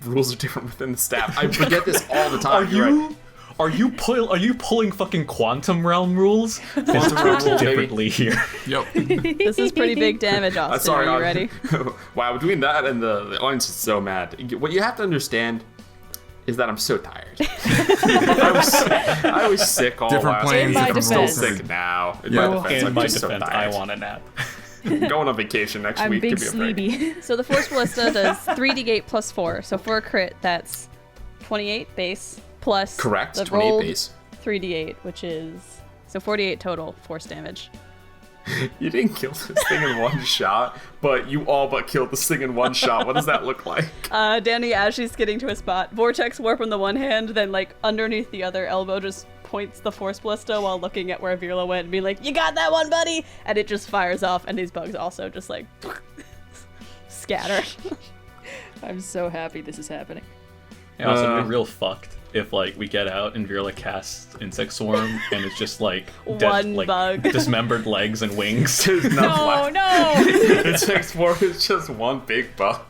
Rules are different within the staff. I forget this all the time. You're right. Are you pulling fucking quantum realm rules? Quantum realm rules, baby. differently here. Yep. This is pretty big damage, Austin. Sorry, Are you ready? Wow, between that and the audience is so mad. What you have to understand is that I'm so tired. I was sick all Different last planes, week. different I'm still roles. sick now. In Yeah. my defense, In I'm my just defense, so I tired. want a nap. Going on vacation next I'm week big could be a break. sleepy. So the Force Ballista does 3d8 plus 4. So for a crit, that's 28 base plus Correct, the 28 rolled base. 3d8, which is... So 48 total force damage. You didn't kill this thing in one shot, but you all but killed this thing in one shot. What does that look like? Dani, as she's skidding to a spot, Vortex Warp on the one hand, then like underneath the other elbow just points the Force Ballista while looking at where Virla went and being like, "You got that one, buddy!" And it just fires off, and these bugs also just like scatter. I'm so happy this is happening. Yeah, also, it'd be real fucked if like we get out and Virla casts Insect Swarm and it's just like One bug. dismembered legs and wings. There's nothing No, left. no! It's X4 is just one big bug.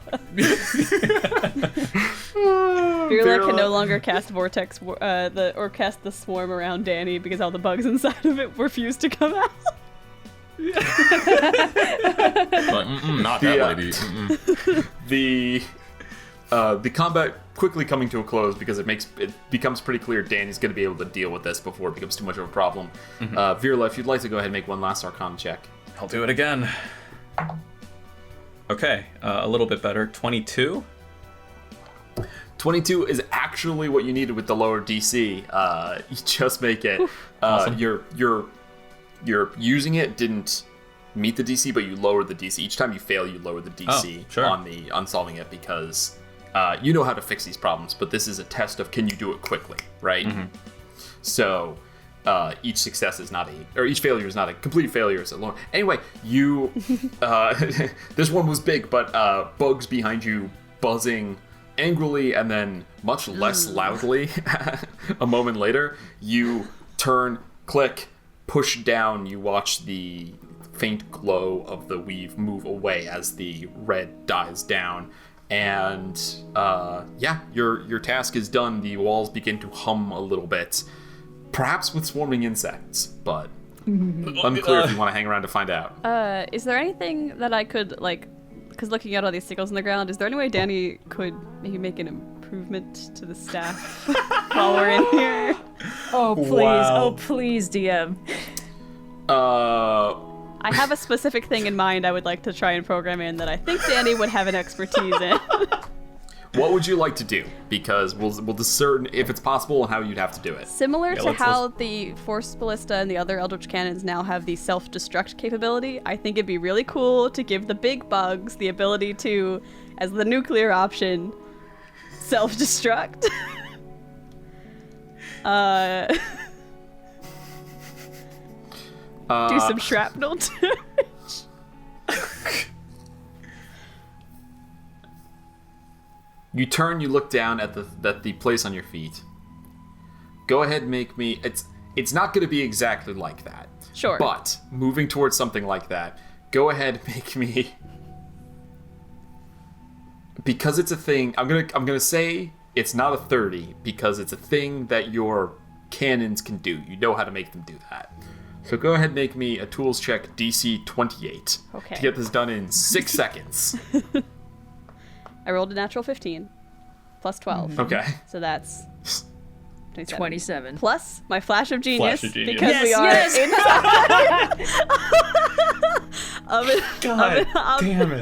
Virla can no longer cast Vortex or cast the swarm around Dani because all the bugs inside of it refuse to come out. But, not that Yeah. lady. The combat quickly coming to a close because it becomes pretty clear Dani's going to be able to deal with this before it becomes too much of a problem. Virla, if you'd like to go ahead and make one last Arcana check. I'll do it again. Okay, a little bit better. 22. 22 is actually what you needed with the lower DC. You just make it. Awesome. You're using it didn't meet the DC, but you lowered the DC. Each time you fail, you lower the DC sure. on solving it because you know how to fix these problems. But this is a test of can you do it quickly, right? So each success is not each failure is not a complete failure. It's a lower. Anyway, you this one was big, but bugs behind you buzzing angrily and then much less loudly. A moment later, you turn, click, push down. You watch the faint glow of the weave move away as the red dies down, and your task is done. The walls begin to hum a little bit, perhaps with swarming insects, but unclear if you want to hang around to find out. Is there anything that I could like? Because looking at all these signals on the ground, is there any way Dani could maybe make an improvement to the staff while we're in here? Oh, please. Wow. Oh, please, DM. I have a specific thing in mind I would like to try and program in that I think Dani would have an expertise in. What would you like to do? Because we'll discern if it's possible and how you'd have to do it. Similar to let's- how the Force Ballista and the other Eldritch Cannons now have the self-destruct capability, I think it'd be really cool to give the big bugs the ability to, as the nuclear option, self-destruct. Do some shrapnel damage. You turn, you look down at the place on your feet. Go ahead and make me... It's not going to be exactly like that. Sure. But, moving towards something like that, go ahead and make me... Because it's a thing, I'm gonna say it's not a 30 because it's a thing that your cannons can do. You know how to make them do that. So go ahead and make me a tools check DC 28 to get this done in 6 seconds. I rolled a natural 15 plus 12. Okay. So that's 27. Plus my flash of genius, Flash of genius. because we are inside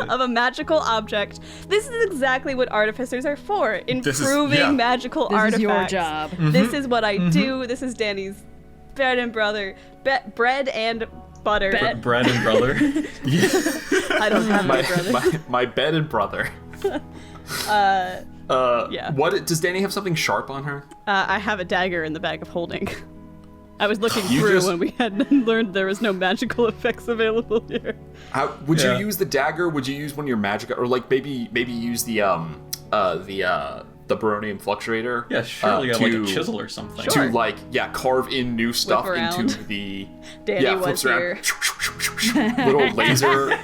of a magical object. This is exactly what artificers are for. Improving magical This artifacts. is your job. This is what I do. This is Dani's bread and brother. Bread and butter. Bread and brother. I don't have my brother. My bed and brother. Yeah. What does Dani have something sharp on her? I have a dagger in the bag of holding. I was looking You through just- when we had learned there was no magical effects available here. Would Yeah. you use the dagger? Would you use one of your magic, or like maybe use the baronium fluctuator? Yeah, surely like a chisel or something. To like carve in new stuff around. into the Danny was flips around.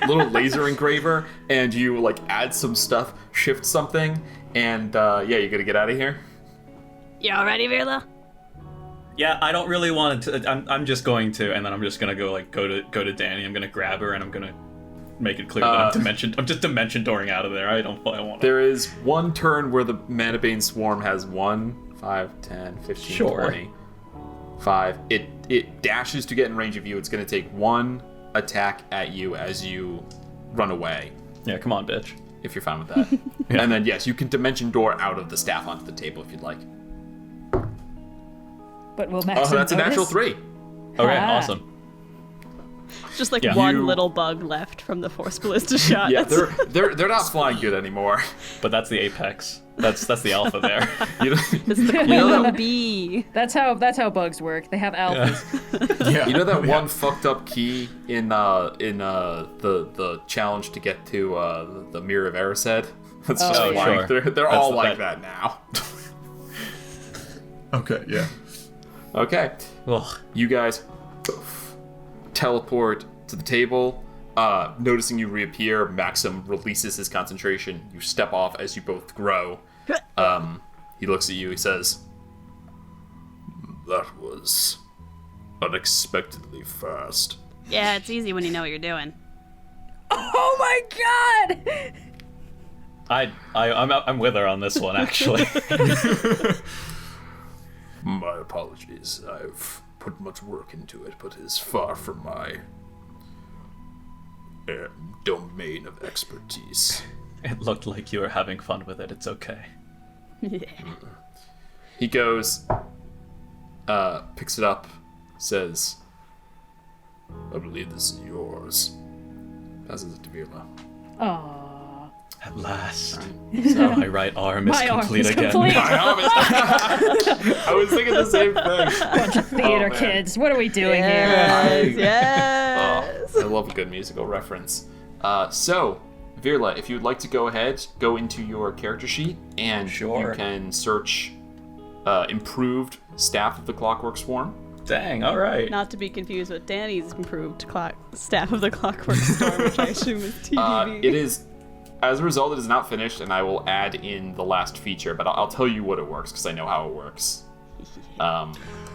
little laser engraver, and you like add some stuff, shift something, and you're gonna get out of here. You all ready, Virla? Yeah, I don't really want to. I'm just going to, and then I'm just gonna go to Dani. I'm gonna grab her, and I'm gonna make it clear that I'm just dimension dooring out of there. I want. There is one turn where the Manabane Swarm has 1, 5, 10, 15, Sure. 20, 5. It dashes to get in range of you. It's going to take 1 attack at you as you run away, Yeah, come on, bitch. if you're fine with that. And then, yes, you can dimension door out of the staff onto the table if you'd like. But will Oh, Maxim that's a natural notice? 3. Okay, Ah. awesome. Just like Yeah. one You- little bug left from the Force Ballista shot. Yeah, That's- they're not flying good anymore. But that's the apex. That's the alpha there. You know, This is the queen bee. That's how bugs work. They have alphas. Yeah. you know that one fucked up key in the challenge to get to the Mirror of Erised? That's just Oh, flying. sure. They're That's all the- like that- that now. Okay, yeah. Okay. Ugh. You guys teleport to the table. Noticing you reappear, Maxim releases his concentration. You step off as you both grow. He looks at you. He says, "That was unexpectedly fast." Yeah, it's easy when you know what you're doing. Oh my god! I'm with her on this one actually. My apologies. I've put much work into it, but it's far from my domain of expertise. It looked like you were having fun with it. It's okay. He goes, picks it up, says, "I believe this is yours." Passes it to Virla. Aww. At last, So, my right arm is My arm complete is again. complete. I was thinking the same thing. Bunch of theater man. kids. What are we doing here? Yes, yes. Oh, I love a good musical reference. So, Virla, if you'd like to go ahead, go into your character sheet, and Sure. you can search improved Staff of the Clockwork Swarm. Dang, all right. Not to be confused with Danny's improved staff of the Clockwork Storm, which I assume is TBV. It is, as a result, it is not finished, and I will add in the last feature, but I'll tell you what it works, because I know how it works.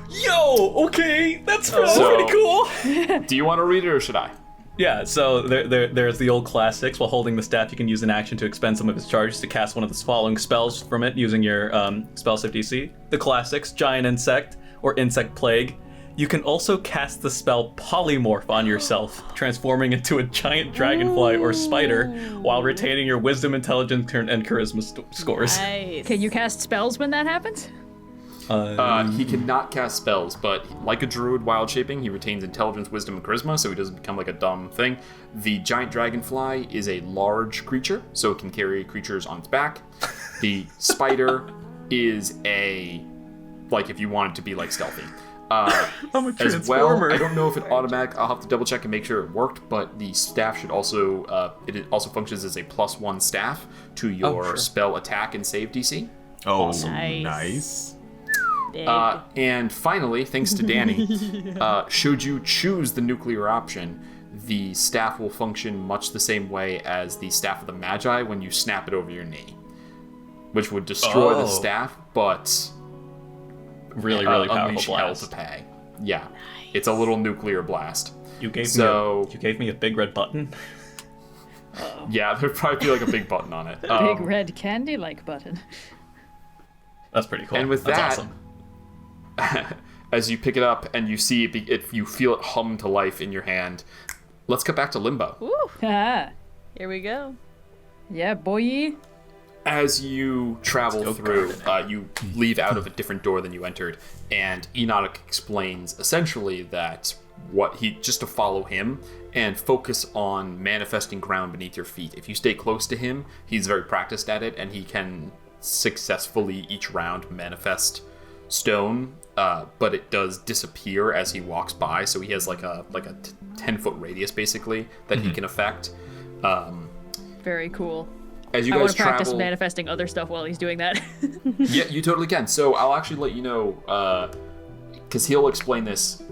Yo, okay, that's So- pretty cool. Do you want to read it, or should I? Yeah, so there's the old classics. While holding the staff, you can use an action to expend some of its charges to cast one of the following spells from it using your spell save DC. The classics, Giant Insect or Insect Plague. You can also cast the spell Polymorph on yourself, transforming into a giant dragonfly or spider while retaining your Wisdom, Intelligence, and Charisma scores. Nice. Can you cast spells when that happens? He cannot cast spells, but like a druid wild shaping, he retains intelligence, wisdom, and charisma, so he doesn't become like a dumb thing. The giant dragonfly is a large creature, so it can carry creatures on its back. The spider is like if you want it to be like stealthy. I'm a As well, I don't know if it automatic. I'll have to double check and make sure it worked. But the staff should also it also functions as a +1 staff to your sure. spell attack and save DC. Oh, Nice. nice. Big. And finally, thanks to Dani, should you choose the nuclear option, the staff will function much the same way as the Staff of the Magi when you snap it over your knee. which would destroy the Oh. staff, but Really, really powerful unleash hell blast. to pay. Yeah, it's a little nuclear blast. You gave me a big red button. Yeah, there'd probably be like a big button on it. Big red candy-like button. That's pretty cool. And with That's that, awesome. as you pick it up and you see it, you feel it hum to life in your hand. Let's get back to Limbo. Woo! Ah, Here we go. yeah, boy. As you travel through, you leave out of a different door than you entered, and Enoch explains essentially that just to follow him and focus on manifesting ground beneath your feet. If you stay close to him, he's very practiced at it, and he can successfully each round manifest stone, but it does disappear as he walks by. So he has like a 10-foot radius basically that he can affect. Very cool. As you I want guys to practice travel, manifesting other stuff while he's doing that. yeah, you totally can. So I'll actually let you know, because he'll explain this,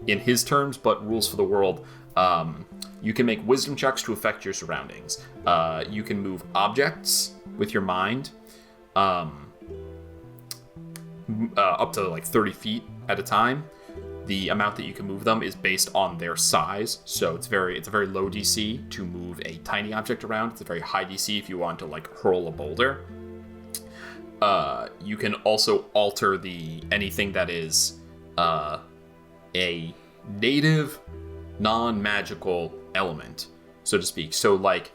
in his terms, but rules for the world. You can make wisdom checks to affect your surroundings. You can move objects with your mind, up to like 30 feet at a time. The amount that you can move them is based on their size, so it's a very low DC to move a tiny object around. It's a very high DC if you want to like hurl a boulder. You can also alter anything that is a native, non-magical element, so to speak. So like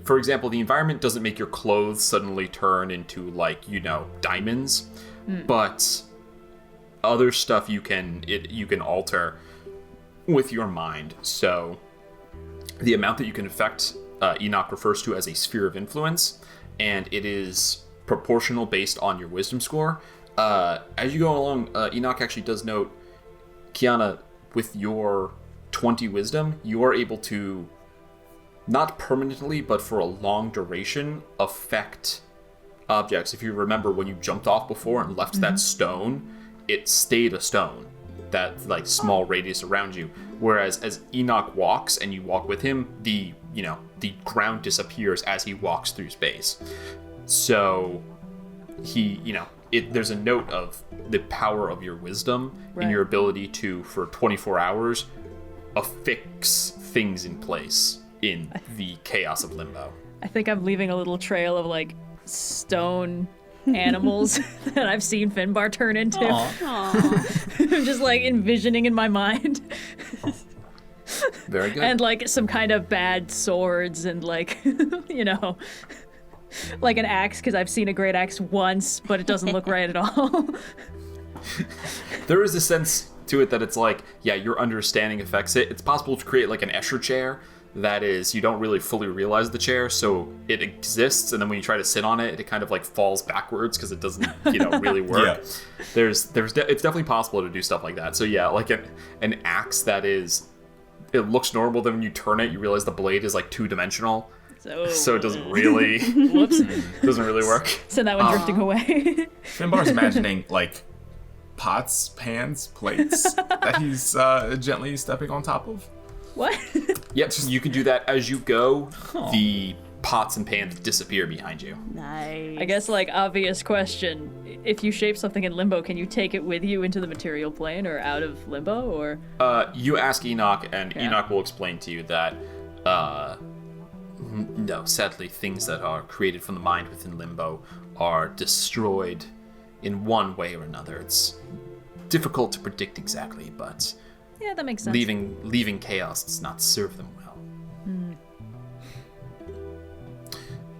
for example, the environment doesn't make your clothes suddenly turn into like, diamonds, but other stuff you can alter with your mind. So the amount that you can affect, Enoch refers to as a sphere of influence, and it is proportional based on your wisdom score. As you go along, Enoch actually does note, Kyana, with your 20 wisdom, you are able to, not permanently, but for a long duration, affect objects. If you remember when you jumped off before and left that stone, it stayed a stone, that like small radius around you. Whereas as Enoch walks and you walk with him, the ground disappears as he walks through space. So there's a note of the power of your wisdom and your ability to, for 24 hours, affix things in place in the chaos of Limbo. I think I'm leaving a little trail of like stone animals that I've seen Finbar turn into. I'm just like envisioning in my mind. Very good. And like some kind of bad swords and like, like an axe, because I've seen a great axe once, but it doesn't look right at all. There is a sense to it that it's like, yeah, your understanding affects it. It's possible to create like an Escher chair that is, you don't really fully realize the chair, so it exists, and then when you try to sit on it, it kind of like falls backwards because it doesn't, really work. Yeah. It's definitely possible to do stuff like that. So yeah, like an axe that is, it looks normal, then when you turn it, you realize the blade is like 2-dimensional. So it doesn't really, doesn't really work. Send that one drifting away. Finbar's imagining like pots, pans, plates that he's gently stepping on top of. What? Yep, you can do that as you go. The pots and pans disappear behind you. Nice. I guess, like, obvious question. If you shape something in Limbo, can you take it with you into the material plane or out of Limbo, or? You ask Enoch, and Enoch will explain to you that, no, sadly, things that are created from the mind within Limbo are destroyed in one way or another. It's difficult to predict exactly, but Yeah, that makes sense. leaving chaos does not serve them well.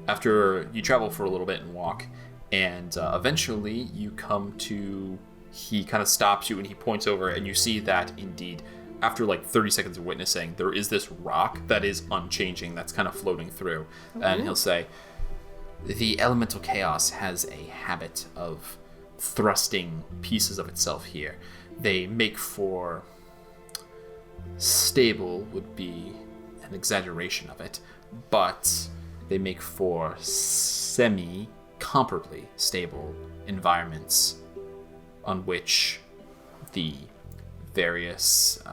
After you travel for a little bit and walk, and eventually you come to, he kind of stops you and he points over, and you see that indeed, after like 30 seconds of witnessing, there is this rock that is unchanging that's kind of floating through. And he'll say, the elemental chaos has a habit of thrusting pieces of itself here. They make for, stable would be an exaggeration of it, but they make for semi-comparably stable environments on which the various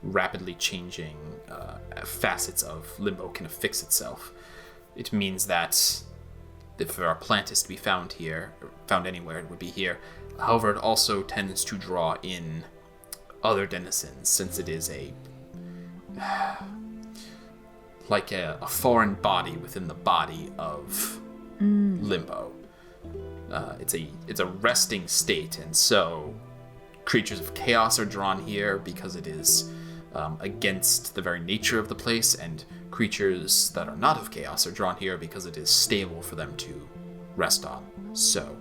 rapidly changing facets of Limbo can affix itself. It means that if a plant is to be found here, found anywhere, it would be here. However, it also tends to draw in other denizens, since it is like a foreign body within the body of Limbo. It's a resting state, and so creatures of chaos are drawn here because it is against the very nature of the place, and creatures that are not of chaos are drawn here because it is stable for them to rest on. So,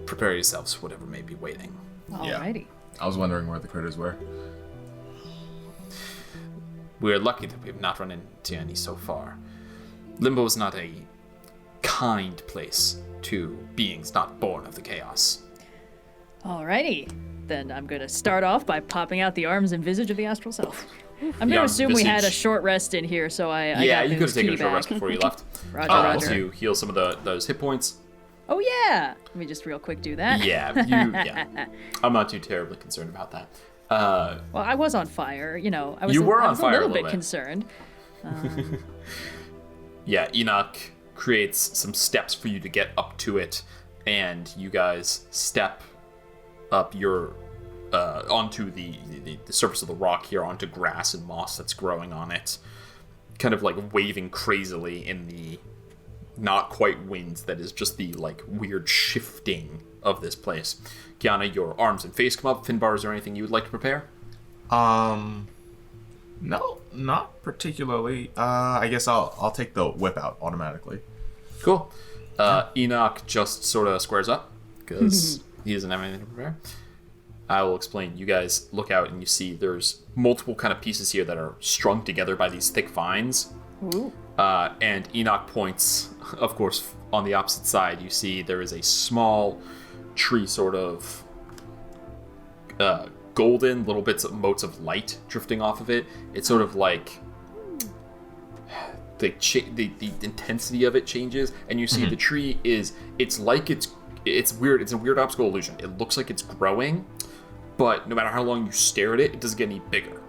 prepare yourselves for whatever may be waiting. Alrighty. I was wondering where the critters were. We're lucky that we have not run into any so far. Limbo is not a kind place to beings not born of the chaos. Alrighty. Then I'm going to start off by popping out the arms and visage of the astral self. I'm going to arms assume we had a visage. short rest in here, so I Yeah, got you could have taken a short back. rest before you left. Roger. To heal some of those hit points. Oh, yeah. Let me just real quick do that. Yeah. I'm not too terribly concerned about that. Well, I was on fire. You know, I was, You were I on was fire a a little little bit bit. concerned. Yeah, Enoch creates some steps for you to get up to it, and you guys step up your onto the surface of the rock here, onto grass and moss that's growing on it, kind of like waving crazily in the not quite wind that is just the like weird shifting of this place. Kyana, your arms and face come up. Finbar, is there anything you would like to prepare? No, not particularly. I guess I'll take the whip out automatically. Cool. Enoch just sort of squares up because he doesn't have anything to prepare. I will explain. You guys look out and you see there's multiple kind of pieces here that are strung together by these thick vines. Ooh. And Enoch points, of course, on the opposite side. You see there is a small tree, sort of golden, little bits of motes of light drifting off of it. It's sort of like the intensity of it changes, and you see the tree it's weird. It's a weird optical illusion. It looks like it's growing, but no matter how long you stare at it, it doesn't get any bigger.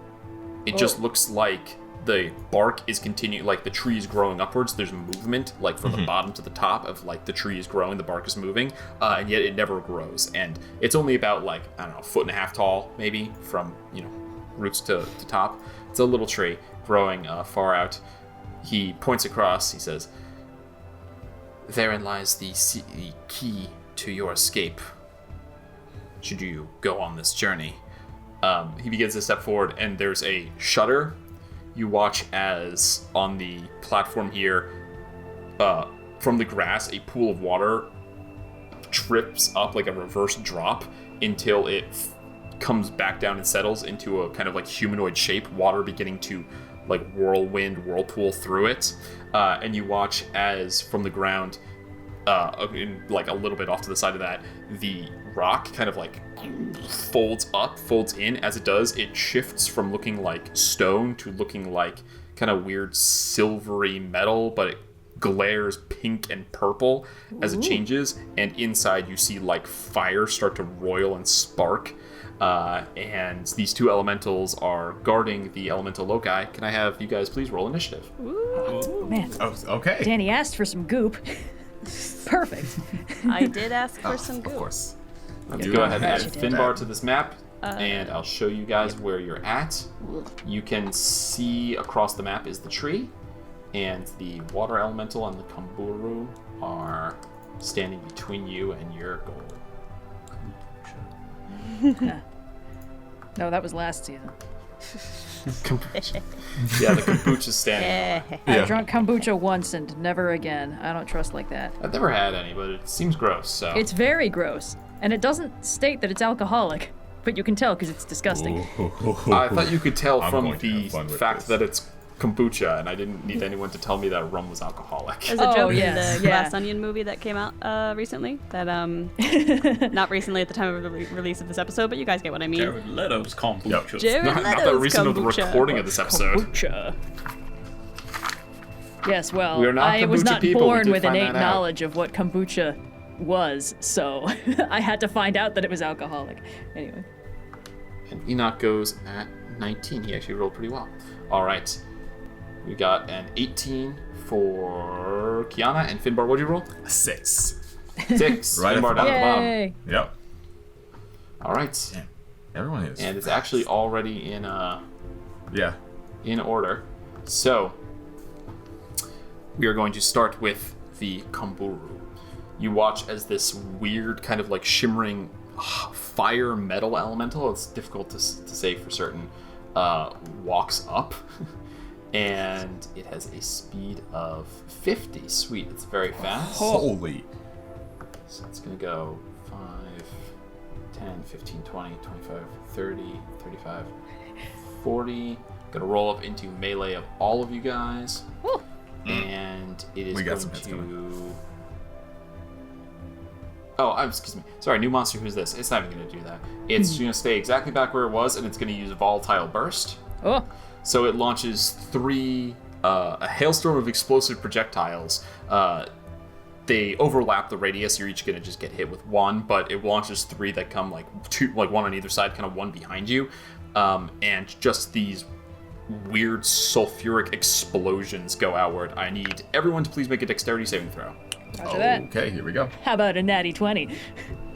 It just looks like the bark is continuing, like the tree is growing upwards. There's movement, like from the bottom to the top of like the tree is growing, the bark is moving, and yet it never grows. And it's only about like, I don't know, 1.5 feet tall, maybe, from, roots to top. It's a little tree growing far out. He points across, he says, "Therein lies the key to your escape, should you go on this journey." He begins to step forward, and there's a shutter. You watch as on the platform here, from the grass, a pool of water drips up like a reverse drop until it comes back down and settles into a kind of like humanoid shape, water beginning to like whirlpool through it. And you watch as from the ground, like a little bit off to the side of that, the rock kind of like folds in. As it does, it shifts from looking like stone to looking like kind of weird silvery metal, but it glares pink and purple as it changes, and inside you see like fire start to roil and spark, and these two elementals are guarding the elemental loci. Can I have you guys please roll initiative? Ooh, man. Oh, okay. Dani asked for some goop. Perfect. I did ask for some Of goop. course. Let's go ahead and add Yes, you Finbar to this map, and I'll show you guys where you're at. You can see across the map is the tree, and the water elemental and the Kamburu are standing between you and your goal. No, that was last season. Kombucha. Yeah, the kombucha's standing. I drank kombucha once and never again. I don't trust like that. I've never had any, but it seems gross, so. It's very gross, and it doesn't state that it's alcoholic, but you can tell because it's disgusting. I thought you could tell I'm from going to the have fun with fact this. that it's kombucha, and I didn't need anyone to tell me that rum was alcoholic. There's a Oh, joke yes, in the yeah. Glass Onion movie that came out recently. That not recently at the time of the release of this episode, but you guys get what I mean. Jared Leto's kombucha. Jared Not that Leto's recent of the kombucha. recording of this episode. Kombucha. Yes, well, We are not I was kombucha not people, we born did with find innate that out. knowledge of what kombucha was, so I had to find out that it was alcoholic. Anyway. And Enoch goes at 19. He actually rolled pretty well. All right. We got an 18 for Kyana, and Finbar, what'd you roll? A 6. 6. Right at Finbar the down at the bottom. Yay! Yep. All right. Damn. Everyone is. And it's actually already in order. So we are going to start with the Kamburu. You watch as this weird kind of like shimmering fire metal elemental, it's difficult to say for certain, walks up. And it has a speed of 50. Sweet, it's very fast. Holy. So it's going to go 5, 10, 15, 20, 25, 30, 35, 40. Going to roll up into melee of all of you guys. Woo. And it is We got going some hits to... coming. Oh, excuse me. Sorry, new monster, who's this? It's not even going to do that. It's going to stay exactly back where it was, and it's going to use Volatile Burst. Oh. So it launches 3, a hailstorm of explosive projectiles. They overlap the radius. You're each going to just get hit with 1, but it launches 3 that come like 2, like 1 on either side, kind of 1 behind you. And just these weird sulfuric explosions go outward. I need everyone to please make a dexterity saving throw. Roger that. Okay, here we go. How about a natty 20?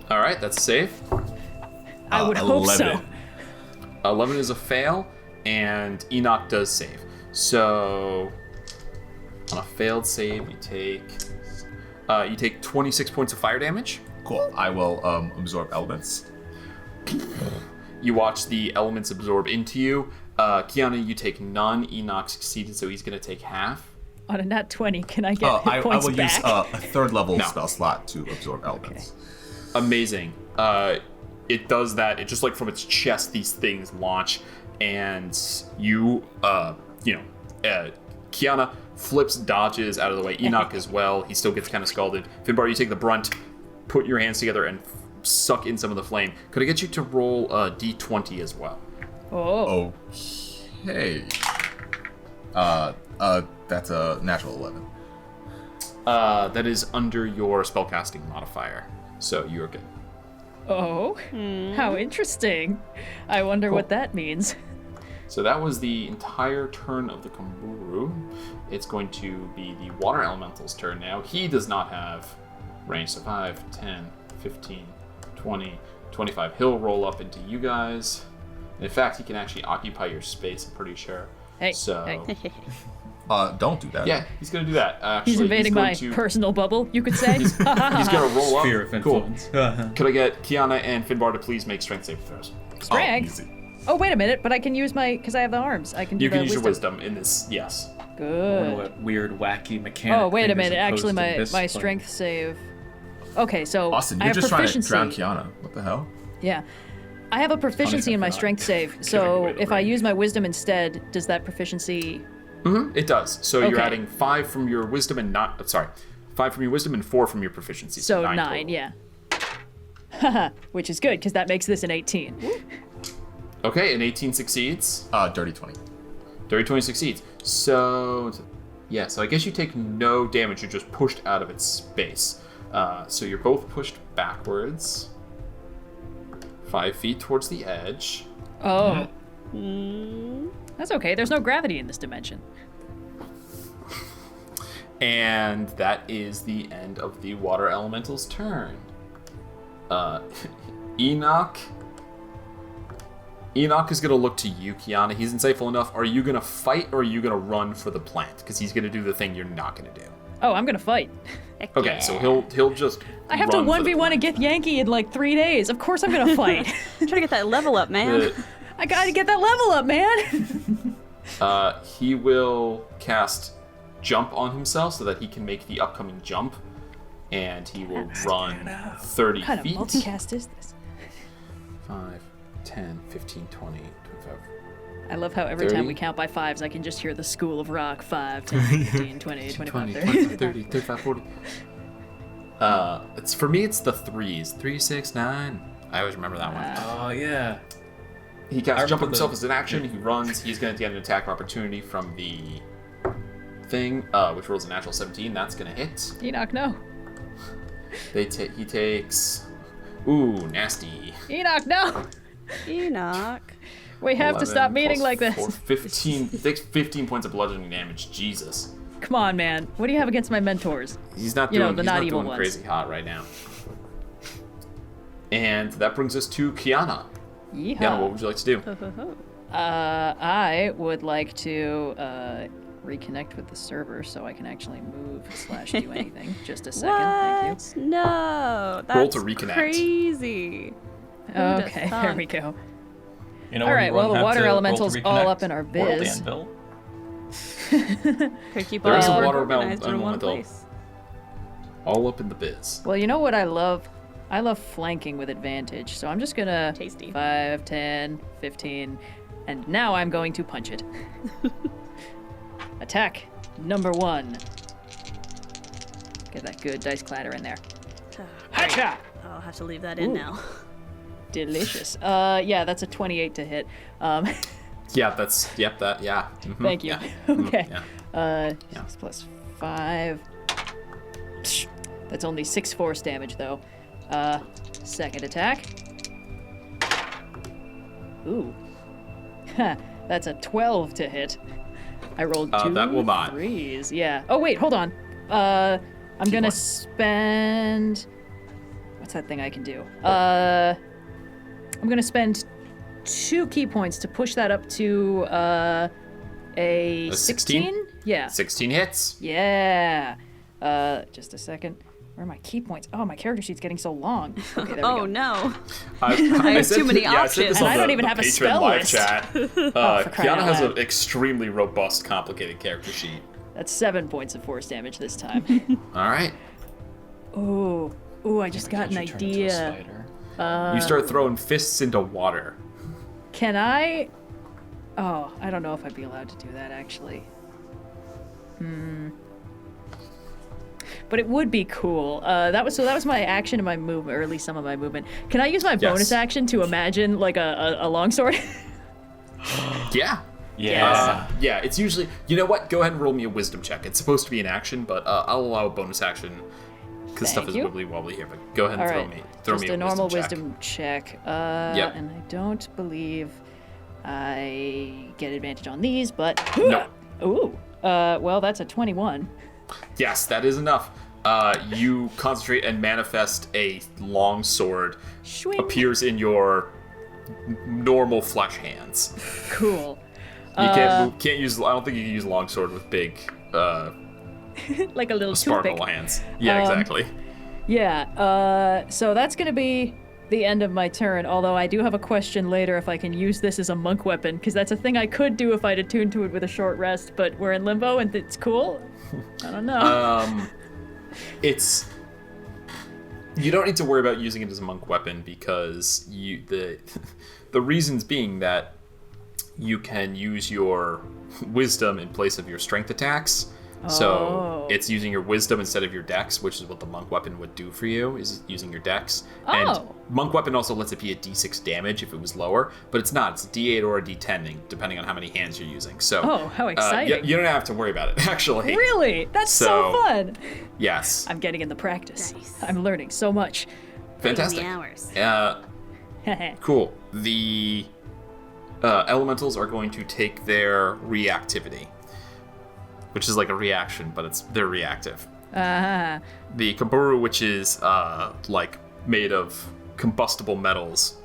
All right, that's a save. I would hope so. 11 is a fail, and Enoch does save. So on a failed save, you take 26 points of fire damage. Cool. I will absorb elements. You watch the elements absorb into you. Kyana, you take none. Enoch succeeded, so he's going to take half. On a nat 20, can I get hit I points will back? use a 3rd level No. spell slot to absorb elements. Amazing. It does that. It just like from its chest, these things launch, and you, Kyana flips, dodges out of the way. Enoch as well. He still gets kind of scalded. Finbar, you take the brunt, put your hands together, and suck in some of the flame. Could I get you to roll a d20 as well? Oh. Okay. That's a natural 11. That is under your spellcasting modifier, so you're good. Oh. How interesting. I wonder what that means. So that was the entire turn of the Kamburu. It's going to be the Water Elemental's turn now. He does not have range, so 5, 10, 15, 20, 25. He'll roll up into you guys. And in fact, he can actually occupy your space, I'm pretty sure. Hey, So, hey. Don't do that. yeah, he's going to do that. Actually, He's invading my going to, personal bubble, you could say. He's going to roll up. Sphere of Cool. influence. Could I get Kyana and Finbar to please make strength saving throws? Strength? Easy. Oh, wait a minute, but I can use because I have the arms. I can do You can the use your wisdom in this, yes. Good. What weird, wacky mechanic. Oh, wait a thing minute. as opposed Actually, to my this my one. strength save. Okay, so Austin, I you're have just trying to proficiency. drown Kyana. What the hell? Yeah, I have a proficiency in my Punishment for strength not save. giving So away the if I ring. use my wisdom instead, does that proficiency? It does. So you're Okay. adding 5 from your wisdom and 5 from your wisdom and 4 from your proficiency. So 9 9, total. yeah. Haha, which is good because that makes this an 18. Okay, an 18 succeeds. Dirty 20. Dirty 20 succeeds. So, yeah, so I guess you take no damage. You're just pushed out of its space. So you're both pushed backwards. 5 feet towards the edge. Oh. That's okay. There's no gravity in this dimension. And that is the end of the water elemental's turn. Enoch is going to look to you, Kyana. He's insightful enough. Are you going to fight or are you going to run for the plant? Because he's going to do the thing you're not going to do. Oh, I'm gonna fight. Okay, so he'll just I have to run for the 1v1 a plant. Gith Yankee in like 3 days. Of course I'm gonna fight. I'm trying to get that level up, man. I gotta get that level up, man. He will cast jump on himself so that he can make the upcoming jump. And he will run 30 What kind of feet. multicast is this? 5, 10, 15, 20, 25. I love how every 30? time we count by fives, I can just hear the school of rock. 5, 10, 15, 20, 25, 20, 30. 25, 30, 35, 40. It's for me. It's the 3s. 3, 6, 9. I always remember that one. Oh, yeah. He casts I jump on remember himself the- as an action. He runs. He's going to get an attack opportunity from the thing, which rolls a natural 17. That's going to hit. Enoch, no. He takes. Ooh, nasty. Enoch, no. Enoch. We have to 11 stop meeting plus like this. 4, 15, 15 points of bludgeoning damage. Jesus. Come on, man. What do you have against my mentors? He's not You know, doing, the he's not not evil doing ones. crazy hot right now. And that brings us to Kyana. Yeehaw. Kyana, what would you like to do? I would like to reconnect with the server so I can actually move / do anything. Just a second, thank you. No, that's Roll to reconnect. crazy. Okay, there thunk? we go. You know, All when right, you well, the have water to roll to elemental's all reconnect, up in our World biz. Anvil. Could keep There all is a our water organized in one elemental. place. All up in the biz. Well, you know what I love? I love flanking with advantage, so I'm just gonna Tasty. 5, 10, 15, and now I'm going to punch it. Attack number 1. Get that good dice clatter in there. Hacha! I'll have to leave that in now. Delicious. Yeah, that's a 28 to hit. Yeah, that's, yep, that, yeah. Mhm, Thank you. yeah, mhm, Okay. yeah. 6 plus 5. That's only 6 force damage, though. Second attack. Ooh. That's a 12 to hit. I rolled 2 that will not. 3s. Yeah. Oh, wait, hold on. I'm gonna points. spend... What's that thing I can do? I'm gonna spend 2 key points to push that up to, a 16? Yeah. 16 hits. Yeah. Just a second. Where are my key points? Oh, my character sheet's getting so long. Okay, there we Oh go. no. I have said too many I said this options. on And I don't the even have a Patreon spell live list. chat. for crying Kyana out has loud. an extremely robust, complicated character sheet. That's 7 points of force damage this time. All right. Ooh. Ooh, I just got an Because you turn into a idea. spider. You start throwing fists into water. Can I... Oh, I don't know if I'd be allowed to do that, actually. But it would be cool. That was my action and my movement, or at least some of my movement. Can I use my bonus action to imagine, like, a longsword? Yeah. Yeah. Yeah, it's usually... You know what? Go ahead and roll me a wisdom check. It's supposed to be an action, but I'll allow a bonus action because stuff is Thank you. wibbly wobbly here. But go ahead and All throw right, me just a a normal wisdom check. Yep. And I don't believe I get advantage on these, but... No. Ooh. Well, that's a 21. Yes, that is enough. You concentrate and manifest a long sword. Shwing. Appears in your normal flesh hands. Cool. You can't use. I don't think you can use longsword with big Like a little sparkle toothpick. hands. Yeah, exactly. Yeah, so that's gonna be the end of my turn, although I do have a question later if I can use this as a monk weapon, because that's a thing I could do if I'd attuned to it with a short rest, but we're in Limbo and it's cool. I don't know. It's. You don't need to worry about using it as a monk weapon because the reasons being that you can use your wisdom in place of your strength attacks. So it's using your wisdom instead of your dex, which is what the monk weapon would do for you, is using your dex. And Oh. monk weapon also lets it be a d6 damage if it was lower, but it's not. It's a d8 or a d10, depending on how many hands you're using. So Oh, how exciting. you don't have to worry about it, actually. Really? That's so So- fun. Yes. I'm getting in the practice. Nice. I'm learning so much. Fantastic. Hours. Cool. The elementals are going to take their reactivity, which is like a reaction, but they're reactive. The Kaburu, which is like made of combustible metals,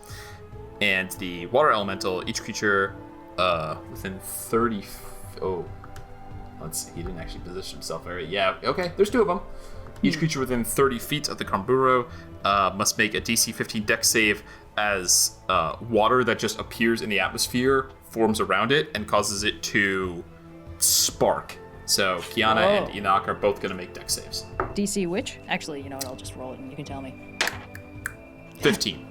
and the water elemental, each creature within 30. Let's see. He didn't actually position himself very. Yeah. Okay. There's 2 of them. Each creature within 30 feet of the Kamburo must make a DC 15 Dex save as water that just appears in the atmosphere forms around it and causes it to spark. So Kyana and Enoch are both going to make Dex saves. DC which? Actually, you know what? I'll just roll it and you can tell me. 15.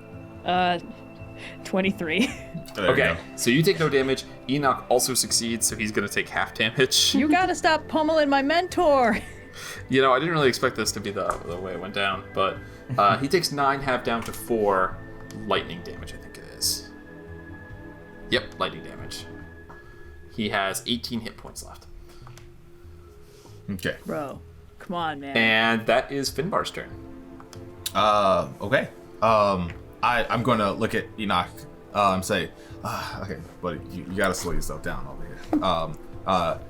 23. There you Okay, go. so you take no damage. Enoch also succeeds, so he's going to take half damage. You gotta stop pummeling my mentor. You know, I didn't really expect this to be the way it went down, but he takes 9, half down to 4 lightning damage, I think it is. Yep, lightning damage. He has 18 hit points left. Okay. Bro, come on, man. And that is Finbar's turn. Okay. I'm gonna look at Enoch Say, okay, but you gotta slow yourself down over here.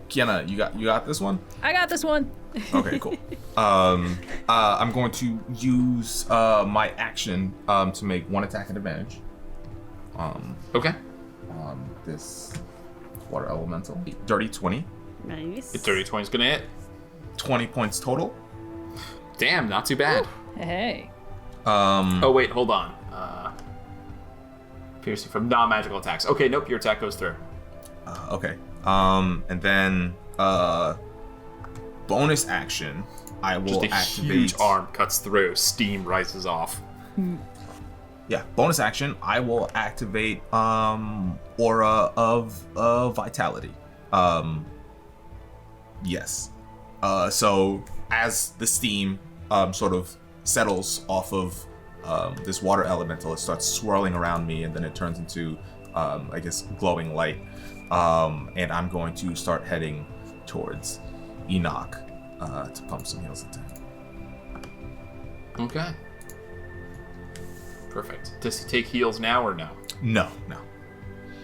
Kyana, you got this one? I got this one. Okay, cool. I'm going to use my action to make one attack at advantage. Okay. This water elemental. Dirty 20. Nice. The dirty 20 is gonna hit. 20 points total. Damn, not too bad. Hey. Oh wait, hold on. Piercing from non-magical attacks. Okay, nope, your attack goes through. Okay. And then bonus action, I will Just a activate. huge arm cuts through. Steam rises off. Yeah, bonus action, I will activate Aura of Vitality. Yes. So as the steam sort of settles off of this water elemental, it starts swirling around me, and then it turns into, I guess, glowing light. And I'm going to start heading towards Enoch to pump some heals into him. Okay. Perfect. Does he take heals now or no? No.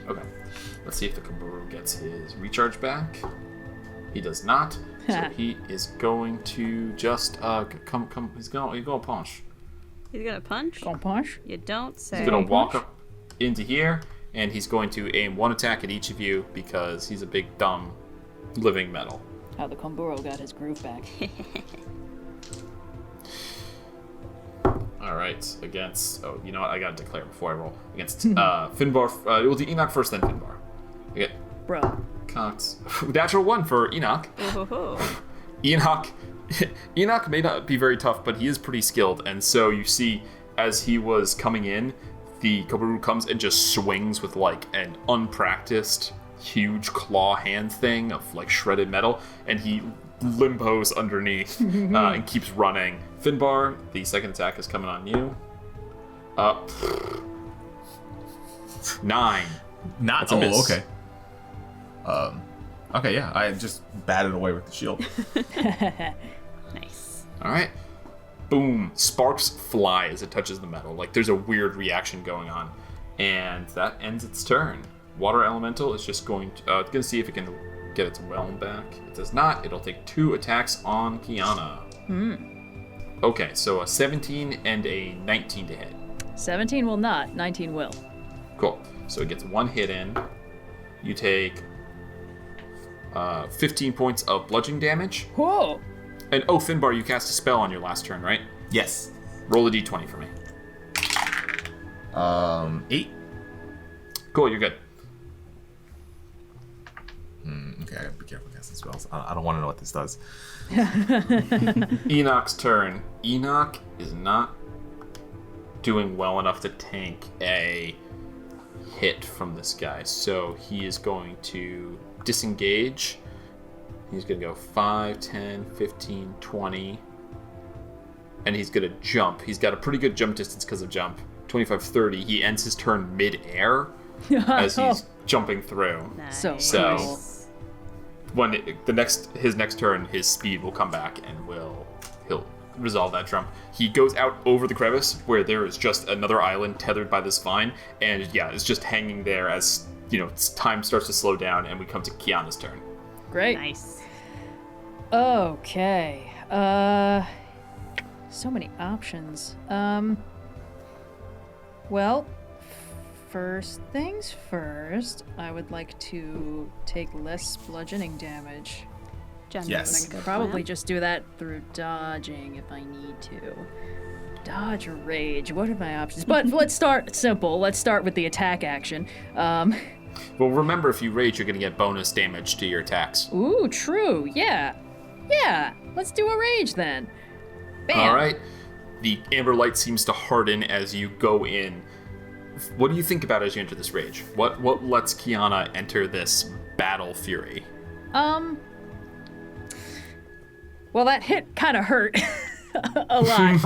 Okay. Let's see if the Kaburu gets his recharge back. He does not. So he is going to just come. He's going to punch. He's gonna punch? Gon' punch? You don't say. He's going to walk up into here, and he's going to aim one attack at each of you because he's a big dumb living metal. How the Komburo got his groove back. All right, against. Oh, you know what? I gotta declare before I roll against Finbar. We'll do Enoch first, then Finbar. Okay. Bro. Cox. Natural 1 for Enoch. Oh. Enoch may not be very tough, but he is pretty skilled, and so you see as he was coming in, the Kobaru comes and just swings with like an unpracticed huge claw hand thing of like shredded metal, and he limbos underneath and keeps running. Finbar, the second attack is coming on you. 9. Not. That's a miss. Okay. Okay, yeah, I just batted away with the shield. Nice. All right. Boom. Sparks fly as it touches the metal. Like there's a weird reaction going on. And that ends its turn. Water Elemental is just going to see if it can get its realm back. It does not. It'll take 2 attacks on Kyana. Okay, so a 17 and a 19 to hit. 17 will not, 19 will. Cool. So it gets 1 hit in. You take 15 points of bludgeoning damage. Whoa! And Finbar, you cast a spell on your last turn, right? Yes. Roll a d20 for me. 8. Cool, you're good. Okay, I gotta be careful casting spells. I don't want to know what this does. Enoch's turn. Enoch is not doing well enough to tank a hit from this guy, so he is going to disengage. He's going to go 5, 10, 15, 20, and he's going to jump. He's got a pretty good jump distance because of jump. 25, 30. He ends his turn mid-air as he's jumping through. Nice. So- cool. When his next turn, his speed will come back and he'll resolve that jump. He goes out over the crevice where there is just another island tethered by this vine, and yeah, it's just hanging there as time starts to slow down, and we come to Kyana's turn. Great. Nice. Okay. So many options. Well, first things first, I would like to take less bludgeoning damage. Yes. I could probably just do that through dodging if I need to. Dodge or rage, what are my options? But let's start simple. Let's start with the attack action. Well, remember, if you rage, you're going to get bonus damage to your attacks. Ooh, true. Yeah. Let's do a rage then. Bam. All right. The amber light seems to harden as you go in. What do you think about as you enter this rage? What lets Kyana enter this battle fury? Well, that hit kind of hurt a lot.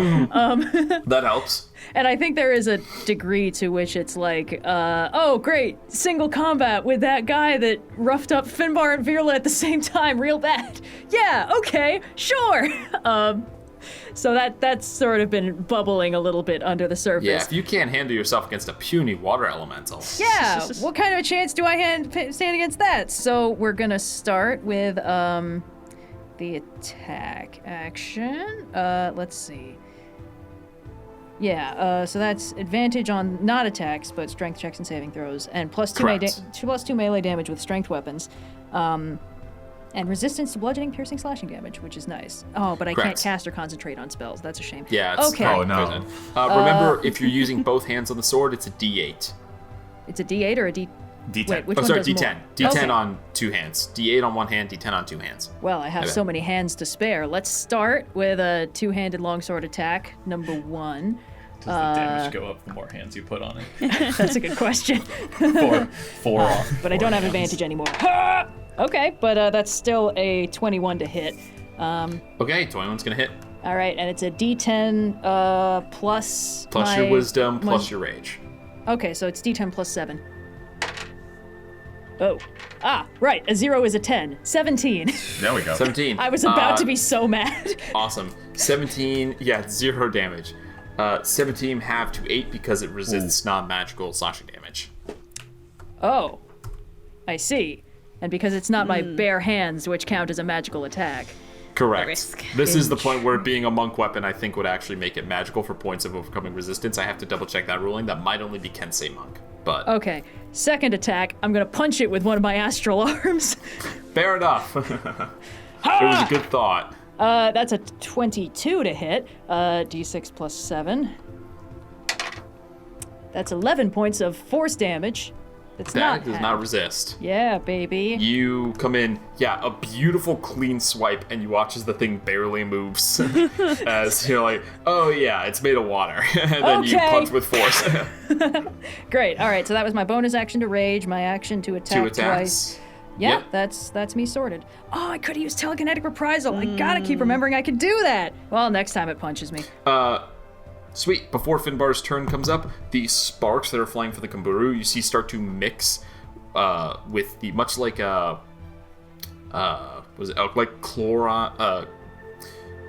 That helps. And I think there is a degree to which it's like, oh, great, single combat with that guy that roughed up Finbar and Virla at the same time, real bad. Yeah, okay, sure. So that's sort of been bubbling a little bit under the surface. Yeah, if you can't handle yourself against a puny water elemental. Yeah, what kind of a chance do I stand against that? So we're gonna start with the attack action. Let's see. Yeah, so that's advantage on not attacks, but strength checks and saving throws, and plus two melee damage with strength weapons, and resistance to bludgeoning, piercing, slashing damage, which is nice. Oh, but I can't cast or concentrate on spells. That's a shame. Yeah. It's, okay. Oh no. Remember, if you're using both hands on the sword, it's a D8. It's a D8 or a D. D10. Wait, which Oh, one sorry, does D10. more? D10 Okay. on 2 hands. D8 on 1 hand, D10 on 2 hands. Well, I have Okay. so many hands to spare. Let's start with a two-handed longsword attack, number 1. Does the damage go up the more hands you put on it? That's a good question. Four off. But I don't have advantage anymore. Ha! Okay, but that's still a 21 to hit. Okay, 21's gonna hit. All right, and it's a D10 plus Plus your wisdom, plus your rage. Okay, so it's D10 plus 7. Oh. Ah, right. A 0 is a 10. 17. There we go. 17. I was about to be so mad. Awesome. 17, yeah, 0 damage. 17 halved to 8 because it resists non-magical slashing damage. Oh. I see. And because it's not my bare hands, which count as a magical attack. Correct. Risk. This is the point where being a monk weapon, I think, would actually make it magical for points of overcoming resistance. I have to double check that ruling. That might only be Kensei monk. But Okay. Second attack, I'm going to punch it with one of my astral arms. fair enough. It was a good thought. That's a 22 to hit. D6 plus 7. That's 11 points of force damage. That's That not does half. not resist. Yeah, baby. You come in, yeah, a beautiful clean swipe, and you watch as the thing barely moves. As you're like, oh yeah, it's made of water. And then you Okay. punch with force. Great. All right, so that was my bonus action to rage, my action to attack 2 attacks. twice. Yeah, Yep. that's me sorted. Oh, I could have used telekinetic reprisal. I gotta keep remembering I could do that. Well, next time it punches me. Sweet. Before Finbar's turn comes up, the sparks that are flying from the Kamburu, you see start to mix with the much like like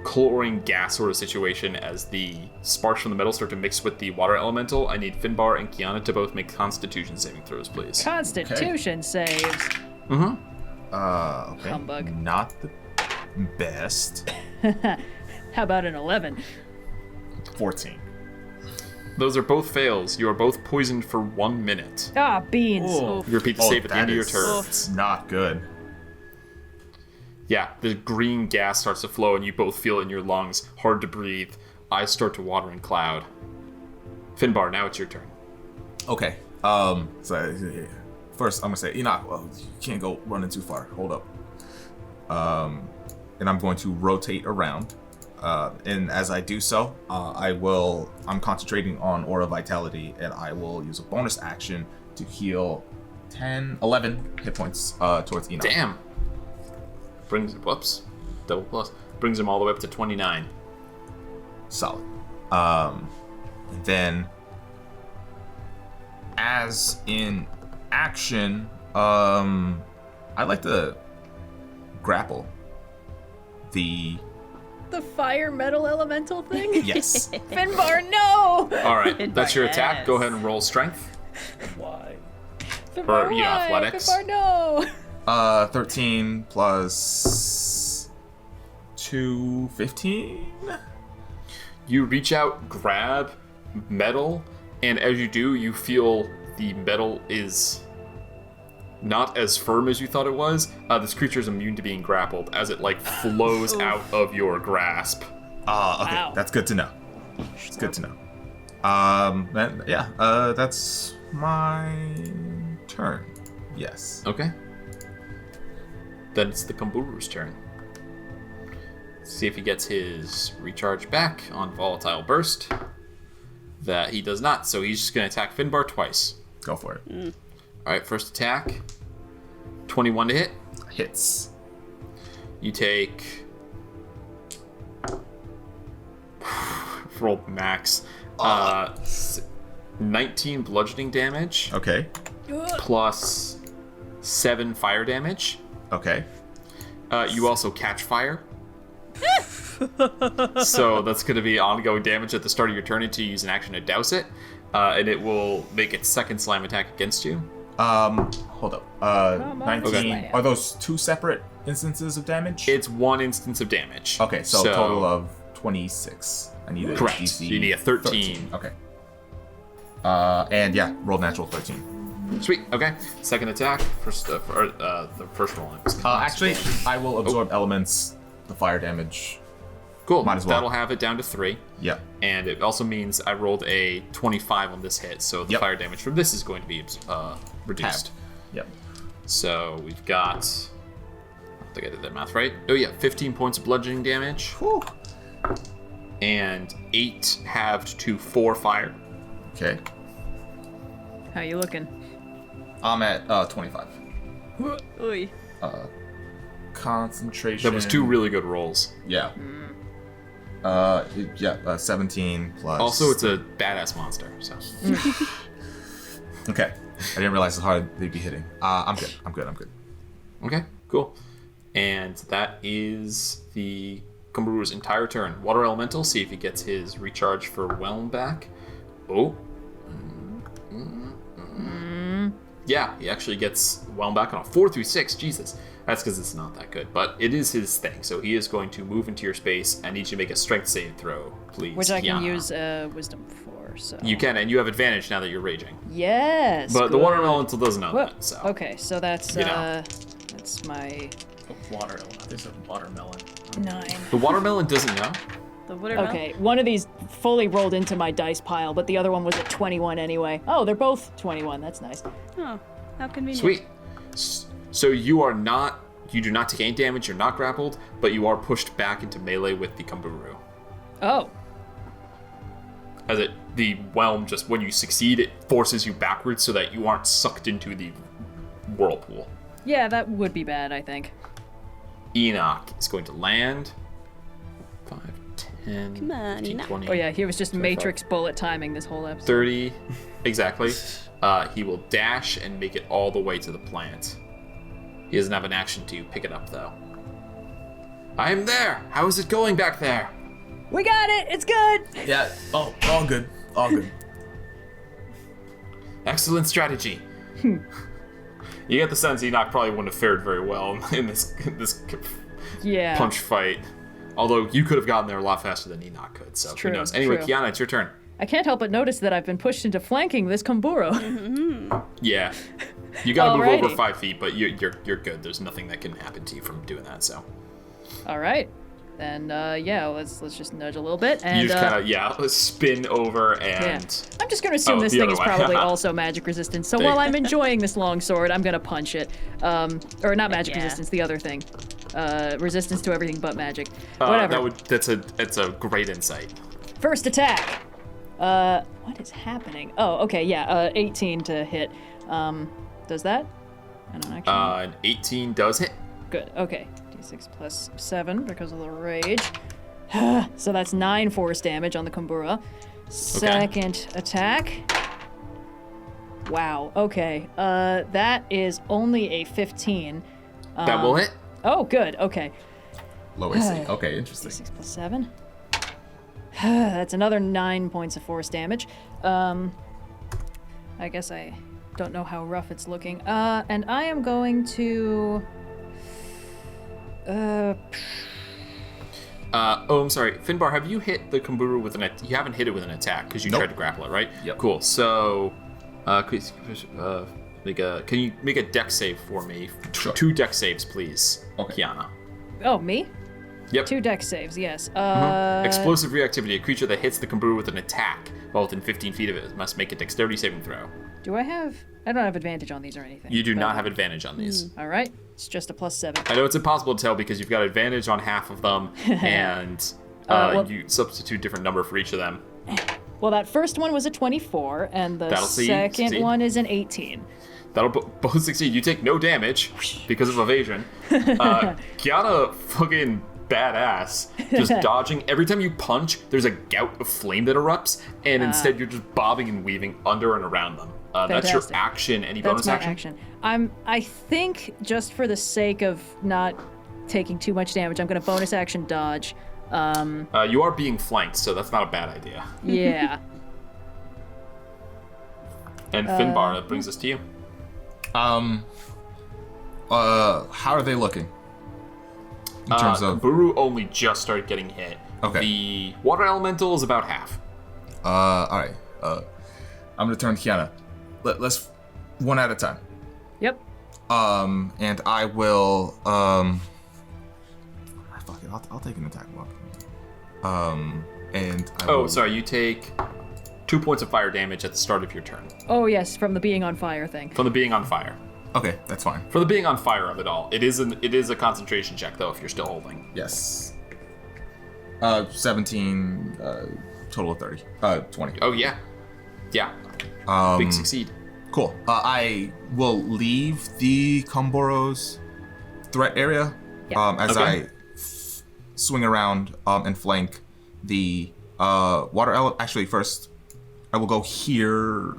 chlorine gas sort of situation as the sparks from the metal start to mix with the water elemental. I need Finbar and Kyana to both make Constitution saving throws, please. Constitution saves. Mm-hmm. Okay. Humbug. Not the best. How about an 11? 14. Those are both fails. You are both poisoned for 1 minute. Ah, beans. Oh. You repeat the save at the end of your turn. It's not good. Yeah, the green gas starts to flow and you both feel it in your lungs. Hard to breathe. Eyes start to water and cloud. Finbar, now it's your turn. Okay. So first I'm gonna say, Enoch, well, you can't go running too far. Hold up. And I'm going to rotate around. And as I do so, I'm concentrating on Aura Vitality, and I will use a bonus action to heal 11 hit points towards Enoch. Damn. Double plus. Brings him all the way up to 29. Solid. And then, as in action, I'd like to grapple the... The fire metal elemental thing? Yes. Finbar, no! All right, that's your attack. Go ahead and roll strength. Why? Finbar, Or, you know, why? athletics. Finbar, no! 13 plus 2, 15? You reach out, grab metal, and as you do, you feel the metal is not as firm as you thought it was. This creature is immune to being grappled as it like flows out of your grasp. Okay, Wow. that's good to know. It's good to know. That's my turn. Yes. Okay. Then it's the Kamburu's turn. See if he gets his recharge back on Volatile Burst. That he does not, so he's just going to attack Finbar twice. Go for it. Alright, first attack. 21 to hit. Hits. You take... Roll max. 19 bludgeoning damage. Okay. Plus 7 fire damage. Okay. You also catch fire. So that's going to be ongoing damage at the start of your turn until you use an action to douse it, and it will make its second slime attack against you. Hold up. 19. Okay. Are those two separate instances of damage? It's one instance of damage. Okay, so total of 26. I need a Correct. DC You need a 13. Okay. And yeah, roll natural 13. Sweet. Okay. Second attack. First, the first one. Actually, I will absorb elements, the fire damage. Cool. Might as well. That'll have it down to 3. Yeah. And it also means I rolled a 25 on this hit, so the Yep. fire damage from this is going to be reduced. Halved. Yep. So we've got. I think I did that math right. Oh yeah, 15 points of bludgeoning damage. Whew. And 8 halved to 4 fire. Okay. How you looking? I'm at 25. Oy. Concentration. That was 2 really good rolls. Yeah. 17 plus. Also, it's a badass monster. So Okay. I didn't realize how hard they'd be hitting. I'm good. I'm good. okay, cool. And that is the Kumbaru's entire turn. Water Elemental, see if he gets his recharge for Whelm back. Oh. Yeah, he actually gets Whelm back on a 4 through 6. Jesus. That's because it's not that good. But it is his thing. So he is going to move into your space and need you to make a strength save throw, please. Which I can Kyana. use wisdom for, so. You can, and you have advantage now that you're raging. Yes. But the good. Water Elemental doesn't know Whoa, that, so. Okay, so that's You know. that's my Water. There's a watermelon. 9. The Watermelon doesn't know? The watermelon. Okay, one of these fully rolled into my dice pile, but the other one was at 21 anyway. Oh, they're both 21. That's nice. Oh, how convenient. Sweet. So you do not take any damage, you're not grappled, but you are pushed back into melee with the Kumburu. Oh, As the Whelm, just when you succeed, it forces you backwards so that you aren't sucked into the whirlpool. yeah, that would be bad, I think. Enoch is going to land. 5, 10, Come on, 15, Enoch. 20, Oh yeah, he was just 25, Matrix bullet timing this whole episode. 30. Exactly. He will dash and make it all the way to the plant. He doesn't have an action to pick it up, though. I am there! How is it going back there? We got it! It's good! Yeah. Oh, all good. All good. Excellent strategy. You get the sense Enoch probably wouldn't have fared very well in this Yeah. punch fight. Although you could have gotten there a lot faster than Enoch could, so true, who knows. Anyway, true. Kyana, it's your turn. I can't help but notice that I've been pushed into flanking this Kumburo. Yeah. You gotta move over Alrighty. 5 feet, but you're good. There's nothing that can happen to you from doing that, so. All right. Then, yeah, let's just nudge a little bit. And, You just kind of, spin over yeah. and... I'm just going to assume Oh, this the thing other is way. probably also magic resistant. So There while you I'm go. enjoying this long sword, I'm going to punch it. Or not magic Yeah. resistance, the other thing. Resistance to everything but magic. Whatever. That's a great insight. First attack. What is happening? Oh, okay, yeah, 18 to hit. Does that? I don't actually. An 18 does hit. Good. Okay. D6 plus 7 because of the rage. So that's 9 force damage on the Kumbura. Second attack. Wow. Okay. That is only a 15. That will hit. Oh, good. Okay. Low AC. Okay, interesting. D6 plus 7. That's another 9 points of force damage. I guess I don't know how rough it's looking. And I am going to... I'm sorry. Finbar, have you hit the Kumburu with you haven't hit it with an attack because you Nope. tried to grapple it, right? Yep. Cool. So, can you make a dex save for me? Sure. 2 dex saves, please. Okay. Kyana. Oh, me? Yep. 2 dex saves, yes. Explosive reactivity. A creature that hits the Kumburu with an attack while within 15 feet of it must make a dexterity saving throw. Do I have... I don't have advantage on these or anything. You do but- not have advantage on these. All right. It's just a plus 7. I know it's impossible to tell because you've got advantage on half of them, and well- you substitute different number for each of them. Well, that first one was a 24, and the That'll second succeed. one is an 18. That'll both succeed. You take no damage because of evasion. Kyana fucking badass. Just dodging. Every time you punch, there's a gout of flame that erupts, and instead you're just bobbing and weaving under and around them. That's your Fantastic. action. Any That's bonus my action? I think just for the sake of not taking too much damage, I'm going to bonus action dodge. You are being flanked, so that's not a bad idea. Yeah. And Finbar, that brings us to you. How are they looking? In terms of... Buru only just started getting hit. Okay. The water elemental is about half. Alright. I'm gonna turn to Kyana. Let's one at a time. Yep. And I will, fuck it, I'll take an attack block. And I will... sorry, you take 2 points of fire damage at the start of your turn. Oh, yes, from the being on fire thing. From the being on fire. Okay, that's fine. For the being on fire of it all. It is a concentration check, though, if you're still holding. Yes. 17, total of 30. 20. Oh, yeah. Yeah. Big succeed. Cool. I will leave the Kumboro's threat area as Okay. I swing around and flank the water element. Actually, first, I will go here.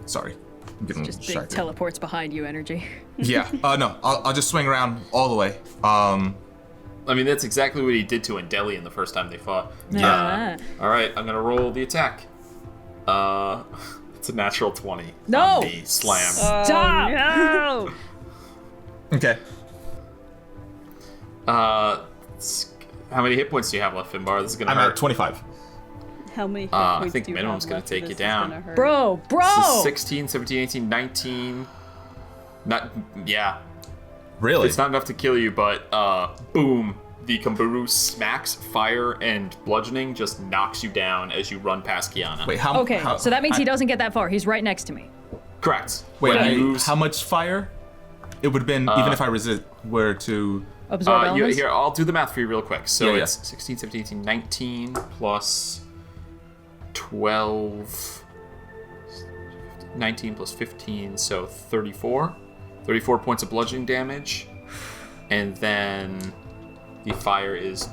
Sorry. I'm getting Just big distracted. teleports behind you energy. Yeah. No, I'll just swing around all the way. I mean, that's exactly what he did to Indeli in the first time they fought. Yeah. All right, I'm going to roll the attack. It's a natural 20. No! On the slam. Stop! No! Okay. How many hit points do you have left, Finbar? This is going to I'm hurt. at 25. How many hit I points think do you minimum's have gonna left take that you this is down. gonna hurt? Bro! This is 16, 17, 18, 19. Yeah. Really? It's not enough to kill you, but boom. The Kumburu smacks fire and bludgeoning, just knocks you down as you run past Kyana. Wait, how... Okay, how, so that means he doesn't get that far. He's right next to me. Correct. Wait, When he moves- how much fire? It would have been, even if I were to... Absorb elements? Here, I'll do the math for you real quick. So Yeah, it's 16, 17, 18, 19 plus 12, 19 plus 15, so 34. 34 points of bludgeoning damage. And then the fire is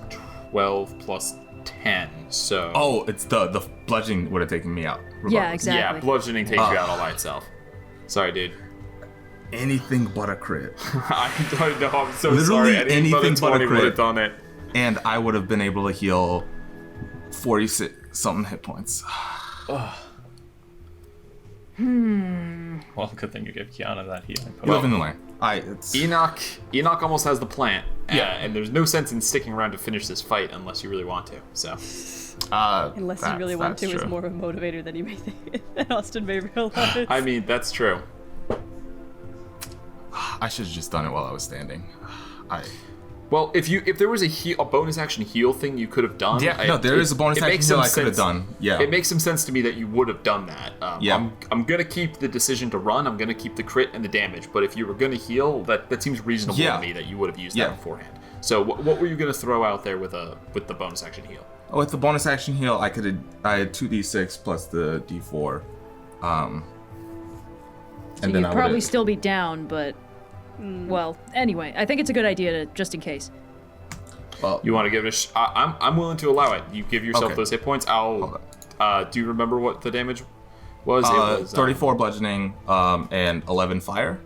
12 plus 10, so... Oh, it's the bludgeoning would have taken me out. Yeah, regardless. exactly. Yeah, bludgeoning takes you out all by itself. Sorry, dude. Anything but a crit. I don't know, I'm so Literally sorry. Anything anything but a would crit. have done it. And I would have been able to heal 46-something hit points. Well, good thing you gave Kyana that healing You live potion. in the land. It's... Enoch almost has the plant. Yeah. And there's no sense in sticking around to finish this fight unless you really want to, so... Unless you really want to, that's is true. more of a motivator than you may think. Than Austin may realize. I mean, that's true. I should have just done it while I was standing. Well, if there was a bonus action heal thing you could have done... there is a bonus it action makes heal some I could have sense. done. Yeah. It makes some sense to me that you would have done that. Yeah. I'm going to keep the decision to run. I'm going to keep the crit and the damage. But if you were going to heal, that seems reasonable to me that you would have used that beforehand. So what were you going to throw out there with the bonus action heal? With the bonus action heal, I had 2d6 plus the d4. So and then you'd I probably would still be down, but... Well, anyway, I think it's a good idea to, just in case. Well, You want to give it I'm willing to allow it. You give yourself Okay. those hit points. Do you remember what the damage was? It was 34 bludgeoning and 11 fire.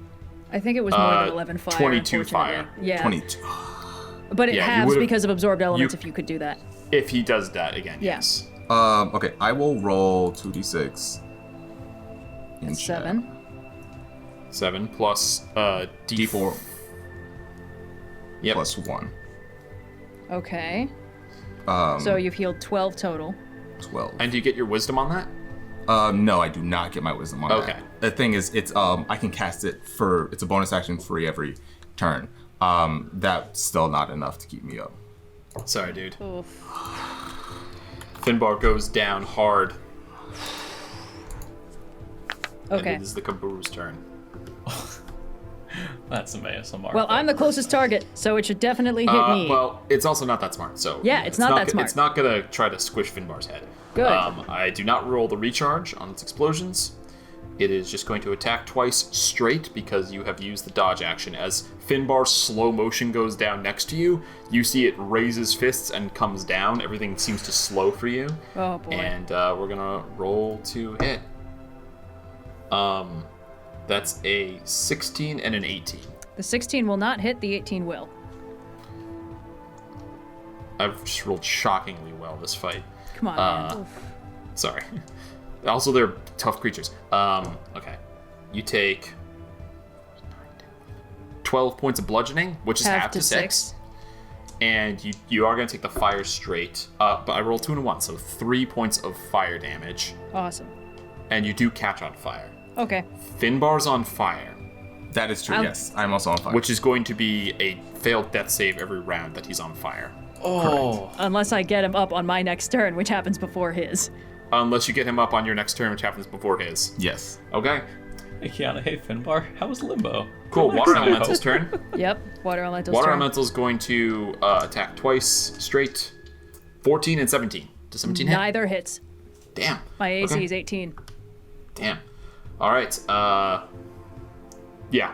I think it was more than 11 fire. 22 unfortunately. fire. Yeah. 22. But it Yeah, you halves would've- because of absorbed elements if you could do that. If he does that again, Yeah. yes. Okay, I will roll 2d6. in chat. 7. 7 plus D4 Yep. plus 1. Okay. So you've healed 12 total. 12. And do you get your wisdom on that? No, I do not get my wisdom on Okay. that. The thing is, it's I can cast it it's a bonus action free every turn. That's still not enough to keep me up. Sorry, dude. Oof. Finbar goes down hard. Okay. And it is the Kamburu's turn. That's an ASMR. Well, I'm the closest target, so it should definitely hit me. Well, it's also not that smart, so... Yeah, it's not that smart. It's not gonna try to squish Finbar's head. Good. I do not roll the recharge on its explosions. It is just going to attack twice straight because you have used the dodge action. As Finbar's slow motion goes down next to you, you see it raises fists and comes down. Everything seems to slow for you. Oh, boy. And we're gonna roll to hit. That's a 16 and an 18. The 16 will not hit, the 18 will. I've just rolled shockingly well this fight. Come on, man. Sorry. Also, they're tough creatures. Okay. You take 12 points of bludgeoning, which is half to 6. And you are going to take the fire straight. But I rolled 2 and a 1, so 3 points of fire damage. Awesome. And you do catch on fire. Okay. Finbar's on fire. That is true, yes. I'm also on fire. Which is going to be a failed death save every round that he's on fire. Oh. Unless I get him up on my next turn, which happens before his. Unless you get him up on your next turn, which happens before his. Yes. Okay. Hey, Kyana. Hey, Finbar. How was Limbo? Cool. Relax Water now. Elemental's turn. Yep. Water Elemental's Water turn. Elemental's going to attack twice straight. 14 and 17. Does 17 hit? Neither hits. Damn. My AC Okay. is 18. Damn. All right. Yeah.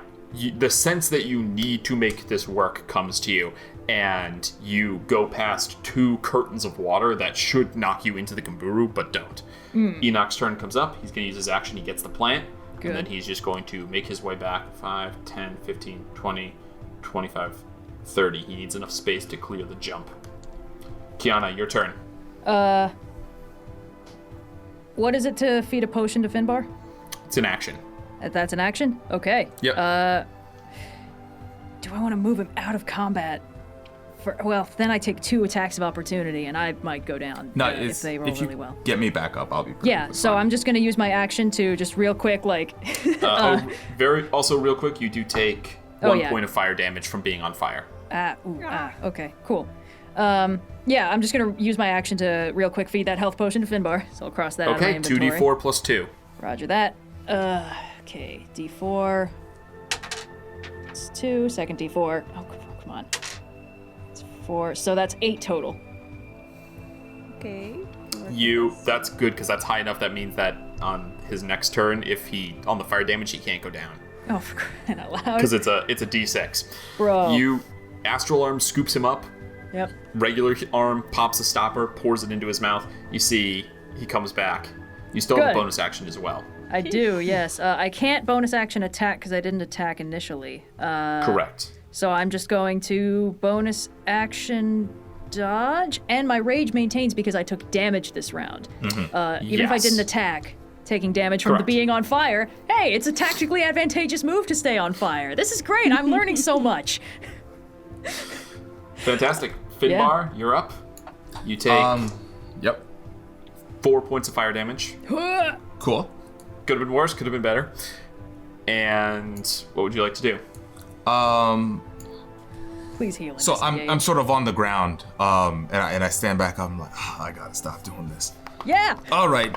The sense that you need to make this work comes to you, and you go past 2 curtains of water that should knock you into the Kamburu, but don't. Enoch's turn comes up. He's going to use his action. He gets the plant. Good. And then he's just going to make his way back 5, 10, 15, 20, 25, 30. He needs enough space to clear the jump. Kyana, your turn. What is it to feed a potion to Finbar? It's an action. That's an action? Okay. Yep. Do I want to move him out of combat? Well, then I take 2 attacks of opportunity, and I might go down No, if they roll if you really well. get me back up, I'll be Yeah, so I'm just going to use my action to just real quick, like... Also, real quick, you do take Oh, 1 yeah. point of fire damage from being on fire. Okay, cool. Yeah, I'm just going to use my action to real quick feed that health potion to Finbar, so I'll cross that out of my Okay, inventory. 2d4 plus 2. Roger that. Okay, D4. It's 2, second D4. Oh, come on. It's 4, so that's 8 total. Okay. That's good, because that's high enough. That means that on his next turn, on the fire damage, he can't go down. Oh, for crying out loud. Because it's a d6. Bro. Astral Arm scoops him up. Yep. Regular arm pops a stopper, pours it into his mouth. You see he comes back. You still have a Good. bonus action as well. I do, yes. I can't bonus action attack because I didn't attack initially. Correct. So I'm just going to bonus action dodge, and my rage maintains because I took damage this round. Even if I Yes. didn't attack, taking damage from Correct. the being on fire, hey, it's a tactically advantageous move to stay on fire. This is great. I'm learning so much. Fantastic. Finbar, you're up. You take Yep. 4 points of fire damage. Cool. Could have been worse, could have been better. And what would you like to do? Please heal. So I'm disengage. sort of on the ground, and I stand back up. I'm like, I gotta stop doing this. Yeah. All right.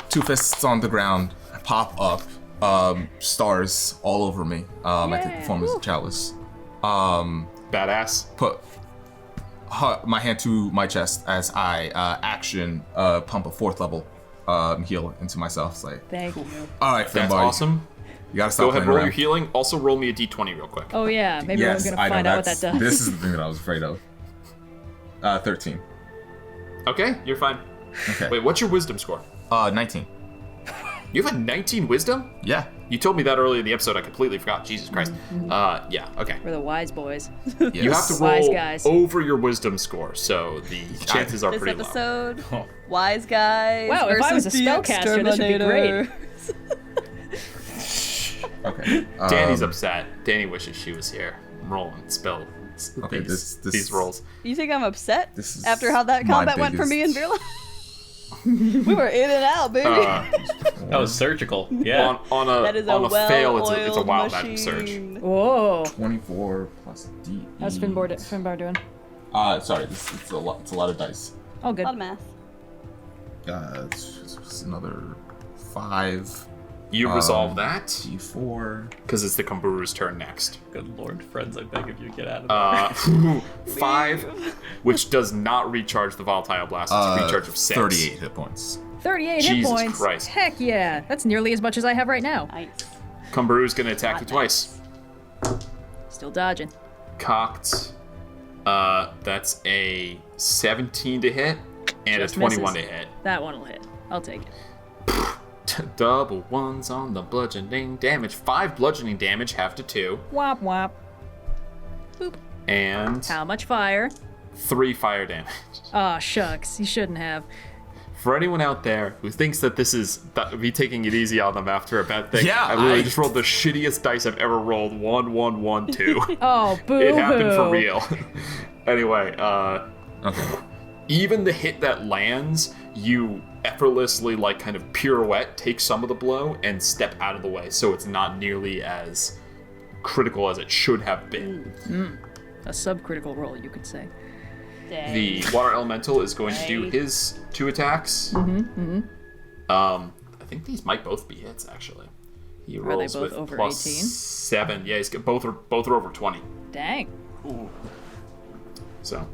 2 fists on the ground. I pop up. Stars all over me. I can perform as a chalice. Badass. Put my hand to my chest as I action pump a 4th level heal into myself. It's like, Thank you. all right, That's Finbar, awesome. You gotta stop Go ahead and playing roll around. your healing. Also roll me a d20 real quick. Oh yeah, maybe Yes, we're gonna I know, find out what that that's- does. This is the thing that I was afraid of. 13. Okay, you're fine. Okay. Wait, what's your wisdom score? 19. You have a 19 wisdom? Yeah. You told me that earlier in the episode. I completely forgot. Jesus Christ. Yeah, okay. We're the wise boys. You have to Wise roll guys. over your wisdom score, so the chances are This pretty low. episode, wise guys. Wow, if I was a versus the spellcaster, this would be great. Exterminators. Okay. Danny's upset. Danny wishes she was here. Rolling spell. Okay, these, this- these rolls. You think I'm upset This is after how that my combat went for me and biggest- Virla? We were in and out, baby. That was surgical. Yeah. On that is a a fail, it's a well-oiled wild machine. magic surge. Whoa. 24 plus D. How's Finbar doing? Sorry, it's a lot. It's a lot of dice. Oh, good. A lot of math. It's another 5 You resolve that D4. because it's the Kamburu's turn next. Good lord, friends, I beg of you, get out of there. 5, which does not recharge the volatile blast. It's a recharge of 6. 38 hit points. 38 Jesus hit points. Christ. Heck yeah. That's nearly as much as I have right now. Nice. Kamburu's gonna attack you twice. Still dodging. Cocked. That's a 17 to hit and Just a 21 misses. to hit. That one will hit. I'll take it. Double ones on the bludgeoning damage. 5 bludgeoning damage, half to 2. Womp womp. And How much fire? 3 fire damage. Oh, shucks. He shouldn't have. For anyone out there who thinks that this is me taking it easy on them after a bad thing, Yeah, I literally just rolled the shittiest dice I've ever rolled. 1, 1, 1, 2. Oh, boo-hoo. It happened for real. Anyway, Okay. even the hit that lands, you effortlessly, like, kind of pirouette, take some of the blow, and step out of the way, so it's not nearly as critical as it should have been. A subcritical roll, you could say. The water elemental is going to do his 2 attacks. I think these might both be hits, actually. He rolls they both with over plus 18? 7. Yeah, he's got both are over 20. Dang. So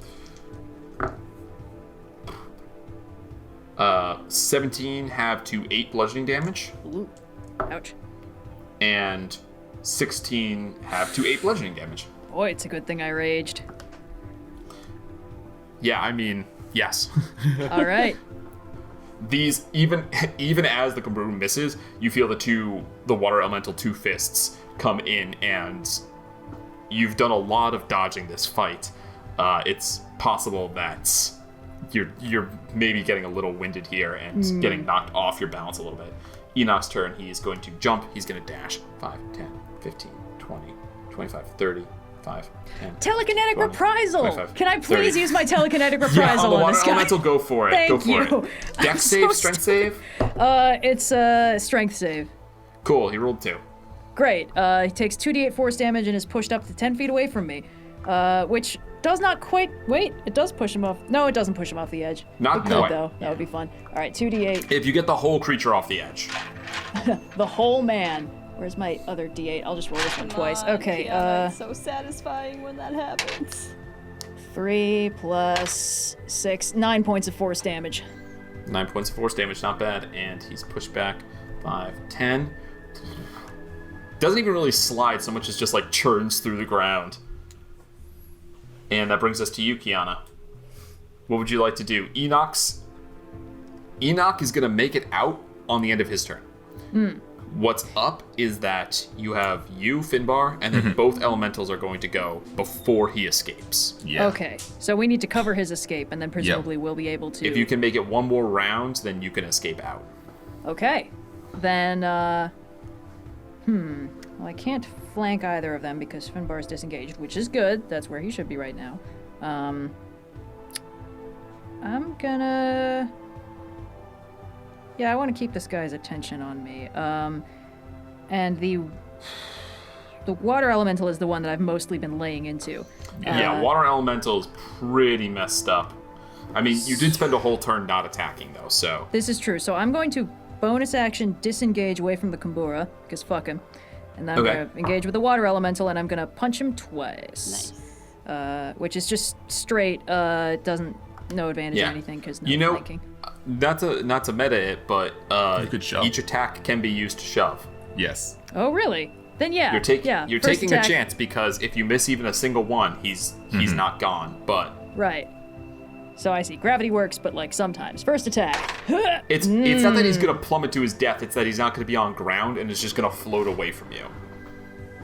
17 have to 8 bludgeoning damage, Ooh. Ouch. and 16 have to 8 bludgeoning damage. Boy, it's a good thing I raged. Yeah, I mean, yes. All right. These, even as the Kabroom misses, you feel the water elemental 2 fists come in, and you've done a lot of dodging this fight. It's possible that you're maybe getting a little winded here and getting knocked off your balance a little bit. Enoch's turn. He is going to jump. He's going to dash 5, 10, 15, 20, 25, 30, 5, 10. Telekinetic 20, reprisal! 25, Can I please 30. use my telekinetic Yeah, reprisal on the on water this guy? elemental, go for it. Thank Go for you. it. I'm Dex save, so strength save. It's a strength save. Cool. He rolled 2. Great. He takes 2d8 force damage and is pushed up to 10 feet away from me, which does not quite. Wait, it does push him off. No, it doesn't push him off the edge. Not it could, quite. though. That would be fun. All right, 2d8. If you get the whole creature off the edge. The whole man. Where's my other d8? I'll just roll this one twice. Okay. It's so satisfying when that happens. 3 plus 6, 9 points of force damage. 9 points of force damage, not bad. And he's pushed back 5, 10. Doesn't even really slide so much as just like churns through the ground. And that brings us to you, Kyana. What would you like to do? Enoch is going to make it out on the end of his turn. What's up is that you have Finbar, and then both elementals are going to go before he escapes. Yeah. Okay, so we need to cover his escape, and then presumably we'll be able to... If you can make it one more round, then you can escape out. Okay. Then, well, I can't flank either of them because Finbar's disengaged, which is good. That's where he should be right now. I'm gonna... Yeah, I want to keep this guy's attention on me. And the water elemental is the one that I've mostly been laying into. Yeah, water elemental is pretty messed up. I mean, you did spend a whole turn not attacking, though, so... This is true. So I'm going to bonus action disengage away from the Kumbura, because fuck him. And then I'm Okay. going to engage with the water elemental, and I'm going to punch him twice. Nice. Which is just straight, doesn't... No advantage or anything, because no flanking. Not to meta it, but You could shove. each attack can be used to shove. Yes. Oh, really? Then yeah. You're first taking attack. a chance, because if you miss even a single one, he's not gone. But Right. So I see. Gravity works, but like sometimes. First attack. it's not that he's gonna plummet to his death. It's that he's not gonna be on ground and is just gonna float away from you.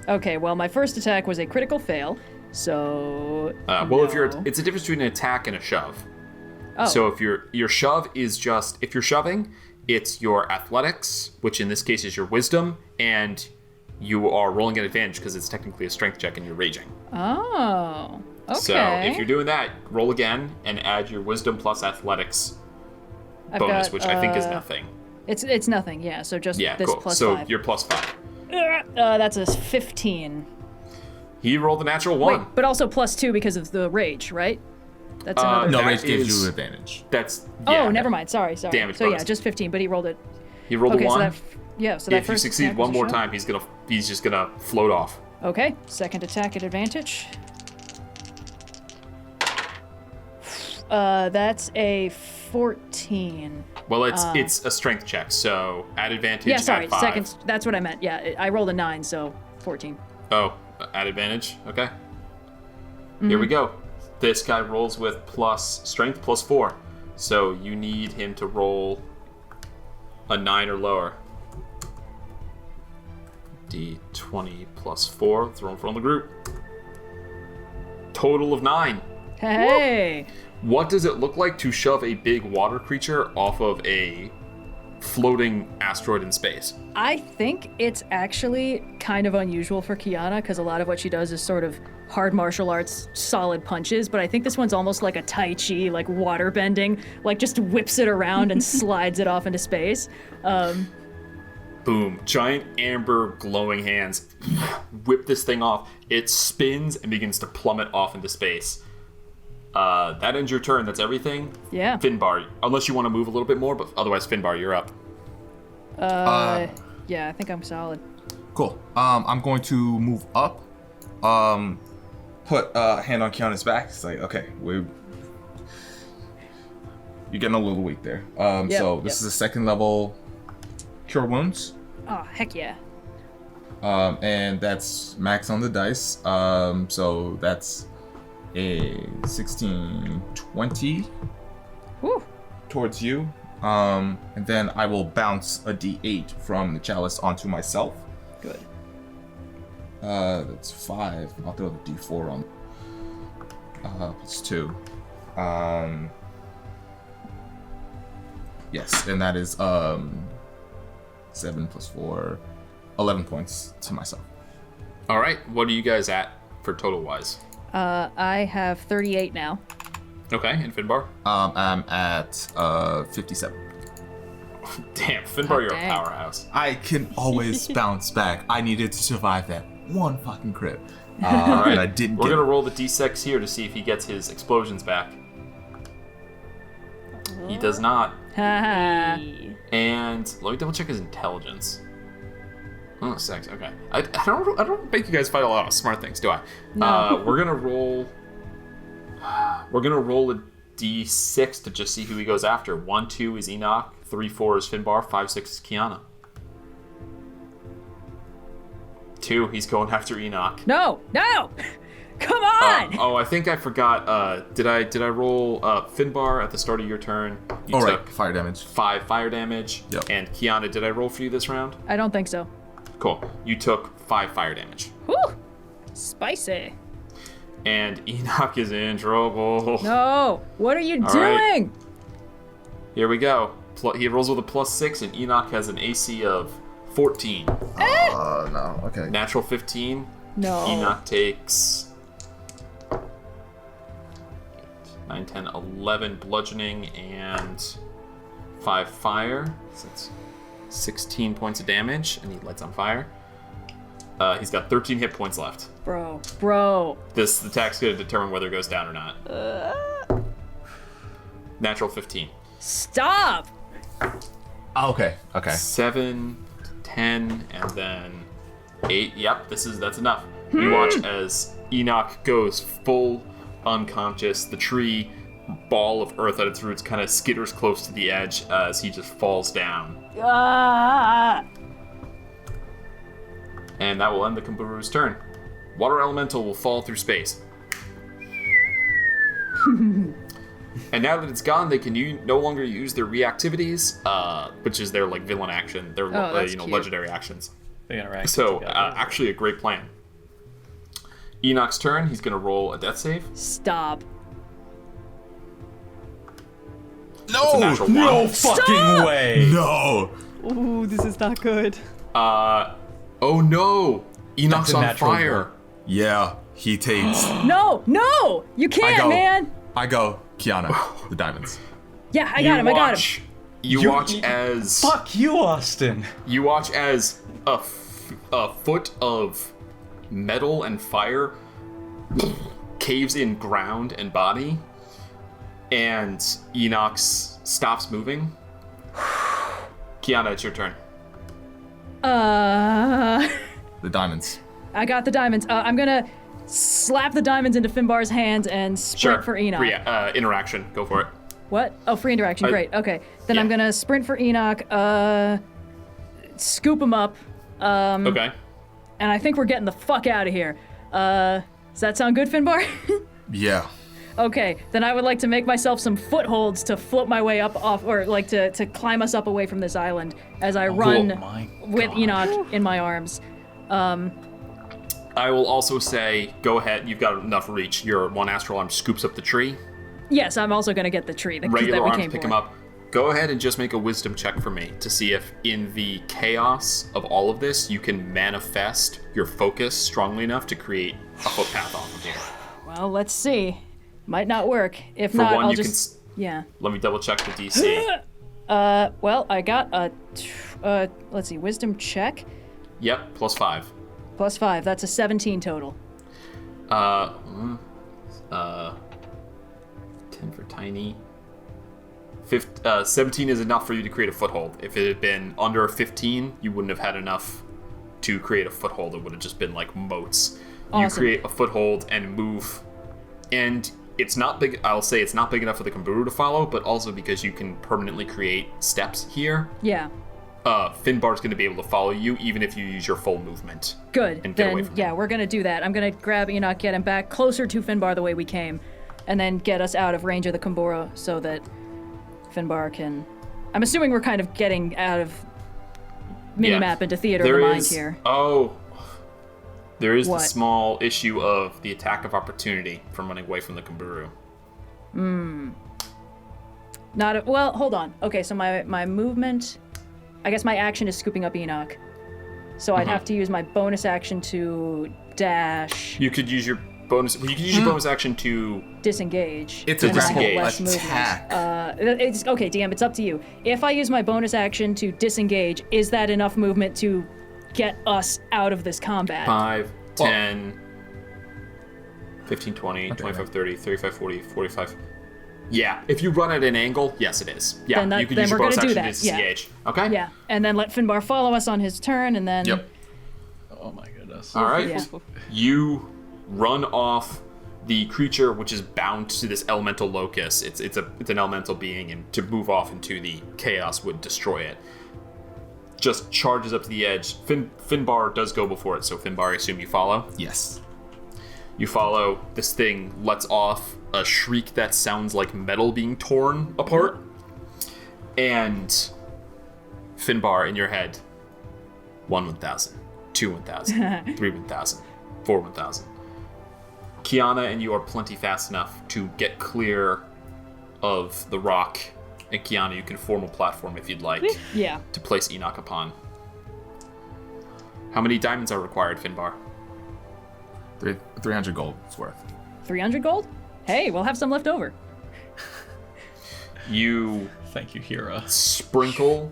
Okay, well, my first attack was a critical fail, so... Well, if no. it's a difference between an attack and a shove. Oh. So if your shove is just, if you're shoving, it's your athletics, which in this case is your wisdom, and you are rolling an advantage because it's technically a strength check and you're raging. Oh, okay. So if you're doing that, roll again and add your wisdom plus athletics I've bonus, got, which I think is nothing. It's nothing, yeah, so just Yeah, this cool. plus So 5. you're plus 5. That's a 15. He rolled a natural 1. Wait, but also plus 2 because of the rage, right? That's another... No, That rage gives is- you advantage. That's Oh, yeah, never mind. Sorry. Damage So bonus. yeah, just 15, but he rolled it. He rolled Okay, a 1. so that so that If you first succeed attack one was a more shove? time, he's just gonna float off. Okay, second attack at advantage. That's a 14. Well, it's a strength check, so add advantage. Yeah, sorry, add 5. second. That's what I meant. Yeah, I rolled a 9, so 14. Oh, add advantage. Okay. Mm-hmm. Here we go. This guy rolls with plus strength plus 4, so you need him to roll a 9 or lower. D20 plus 4. Thrown from the group. Total of 9. Hey. What does it look like to shove a big water creature off of a floating asteroid in space? I think it's actually kind of unusual for Kyana because a lot of what she does is sort of hard martial arts, solid punches, but I think this one's almost like a Tai Chi, like water bending, like just whips it around and slides it off into space. Boom. Giant amber glowing hands whip this thing off. It spins and begins to plummet off into space. That ends your turn. That's everything. Yeah. Finbar, unless you want to move a little bit more, but otherwise, Finbar, you're up. Yeah, I think I'm solid. Cool. I'm going to move up. Put a hand on Kiana's back. It's like, okay, you're getting a little weak there. So this is a second level Cure Wounds. Oh, heck yeah. And that's max on the dice. So that's a 16, 20 Woo. towards you. And then I will bounce a d8 from the chalice onto myself. Good. That's 5. I'll throw the d4 on. Plus 2. Yes, and that is 7 plus 4, 11 points to myself. All right. What are you guys at for total wise? I have 38 now. Okay, and Finbar? I'm at 57. Damn, Finbar, you're dang. a powerhouse. I can always bounce back. I needed to survive that one fucking crit. All right, And I didn't we're get gonna it. roll the d6 here to see if he gets his explosions back. He does not. Haha. And let me double check his intelligence. Oh, 6. Okay. I don't make you guys fight a lot of smart things, do I? No. We're gonna roll. We're gonna roll a d6 to just see who he goes after. 1, 2 is Enoch. 3, 4 is Finbar. 5, 6 is Kyana. 2, he's going after Enoch. No! Come on! I think I forgot. Did I roll Finbar at the start of your turn? You All took right, fire damage. 5 fire damage. Yep. And Kyana, did I roll for you this round? I don't think so. Cool. You took 5 fire damage. Whew! Spicy. And Enoch is in trouble. No! What are you All doing? Here we go. He rolls with a +6, and Enoch has an AC of 14. No, okay. Natural 15. No. Enoch takes 9, 10, 11 bludgeoning and 5 fire. So that's 16 points of damage, and he lights on fire. He's got 13 hit points left. Bro. This attack's going to determine whether it goes down or not. Natural 15. Stop! Okay. 7, 10, and then 8. Yep, that's enough. You watch as Enoch goes full unconscious. The tree ball of earth at its roots kind of skitters close to the edge as he just falls down. Ah! And that will end the Kumburu's turn. Water Elemental will fall through space. And now that it's gone, they can no longer use their reactivities, which is their villain action, their that's cute. legendary actions. They interact. So together. actually a great plan. Enoch's turn. He's gonna roll a death save. Stop. That's a natural no one. fucking way. No! Ooh, this is not good. Oh no! Enoch's That's a on natural fire. one. Yeah, he takes. No! You can't, man! I go, Kyana, the diamonds. Yeah, I got him. You watch as Fuck you, Austin. you watch as a foot of metal and fire caves in ground and body, and Enoch stops moving. Kyana, it's your turn. The diamonds. I got the diamonds. I'm gonna slap the diamonds into Finbar's hands and sprint for Enoch. Interaction. Go for it. What? Oh, free interaction. Great. Okay. Then I'm yeah. gonna sprint for Enoch, scoop him up, Okay. and I think we're getting the fuck out of here. Does that sound good, Finbar? Yeah. Okay, then I would like to make myself some footholds to float my way up off, or to climb us up away from this island as I run my with God. Enoch in my arms. I will also say, go ahead. You've got enough reach. Your one astral arm scoops up the tree. Yes, I'm also going to get the tree that Regular we arms came pick for. him up. Go ahead and just make a wisdom check for me to see if in the chaos of all of this, you can manifest your focus strongly enough to create a footpath off of here. Well, let's see. Might not work. If For not, one, I'll you just... Yeah. Let me double check the DC. Well, I got a... let's see, wisdom check. Yep, +5. +5. That's a 17 total. 10 for tiny. 17 is enough for you to create a foothold. If it had been under 15, you wouldn't have had enough to create a foothold. It would have just been like moats. Awesome. You create a foothold and move. And it's not big. I'll say it's not big enough for the Kamburu to follow, but also because you can permanently create steps here. Yeah. Finbar's going to be able to follow you even if you use your full movement. Good. And get away Then, from yeah, him. we're going to do that. I'm going to grab Enoch, get him back closer to Finbar the way we came, and then get us out of range of the Kambura so that Finbar can... I'm assuming we're kind of getting out of minimap into theater of the mind here. There is the What? small issue of the attack of opportunity from running away from the Kamburu. Well, hold on. Okay, so my movement... I guess my action is scooping up Enoch. So I'd have to use my bonus action to dash, You could use your bonus. You could use your bonus action to. disengage. It's a and I'll have disengage. less movement. attack. It's okay, DM. It's up to you. If I use my bonus action to disengage, is that enough movement to get us out of this combat? 5, 10, 15, 20, 25, 30, 35, 40, 45. Yeah, if you run at an angle, yes, it is. Yeah, Then you could then use your we're bonus gonna do action to that, yeah. disengage. Okay? Yeah, and then let Finbar follow us on his turn, and then Yep. Oh my goodness. All right. Yeah. You run off the creature, which is bound to this elemental locus. It's an elemental being, and to move off into the chaos would destroy it. Just charges up to the edge. Finbar does go before it, so Finbar, I assume you follow. Yes. You follow. This thing lets off a shriek that sounds like metal being torn apart. And Finbar, in your head, 1 1,000, 2 1,000, 3 1,000, 4 1,000. Kyana and you are plenty fast enough to get clear of the rock. And Kyana, you can form a platform if you'd like yeah. to place Enoch upon. How many diamonds are required, Finbar? 300 gold is worth. 300 gold? Hey, we'll have some left over. You Thank you, Hira. sprinkle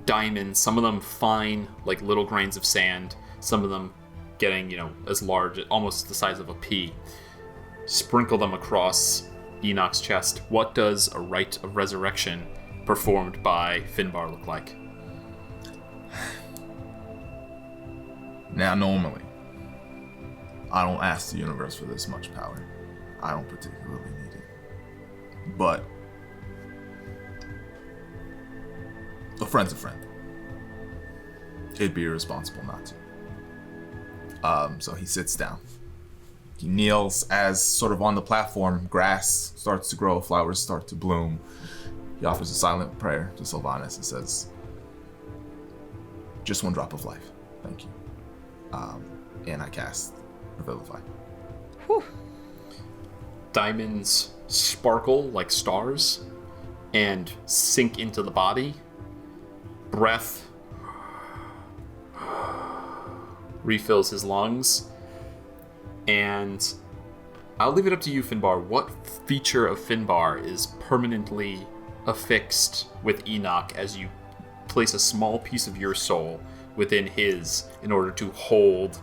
diamonds, some of them fine, like little grains of sand, some of them getting, as large, almost the size of a pea. Sprinkle them across Enoch's chest. What does a rite of resurrection performed by Finbar look like? Now, normally, I don't ask the universe for this much power. I don't particularly need it. But a friend's a friend. It'd be irresponsible not to. So he sits down. He kneels as sort of on the platform, grass starts to grow, flowers start to bloom. He offers a silent prayer to Sylvanas and says, "Just one drop of life. Thank you." And I cast Revivify. Whew. Diamonds sparkle like stars and sink into the body. Breath refills his lungs. And I'll leave it up to you, Finbar. What feature of Finbar is permanently affixed with Enoch as you place a small piece of your soul within his in order to hold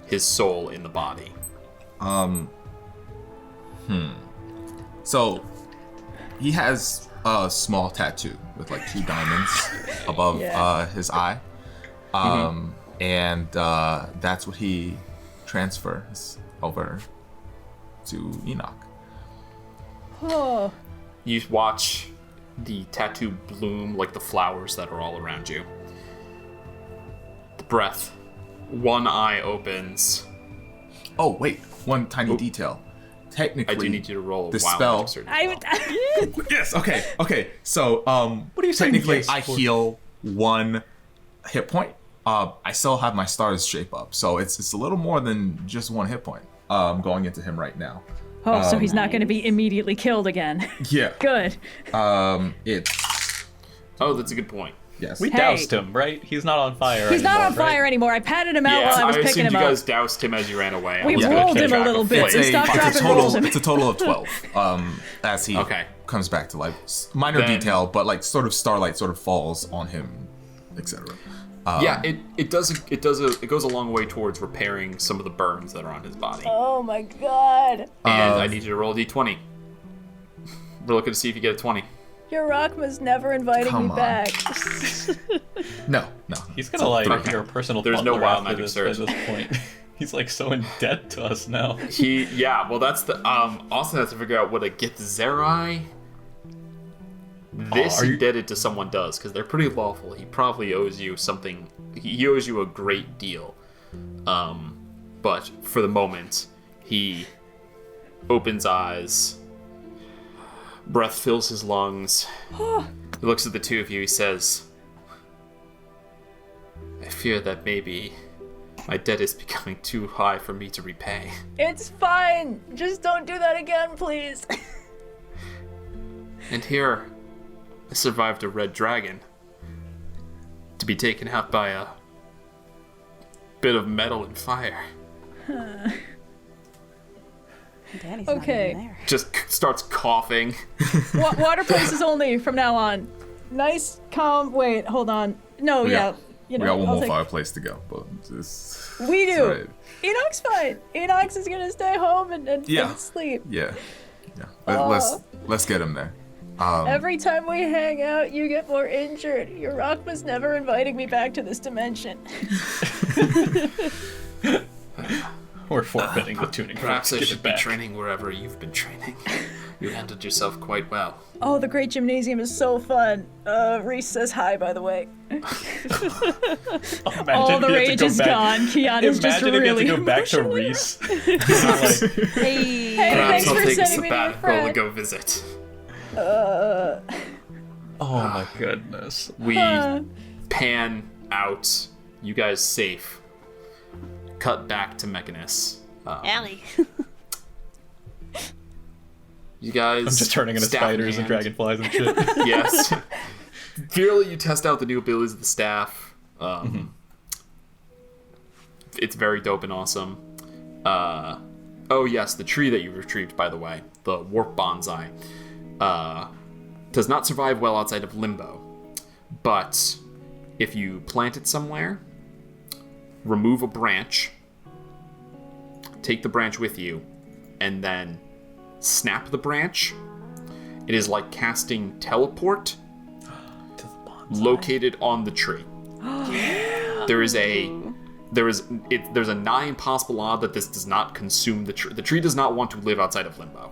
his soul in the body? So he has a small tattoo with like 2 diamonds above his eye. And that's what he transfers over to Enoch. Oh, You watch the tattoo bloom like the flowers that are all around you. The breath. One eye opens. Oh, wait, one tiny detail. Technically, I do need you to roll a the wild spell. magic surgery. Yes, okay. So, What are you saying? technically, Yes, I for? heal 1 hit point I still have my stars shape up, so it's a little more than just 1 hit point. Going into him right now. Oh, so he's not going to be immediately killed again. Yeah. Good. It's Oh, that's a good point. yes. We Hey. doused him, right? He's not on fire He's not anymore, on fire right? anymore. I patted him out Yeah, while I was I picking assumed him you up. guys doused him as you ran away. I We was gonna rolled keep him a track little of bit. flames. We stopped, it's dropped, a and total. rolled him. It's a total of 12. As he Okay. comes back to life, minor Then- detail, but like sort of starlight sort of falls on him, etc. Yeah, it goes a long way towards repairing some of the burns that are on his body. Oh my god. And I need you to roll a d20. We're looking to see if you get a 20. Your Rockma's never inviting Come me on. back. No. He's gonna like Okay. your personal There's no butler wild after magic this, surge. at this point. He's like so in debt to us now. Well, that's the Austin has to figure out what a get Zerai this are you- indebted to someone does, because they're pretty lawful. He probably owes you something. He owes you a great deal. But for the moment, he opens eyes, breath fills his lungs. He looks at the two of you. He says, "I fear that maybe my debt is becoming too high for me to repay." It's fine. Just don't do that again, please. And here, I survived a red dragon. To be taken out by a bit of metal and fire. Danny's Okay. not even there. Just starts coughing. Water places only from now on. Nice, calm. Wait, hold on. No, We yeah. got- You know, we got one I'll more take- fireplace to go, but it's We do. alright. Enoch's fine. Enoch is gonna stay home and Yeah. sleep. Yeah. Let's get him there. Every time we hang out, you get more injured. Your Rockma's never inviting me back to this dimension. We're forfeiting the tuning. Perhaps I Give should it be back. training wherever you've been training. You handled yourself quite well. Oh, the Great Gymnasium is so fun. Reese says hi, by the way. Imagine All the if you had to rage go is back- gone. Kiana's just Imagine if you had really to go back to emotionally- Reese. Hey. Hey, Perhaps thanks I'll for take a sending me to your sabbatical and friend. go visit. Oh my goodness. We pan out. You guys safe. Cut back to Mechanus. Allie. You guys. I'm just turning into staff in spiders and hand. dragonflies and shit. Yes. Purely, you test out the new abilities of the staff. It's very dope and awesome. Oh yes, the tree that you retrieved, by the way, the warp bonsai, does not survive well outside of Limbo. But if you plant it somewhere, remove a branch, take the branch with you, and then snap the branch, it is like casting teleport located on the tree. There's a nigh impossible odd that this does not consume the tree. The tree does not want to live outside of Limbo.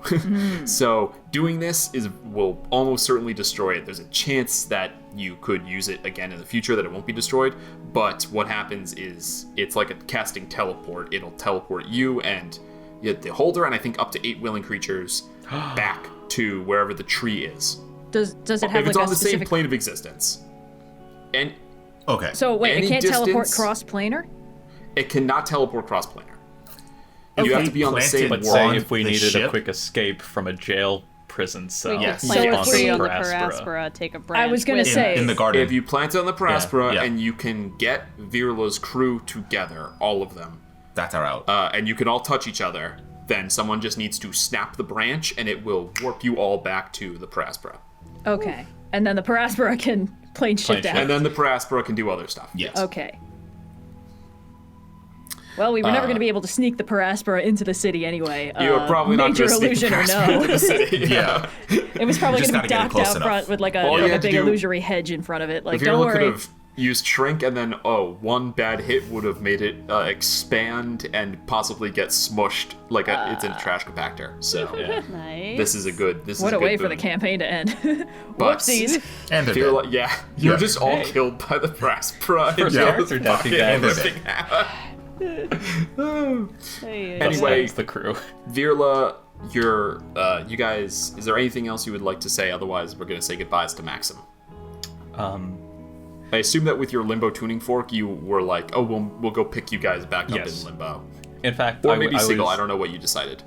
So doing this will almost certainly destroy it. There's a chance that you could use it again in the future, that it won't be destroyed. But what happens is it's like a casting teleport. It'll teleport you and the holder, and I think up to 8 willing creatures back to wherever the tree is. Does it have If like it's a on the same specific... plane of existence. And Okay. So wait, Any it can't teleport distance- cross-planar? it cannot teleport cross-planar. And you have to be on the same But world. say if we the needed ship? a quick escape from a jail prison cell. We Yes. could plant So a if tree we- on the Paraspora. Paraspora, take a branch. I was gonna with say- it. in the garden. If you plant it on the Paraspora Yeah. and you can get Virla's crew together, all of them, That's our out. and you can all touch each other, then someone just needs to snap the branch and it will warp you all back to the Paraspora. Okay. And then the Paraspora can plane shift shift. out. And then the Paraspora can do other stuff. Yes. Okay. Well, we were never going to be able to sneak the Paraspora into the city anyway. You're probably not major going to sneak the illusion or Paraspora into no. the city. Yeah. It was probably Just going to be gotta get it docked close out enough. front with like All you a had to big do- illusory hedge in front of it. Like, Virla don't could worry. have used Shrink and then, one bad hit would have made it expand and possibly get smushed like it's in a trash compactor. So Nice. this is a good What a good way for the boon. campaign to end. But- Whoopsies. And they're You're dead. like, you're Yeah. just all Hey. killed by the Paraspora. First Yeah. character death, you And guys. they're dead. Hey, Anyway, That's the crew. Virla, you guys, is there anything else you would like to say? Otherwise, we're going to say goodbyes to Maxim. I assume that with your Limbo tuning fork, you were like, oh, we'll go pick you guys back up Yes. in Limbo. In fact, Or maybe I Sigil, was- I don't know what you decided.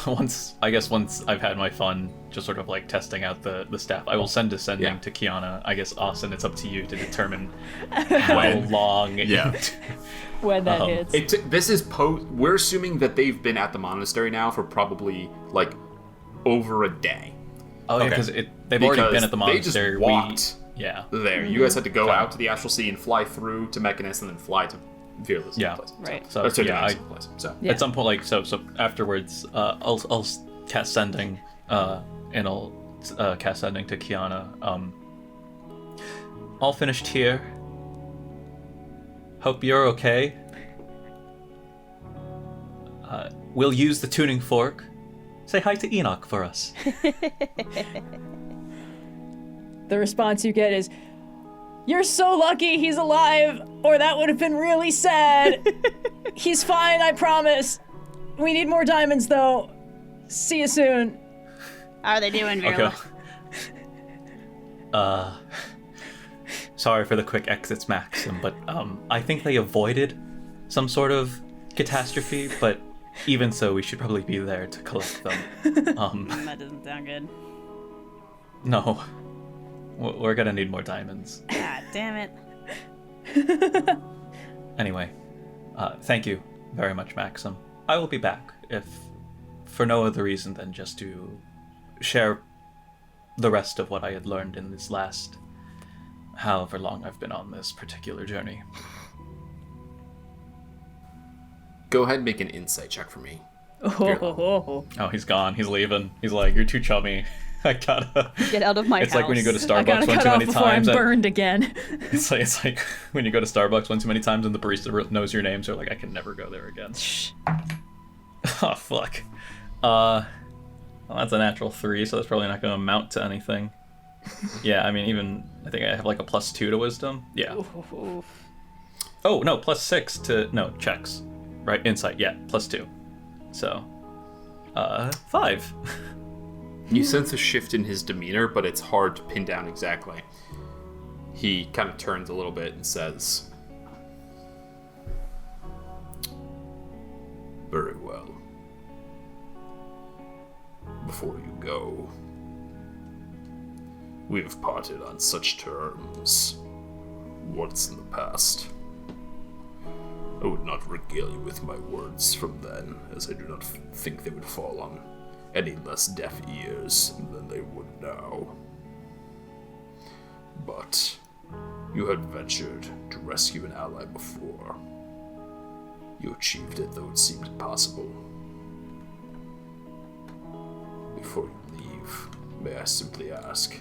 once I've had my fun just sort of like testing out the staff, I will send descending Yeah. to Kyana. I guess Austin, it's up to you to determine how long. Yeah. When that hits. This is we're assuming that they've been at the monastery now for probably like over a day. Oh yeah, Okay. because they've already Because been at the they just monastery. walked. Yeah. There, you guys had to go Okay. out to the Astral Sea and fly through to Mechanus and then fly to Fearless. Yeah. Place. Right. So, to yeah, Debugging place. So Yeah. At some point, like so afterwards, I'll cast sending, and I'll cast sending to Kyana. All finished here. Hope you're okay. We'll use the tuning fork. Say hi to Enoch for us. The response you get is, "You're so lucky he's alive, or that would have been really sad. He's fine, I promise. We need more diamonds, though. See you soon." How are they doing, Virla? Okay. Sorry for the quick exits, Maxim, but I think they avoided some sort of catastrophe, but even so, we should probably be there to collect them. That doesn't sound good. No. We're gonna need more diamonds. God damn it. Anyway, thank you very much, Maxim. I will be back, if for no other reason than just to share the rest of what I had learned in this last however long I've been on this particular journey. go ahead and make an insight check for me. Oh, Oh, he's gone. He's leaving. He's like, you're too chummy. I gotta. Get out of my It's house. like when you go to I gotta Starbucks one cut too off many before I'm times. burned again. It's like when you go to Starbucks one too many times and the barista knows your name, so you're like, I can never go there again. Oh fuck. Well, that's a natural 3, so that's probably not going to amount to anything. Yeah, I mean, I think I have like a +2 to wisdom. Yeah. Oof. Oh no, +6 to checks, right? Insight, yeah, +2. So, 5. You sense a shift in his demeanor, but it's hard to pin down exactly. He kind of turns a little bit and says, "Very well. Before you go, we have parted on such terms once in the past. I would not regale you with my words from then, as I do not think they would fall on any less deaf ears than they would now. But you had ventured to rescue an ally before. You achieved it, though it seemed impossible. Before you leave, may I simply ask,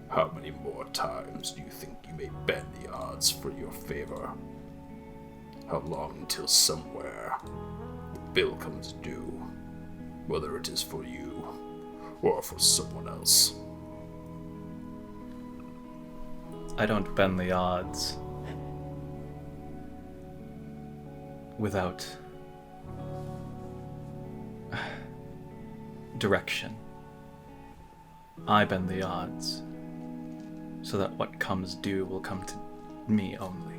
how many more times do you think you may bend the odds for your favor? How long until somewhere the bill comes due, whether it is for you or for someone else?" I don't bend the odds without direction. I bend the odds so that what comes due will come to me only.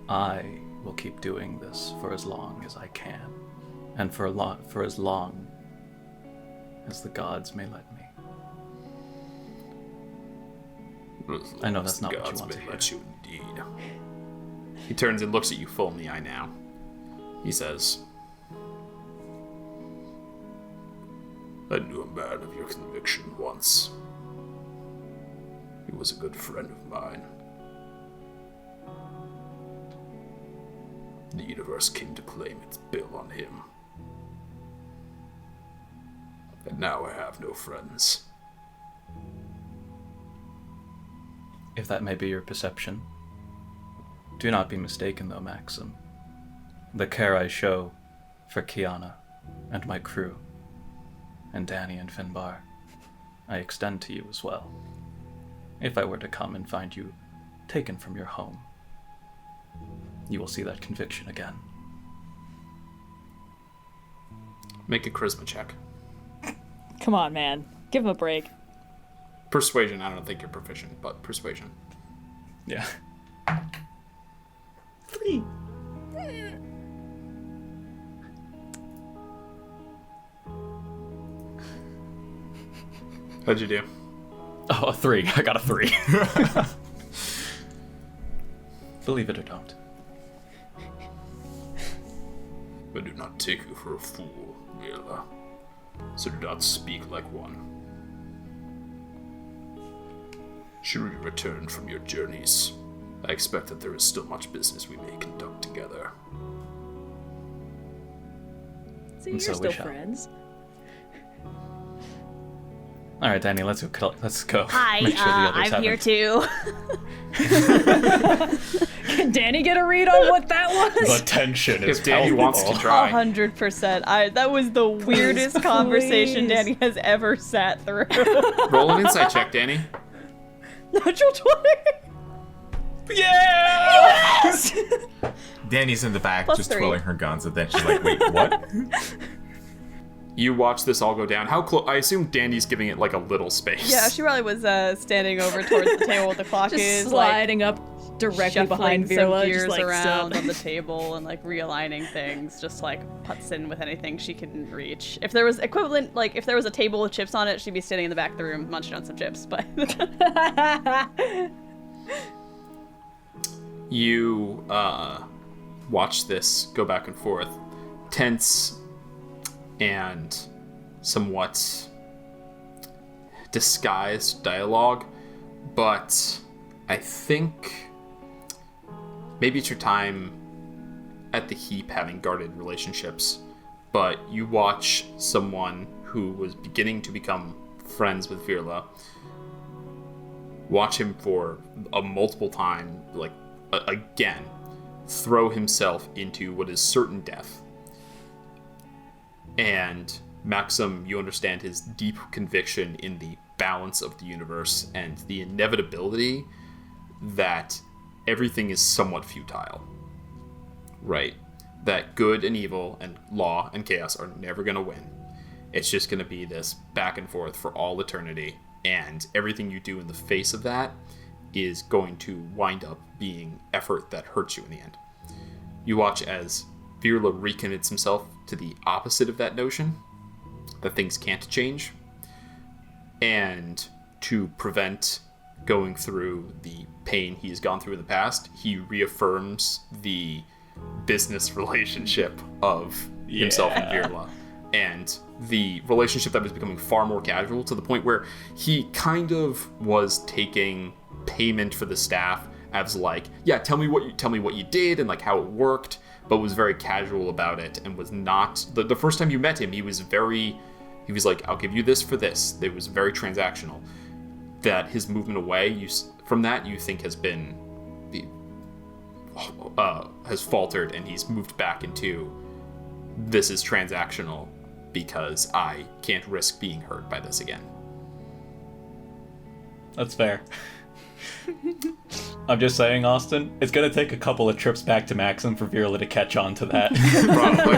I will keep doing this for as long as I can, and for as long as the gods may let me. I know that's not what you Gods want to may hear. let you indeed. He turns and looks at you full in the eye now. He says, "I knew a man of your conviction once. He was a good friend of mine. The universe came to claim its bill on him. And now I have no friends." If that may be your perception, do not be mistaken though, Maxim. The care I show for Kyana and my crew, and Dani and Finbar, I extend to you as well. If I were to come and find you taken from your home, you will see that conviction again. Make a charisma check. come on, man. Give him a break. Persuasion, I don't think you're proficient, but persuasion. Yeah. 3. How'd you do? Oh, a 3. I got a 3. Believe it or don't. I do not take you for a fool, Virla. So do not speak like one. Should we return from your journeys, I expect that there is still much business we may conduct together. So And you're so we still shall. friends. All right, Dani, let's go. Let's go. Hi, Make sure the others I'm here haven't. too. Can Dani get a read on what that was? The tension is If Dani wants to palpable. try. 100%. That was the weirdest conversation please. Dani has ever sat through. Roll an insight check, Dani. Natural 20. Yeah! Dani's in the back, Plus just 3. twirling her guns, and then she's like, wait, what? You watch this all go down. How close? I assume Dani's giving it like a little space. Yeah, she probably was standing over towards the table with the clock Just is, sliding up like, directly shuffling behind some Virla, gears just like around stop. on the table and like realigning things, just like puts in with anything she can reach. If there was equivalent, like if there was a table with chips on it, she'd be sitting in the back of the room munching on some chips. But You watch this go back and forth, tense and somewhat disguised dialogue, but I think maybe it's your time at the heap having guarded relationships, but you watch someone who was beginning to become friends with Virla, watch him for a multiple time, like again, throw himself into what is certain death. And Maxim, you understand his deep conviction in the balance of the universe and the inevitability that everything is somewhat futile. Right? That good and evil and law and chaos are never going to win. It's just going to be this back and forth for all eternity, and everything you do in the face of that is going to wind up being effort that hurts you in the end. You watch as Virla recommits himself to the opposite of that notion, that things can't change, and to prevent going through the pain he's gone through in the past, he reaffirms the business relationship of himself and Virla. And the relationship that was becoming far more casual, to the point where he kind of was taking payment for the staff as like, yeah, tell me what you did and like how it worked, but was very casual about it and was not the first time you met him, he was like, I'll give you this for this. It was very transactional. That his movement away from that you think has been has faltered, and he's moved back into this is transactional because I can't risk being hurt by this again. That's fair. I'm just saying, Austin, it's gonna take a couple of trips back to Maxim for Virla to catch on to that. Probably.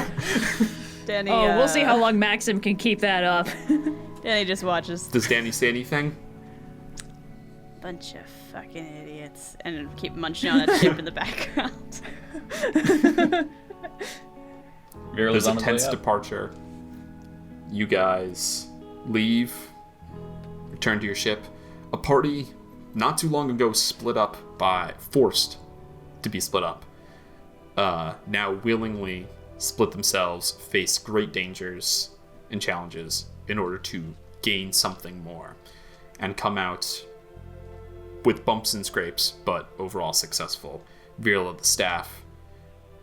Dani, Oh, we'll see how long Maxim can keep that up. Dani just watches. Does Dani say anything? Bunch of fucking idiots, and keep munching on a chip in the background. Virla's There's a on his way tense up. departure. You guys leave, return to your ship. A party not too long ago forced to be split up. Now willingly split themselves, face great dangers and challenges in order to gain something more, and come out with bumps and scrapes, but overall successful. Virla, the staff,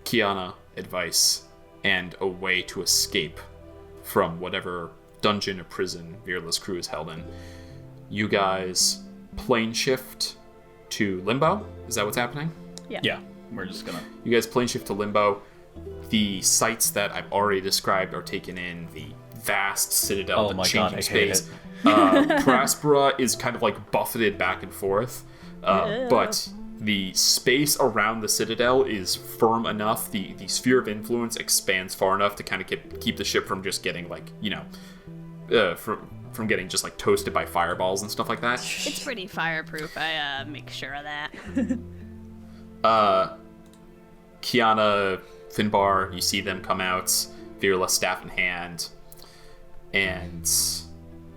Kyana, advice, and a way to escape from whatever dungeon or prison Virla's crew is held in. You guys plane shift to Limbo? Is that what's happening? Yeah, we're just gonna. You guys plane shift to Limbo. The sites that I've already described are taken in, the vast citadel, Oh the my changing God, I hate space. Aspera is kind of like buffeted back and forth, but the space around the citadel is firm enough. The sphere of influence expands far enough to kind of keep the ship from just getting like, from from getting just like toasted by fireballs and stuff like that. It's pretty fireproof. I make sure of that. Kyana, Finbar, you see them come out, Virla staff in hand, and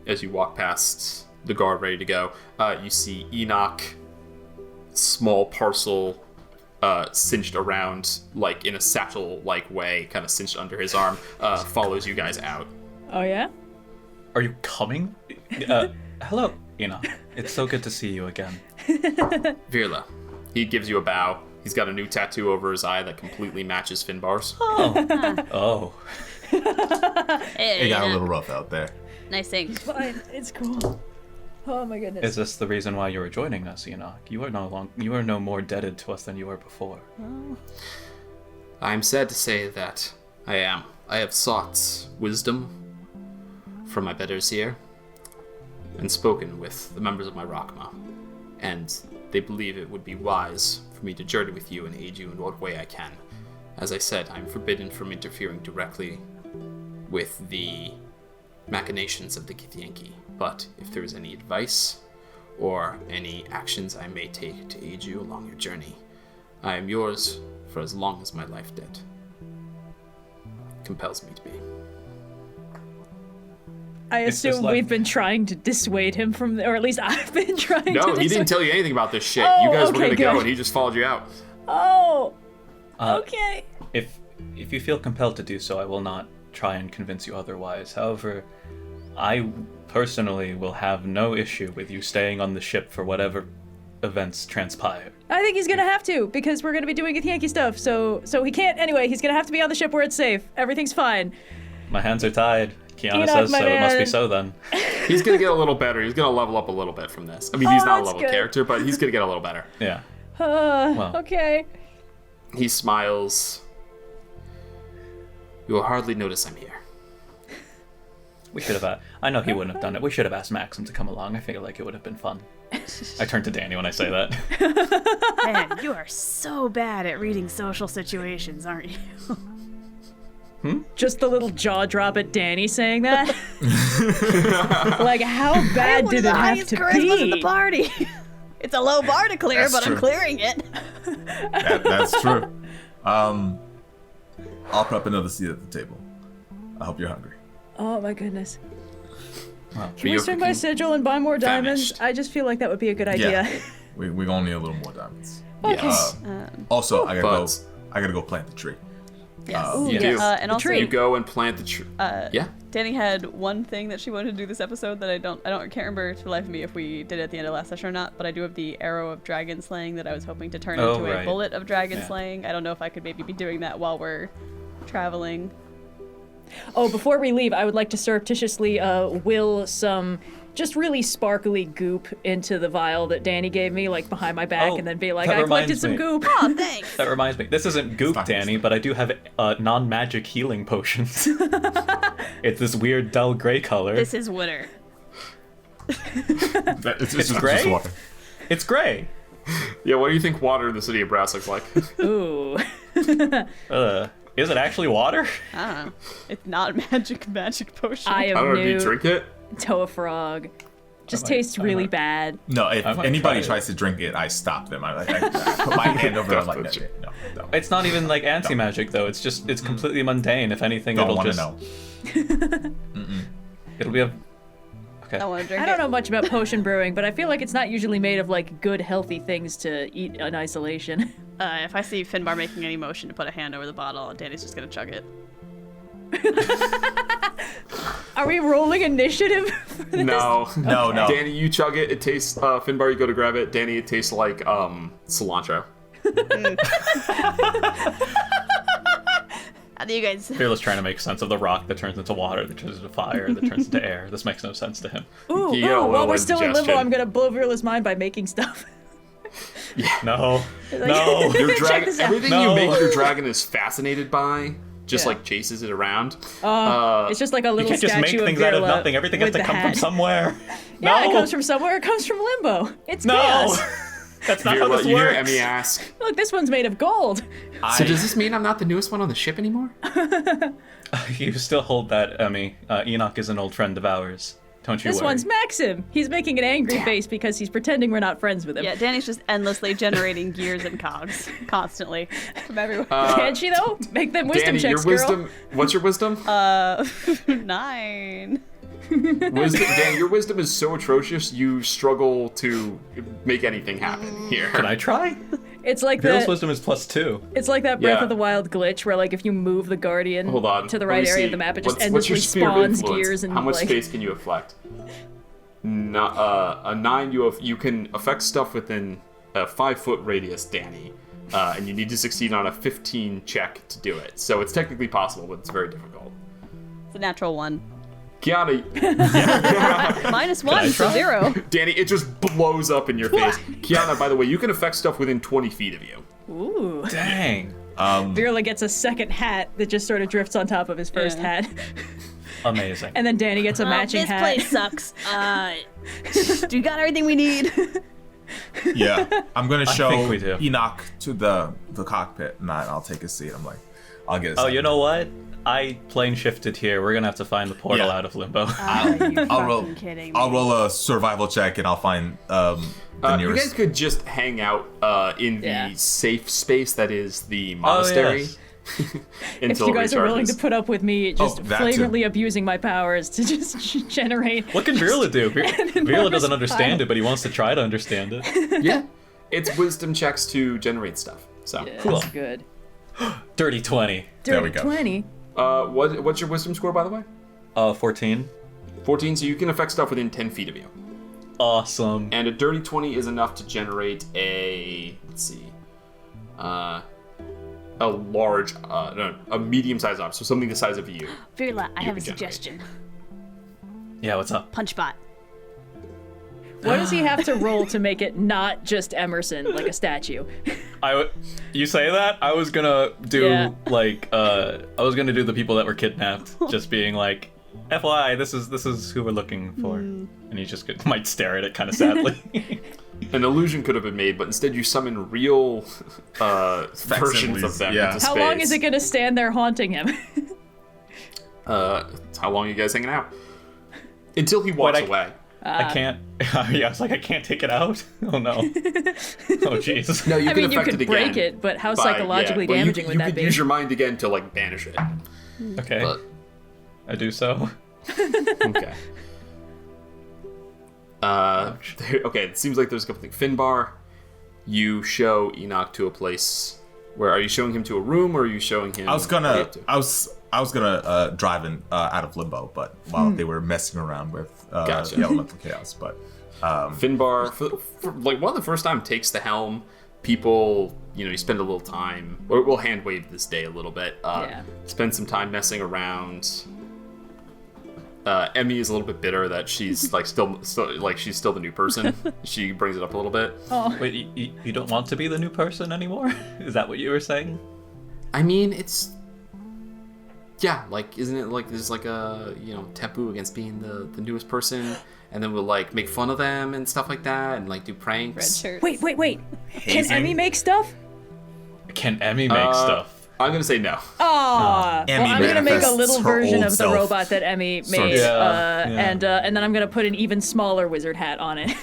as you walk past the guard ready to go, you see Enoch, small parcel cinched around, like in a satchel-like way, kind of cinched under his arm, follows you guys out. Oh, yeah? Are you coming? Hello, Enoch. It's so good to see you again. Virla, he gives you a bow. He's got a new tattoo over his eye that completely matches Finbar's. Oh. It got a little rough out there. Nice thing. Fine, it's cool. Oh my goodness. Is this the reason why you are joining us, Enoch? You are no more indebted to us than you were before. I'm sad to say that I am. I have sought wisdom from my betters here and spoken with the members of my Rakma, and they believe it would be wise for me to journey with you and aid you in what way I can. As I said, I'm forbidden from interfering directly with the machinations of the Githyanki, but if there is any advice or any actions I may take to aid you along your journey, I am yours for as long as my life debt compels me to be. I It's just assume like- we've been trying to dissuade him from, or at least I've been trying to No, dissuade. he didn't tell you anything about this shit. Oh, You guys were okay, gonna go good. and he just followed you out. Oh, Uh, okay. If you feel compelled to do so, I will not try and convince you otherwise. However, I personally will have no issue with you staying on the ship for whatever events transpire. I think he's gonna have to, because we're gonna be doing Yankee stuff, so he can't anyway. He's gonna have to be on the ship where it's safe. Everything's fine. My hands are tied. Kyana Enoch, says my so. It must be man. so then. He's gonna get a little better. He's gonna level up a little bit from this. I mean, he's Oh, not a that's level good. character, but he's gonna get a little better. Yeah. Well. Okay. He smiles. You will hardly notice I'm here. We should have. I know he wouldn't have done it. We should have asked Maxim to come along. I feel like it would have been fun. I turn to Dani when I say that. Man, you are so bad at reading social situations, aren't you? Just the little jaw drop at Dani saying that. Like, how bad did it have to charismas in be? the party. It's a low bar to clear, That's but I'm true. clearing it. That's true. I'll put up another seat at the table. I hope you're hungry. Oh my goodness. Well, Can we swing by Sigil and buy more diamonds? famished. I just feel like that would be a good idea. Yeah. We're gonna need a little more diamonds. Yes. Also, I But- gotta go plant the tree. Yes. Ooh, You yes. do. And The also, tree. You go and plant the tree. Yeah. Danny had one thing that she wanted to do this episode that I can't remember to the life of me if we did it at the end of last session or not, but I do have the arrow of dragon slaying that I was hoping to turn Oh, into a right. bullet of dragon Yeah. slaying. I don't know if I could maybe be doing that while we're traveling. Oh, before we leave, I would like to surreptitiously will some just really sparkly goop into the vial that Dani gave me, like behind my back, Oh, and then be like, that I collected reminds some me. goop. Oh, thanks. That reminds me. This isn't goop, fine. Dani, but I do have non-magic healing potions. It's this weird dull gray color. This is Wooder. It's just gray? water. It's gray. Yeah, what do you think water in the city of Brass looks like? Ooh. Is it actually water? I don't know. It's not magic potion. I I am don't know, do you new. drink it? Toa frog. Just I might- tastes I really might- bad. No, if I might anybody try it. tries to drink it, I stop them. I put my hand over it. I'm like, no, no. It's not even like anti-magic though. It's just it's completely mundane. If anything, Don't it'll want to just know. it'll be a okay. I want to drink I don't it. know much about potion brewing, but I feel like it's not usually made of like good, healthy things to eat in isolation. If I see Finbar making any motion to put a hand over the bottle, Danny's just gonna chug it. Are we rolling initiative for this? No. No, no. Danny, you chug it. It tastes, Finbar, you go to grab it. Danny, it tastes like, cilantro. How do you guys? Fearless trying to make sense of the rock that turns into water, that turns into fire, that turns into air. This makes no sense to him. Ooh, You get a while little we're still in limbo, indigestion. I'm gonna blow Virla's mind by making stuff. No, Like- no. Your Check dragon, this out. everything No. you make your dragon is fascinated by, just Yeah. like chases it around. It's just like a You little can't just make statue things of out of Virla nothing. Everything has with to the come hat. from somewhere. Yeah, no. it comes from somewhere. It comes from Limbo. It's No. chaos. That's not You how hear, this you hear works. Emmy ask, Look, this one's made of gold. so does this mean I'm not the newest one on the ship anymore? You still hold that, Emmy. Enoch is an old friend of ours. Don't you This worry. one's Maxim. He's making an angry face because he's pretending we're not friends with him. Yeah, Dani's just endlessly generating gears and cogs constantly from everywhere. Can she though? Make them wisdom Dani, checks, your girl. wisdom. What's your wisdom? 9. Wisdom. Dan, your wisdom is so atrocious. You struggle to make anything happen here. Can I try? It's like Viral's that. wisdom is +2. It's like that Breath Yeah. of the Wild glitch where, like, if you move the Guardian Hold on. to the let right me area see. of the map, it just What's your endlessly sphere of spawns influence? gears and How much like. space can you affect? A 9, you can affect stuff within a 5-foot radius, Dani, and you need to succeed on a 15 check to do it. So it's technically possible, but it's very difficult. It's a natural 1. Kyana, -1, so try? 0. Dani, it just blows up in your face. Kyana, by the way, you can affect stuff within 20 feet of you. Ooh. Dang. Virla gets a second hat that just sort of drifts on top of his first Yeah. hat. Amazing. And then Dani gets a matching this hat. place sucks. Do you got everything we need? Yeah, I'm gonna show think we do. Enoch to the cockpit, and I'll take a seat. I'm like, I'll get. Oh, you know what? I plane shifted here. We're gonna have to find the portal Yeah. out of Limbo. I'll roll. kidding me. I'll roll a survival check, and I'll find the You nearest. guys could just hang out in Yeah. the safe space that is the monastery. yes. If Until you guys are willing to recharges. put up with me just that too. flagrantly abusing my powers to just generate. What can Virla do? Virla enormous doesn't understand pile. it, but he wants to try to understand it. Yeah, it's wisdom checks to generate stuff. So, Yeah, Cool. that's good. Dirty 20. There we Dirty go. 20. what's your wisdom score, by the way? 14. 14. So you can affect stuff within 10 feet of you. Awesome. And a dirty 20 is enough to generate a, let's see, a large, no, a medium-sized object, so something the size of you. Virla, I have a can generate. suggestion. Yeah, what's up? Punchbot. What does he have to roll to make it not just Emerson, like a statue? You say that? I was gonna do Yeah. I was gonna do the people that were kidnapped, just being like, FYI, this is who we're looking for, and he just might stare at it kind of sadly. An illusion could have been made, but instead you summon real versions of them yeah. into space. How long is it going to stand there haunting him? How long are you guys hanging out? Until he walks away. I can't. Yeah, I was like, I can't take it out. Oh no. Oh jeez. No, you I can mean, you affect could it break again. it, but how by- psychologically yeah, well, damaging you would that could be? use your mind again to like banish it. Okay, But I do so. okay. Okay, it seems like there's a couple things. Finbar, you show Enoch to a place. Where are you showing him to a room, or are you showing him? I was where you gonna, have to? I was gonna drive in out of Limbo, but while they were messing around with Gotcha. the elemental chaos, but Finbar, for like one of the first time, takes the helm. People, you spend a little time. We'll hand wave this day a little bit. Yeah. Spend some time messing around. Emmy is a little bit bitter that she's like still like she's still the new person. She brings it up a little bit. Wait, you don't want to be the new person anymore? Is that what you were saying? I mean, it's like, isn't it like there's like a taboo against being the newest person, and then we'll like make fun of them and stuff like that, and like do Red pranks. shirt. Wait. Can Hazing. Emmy make stuff? Can Emmy make stuff? I'm gonna say no. Aw. Emmy Well, I'm gonna make a manifests little her version old of the self. robot that Emmy Sort of. made, Yeah. and then I'm gonna put an even smaller wizard hat on it.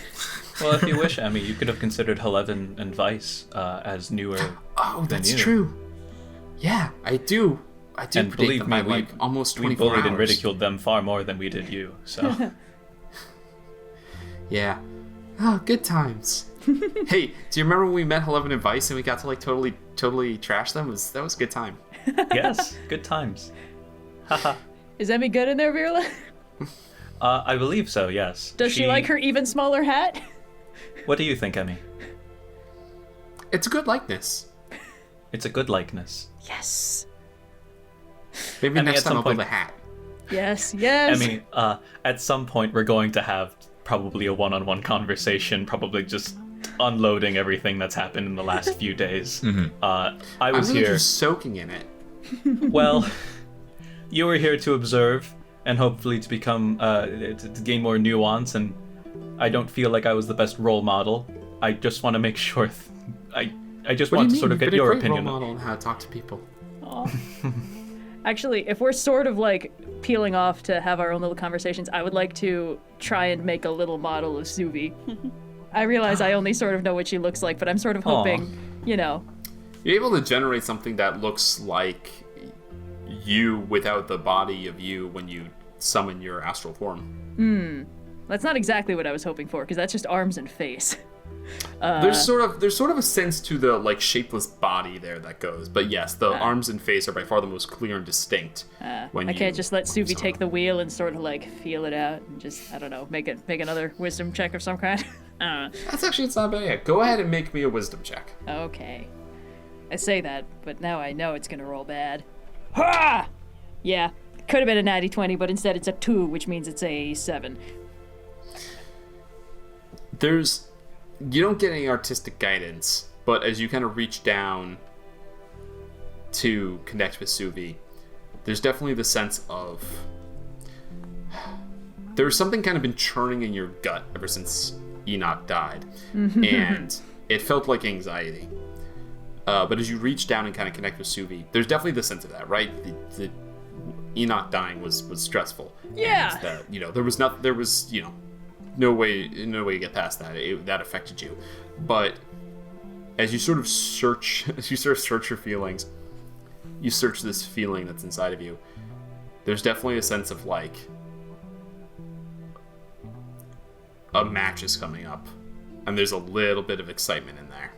Well, if you wish, Emmy, you could have considered Heleven and Vice as newer. Oh, than that's you. true. Yeah, I do. I do And predict believe them me, by like almost we 24 bullied hours. and ridiculed them far more than we did you. So Yeah. Oh, good times. Hey, do you remember when we met Eleven and Vice and we got to like totally trash them? That was a good time. yes, good times. Haha. Is Emmy good in there, Virla? I believe so. Yes. Does she like her even smaller hat? What do you think, Emmy? It's a good likeness. It's a good likeness. Yes. Maybe Emmy, next at time some I'll build point- a hat. Yes. Emmy, at some point we're going to have probably a one-on-one conversation, probably just unloading everything that's happened in the last few days. I I'm was really here. just soaking in it. Well, you were here to observe and hopefully to become to gain more nuance. And I don't feel like I was the best role model. I just want to make sure. I just What want do to you sort mean? of get You've your been a great opinion. role model on how to talk to people. Actually, if we're sort of like peeling off to have our own little conversations, I would like to try and make a little model of Suvi. I realize I only sort of know what she looks like, but I'm sort of hoping, you know. You're able to generate something that looks like you without the body of you when you summon your astral form. That's not exactly what I was hoping for, because that's just arms and face. There's sort of a sense to the like shapeless body there that goes, but yes, the arms and face are by far the most clear and distinct. I can't just let Suvi take the wheel and sort of like feel it out and just, I don't know, make another wisdom check of some kind. It's not bad. Go ahead and make me a wisdom check. Okay. I say that, but now I know it's gonna roll bad. Ha! Yeah, could have been a natty 20, but instead it's a 2, which means it's a 7. You don't get any artistic guidance, but as you kind of reach down to connect with Suvi, there's definitely the sense of there's something kind of been churning in your gut ever since Enoch died, and it felt like anxiety. But as you reach down and kind of connect with Suvi, there's definitely the sense of that, right? The Enoch dying was stressful. Yeah. And that, there was no way to get past that. That affected you. But as you sort of search your feelings, you search this feeling that's inside of you, there's definitely a sense of like a match is coming up, and there's a little bit of excitement in there.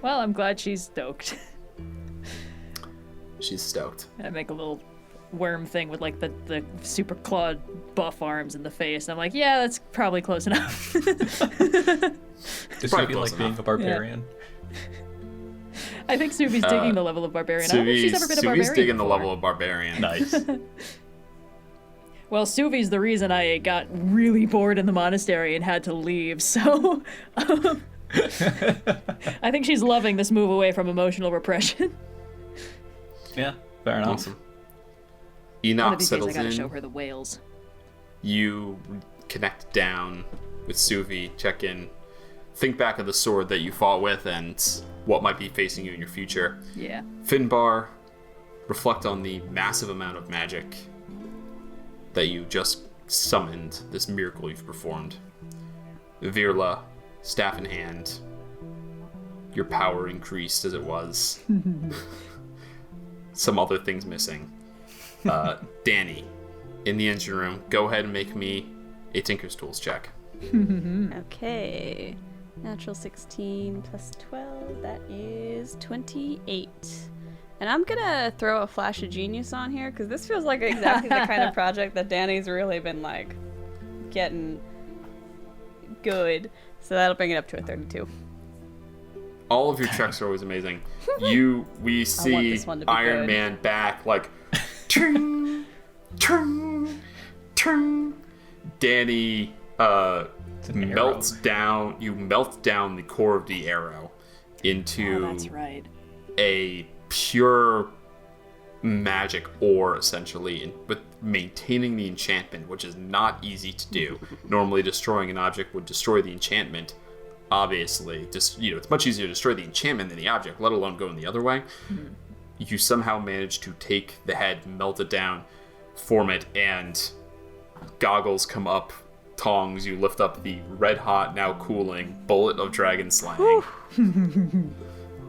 Well, I'm glad she's stoked. She's stoked. I make a little worm thing with like the super clawed buff arms in the face. I'm like, yeah, that's probably close enough. Does Suvi like being a barbarian? I think Suvi's digging the level of barbarian. I don't know if she's ever been a barbarian. Suvi's digging before. the level of barbarian. Nice. Well, Suvi's the reason I got really bored in the monastery and had to leave, so I think she's loving this move away from emotional repression. Yeah, fair enough. Awesome. One Enoch of these days I settles gotta in. show her the whales. You connect down with Suvi, check in, think back of the sword that you fought with and what might be facing you in your future. Yeah. Finbar, reflect on the massive amount of magic that you just summoned, this miracle you've performed. Virla, staff in hand, your power increased as it was. Some other things missing. Dani, in the engine room, go ahead and make me a Tinker's Tools check. Okay. Natural 16 plus 12, that is 28. And I'm gonna throw a flash of genius on here, because this feels like exactly the kind of project that Dani's really been, like, getting good. So that'll bring it up to a 32. All of your checks are always amazing. We see this one to be Iron good. Man back, like, turn, turn, turn. Dani melts down. You melt down the core of the arrow into Oh, that's right. a pure magic ore, essentially, with maintaining the enchantment, which is not easy to do. Normally, destroying an object would destroy the enchantment. Obviously, it's much easier to destroy the enchantment than the object, let alone going the other way. You somehow manage to take the head, melt it down, form it, and goggles come up, tongs, you lift up the red hot, now cooling bullet of dragon slaying.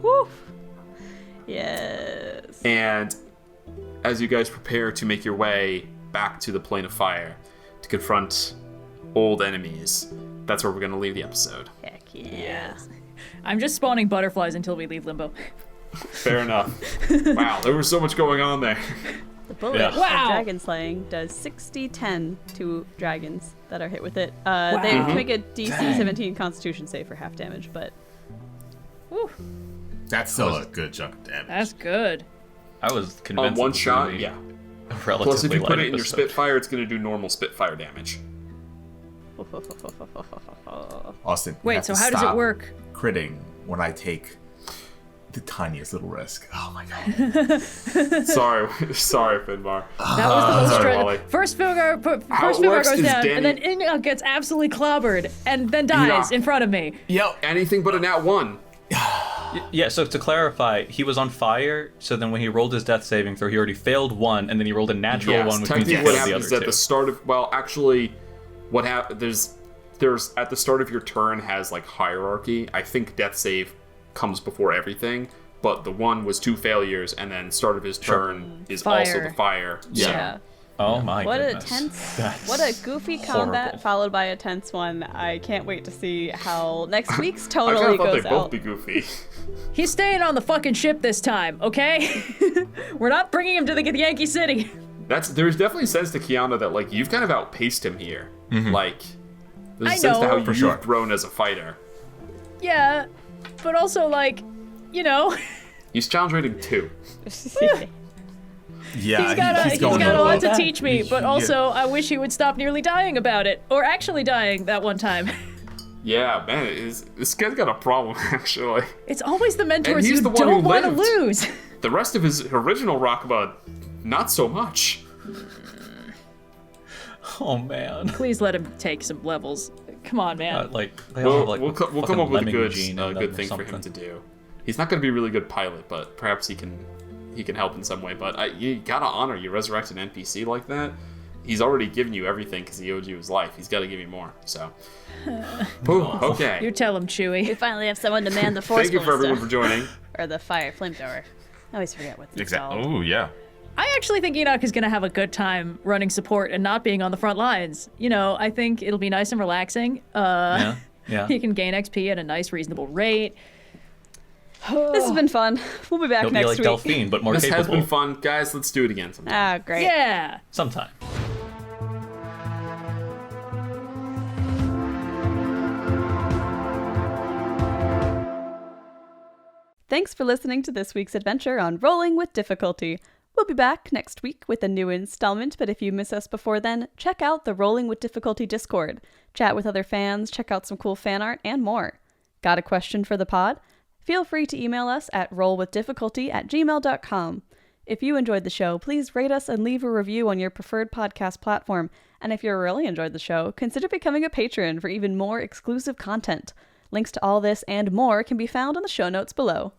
Woo! Yes. And as you guys prepare to make your way back to the plane of fire to confront old enemies, that's where we're going to leave the episode. Heck yeah. I'm just spawning butterflies until we leave Limbo. Fair enough. Wow, there was so much going on there. The bullet of dragon slaying does 60-10 to dragons that are hit with it. They make a DC 17 Constitution save for half damage, but That's still a good chunk of damage. That's good. I was convinced. On one it was shot, gonna be yeah. a relatively Plus, if you put light it in your episode. Spitfire, it's going to do normal Spitfire damage. Austin, you Wait, have so to how does it stop work? critting when I take the tiniest little risk. Oh my god. Sorry, Finbar. That was the most sorry, Wally. First Finbar How it goes works is down, Dani- and then Enoch gets absolutely clobbered, and then dies Enoch. in front of me. Yep. Anything but a nat 1. Yeah, so to clarify, he was on fire, so then when he rolled his death saving throw, he already failed one, and then he rolled a natural one, which means he technically failed what the happens other at two. the start of... Well, actually, what there's at the start of your turn has, like, hierarchy. I think death save comes before everything, but the one was 2 failures, and then start of his turn is also Fire. the fire. Yeah. Oh my What goodness. a tense, That's what a goofy combat horrible. followed by a tense one. I can't wait to see how next week's I totally kind of thought goes they'd both out. be goofy. He's staying on the fucking ship this time, okay? We're not bringing him to the Yankee City. There's definitely sense to Kyana that, like, you've kind of outpaced him here. Like, there's I a sense to know. how For you've sure. grown as a fighter. Yeah, but also, like, you know, He's challenge rating 2. Yeah, he's going got a over. lot to teach me, but also I wish he would stop nearly dying about it. Or actually dying that one time. Yeah, man, this guy's got a problem, actually. It's always the mentors he's you the one who don't want to lived. lose. The rest of his original Rockbud, not so much. Oh man. Please let him take some levels. Come on, man. Like they all have like We'll the come up with a fucking good, lemming gene in them good or thing for him something. to do. He's not going to be a really good pilot, but perhaps he can help in some way. But you gotta honor, you resurrect an NPC like that. He's already given you everything because he owed you his life. He's got to give you more. So, Ooh, okay. You tell him, Chewie. We finally have someone to man the force Thank you for everyone for ballista. joining. Or the fire flamethrower. I always forget what it's Exactly. called. Oh, yeah. I actually think Enoch is going to have a good time running support and not being on the front lines. You know, I think it'll be nice and relaxing. Yeah. He can gain XP at a nice, reasonable rate. This has been fun. We'll be back He'll be next like week. Delphine, but more This has capable. been fun, guys. Let's do it again sometime. Ah, great. Yeah. Sometime. Thanks for listening to this week's adventure on Rolling with Difficulty. We'll be back next week with a new installment, but if you miss us before then, check out the Rolling with Difficulty Discord. Chat with other fans, check out some cool fan art, and more. Got a question for the pod? Feel free to email us at rollwithdifficulty@gmail.com. If you enjoyed the show, please rate us and leave a review on your preferred podcast platform. And if you really enjoyed the show, consider becoming a patron for even more exclusive content. Links to all this and more can be found in the show notes below.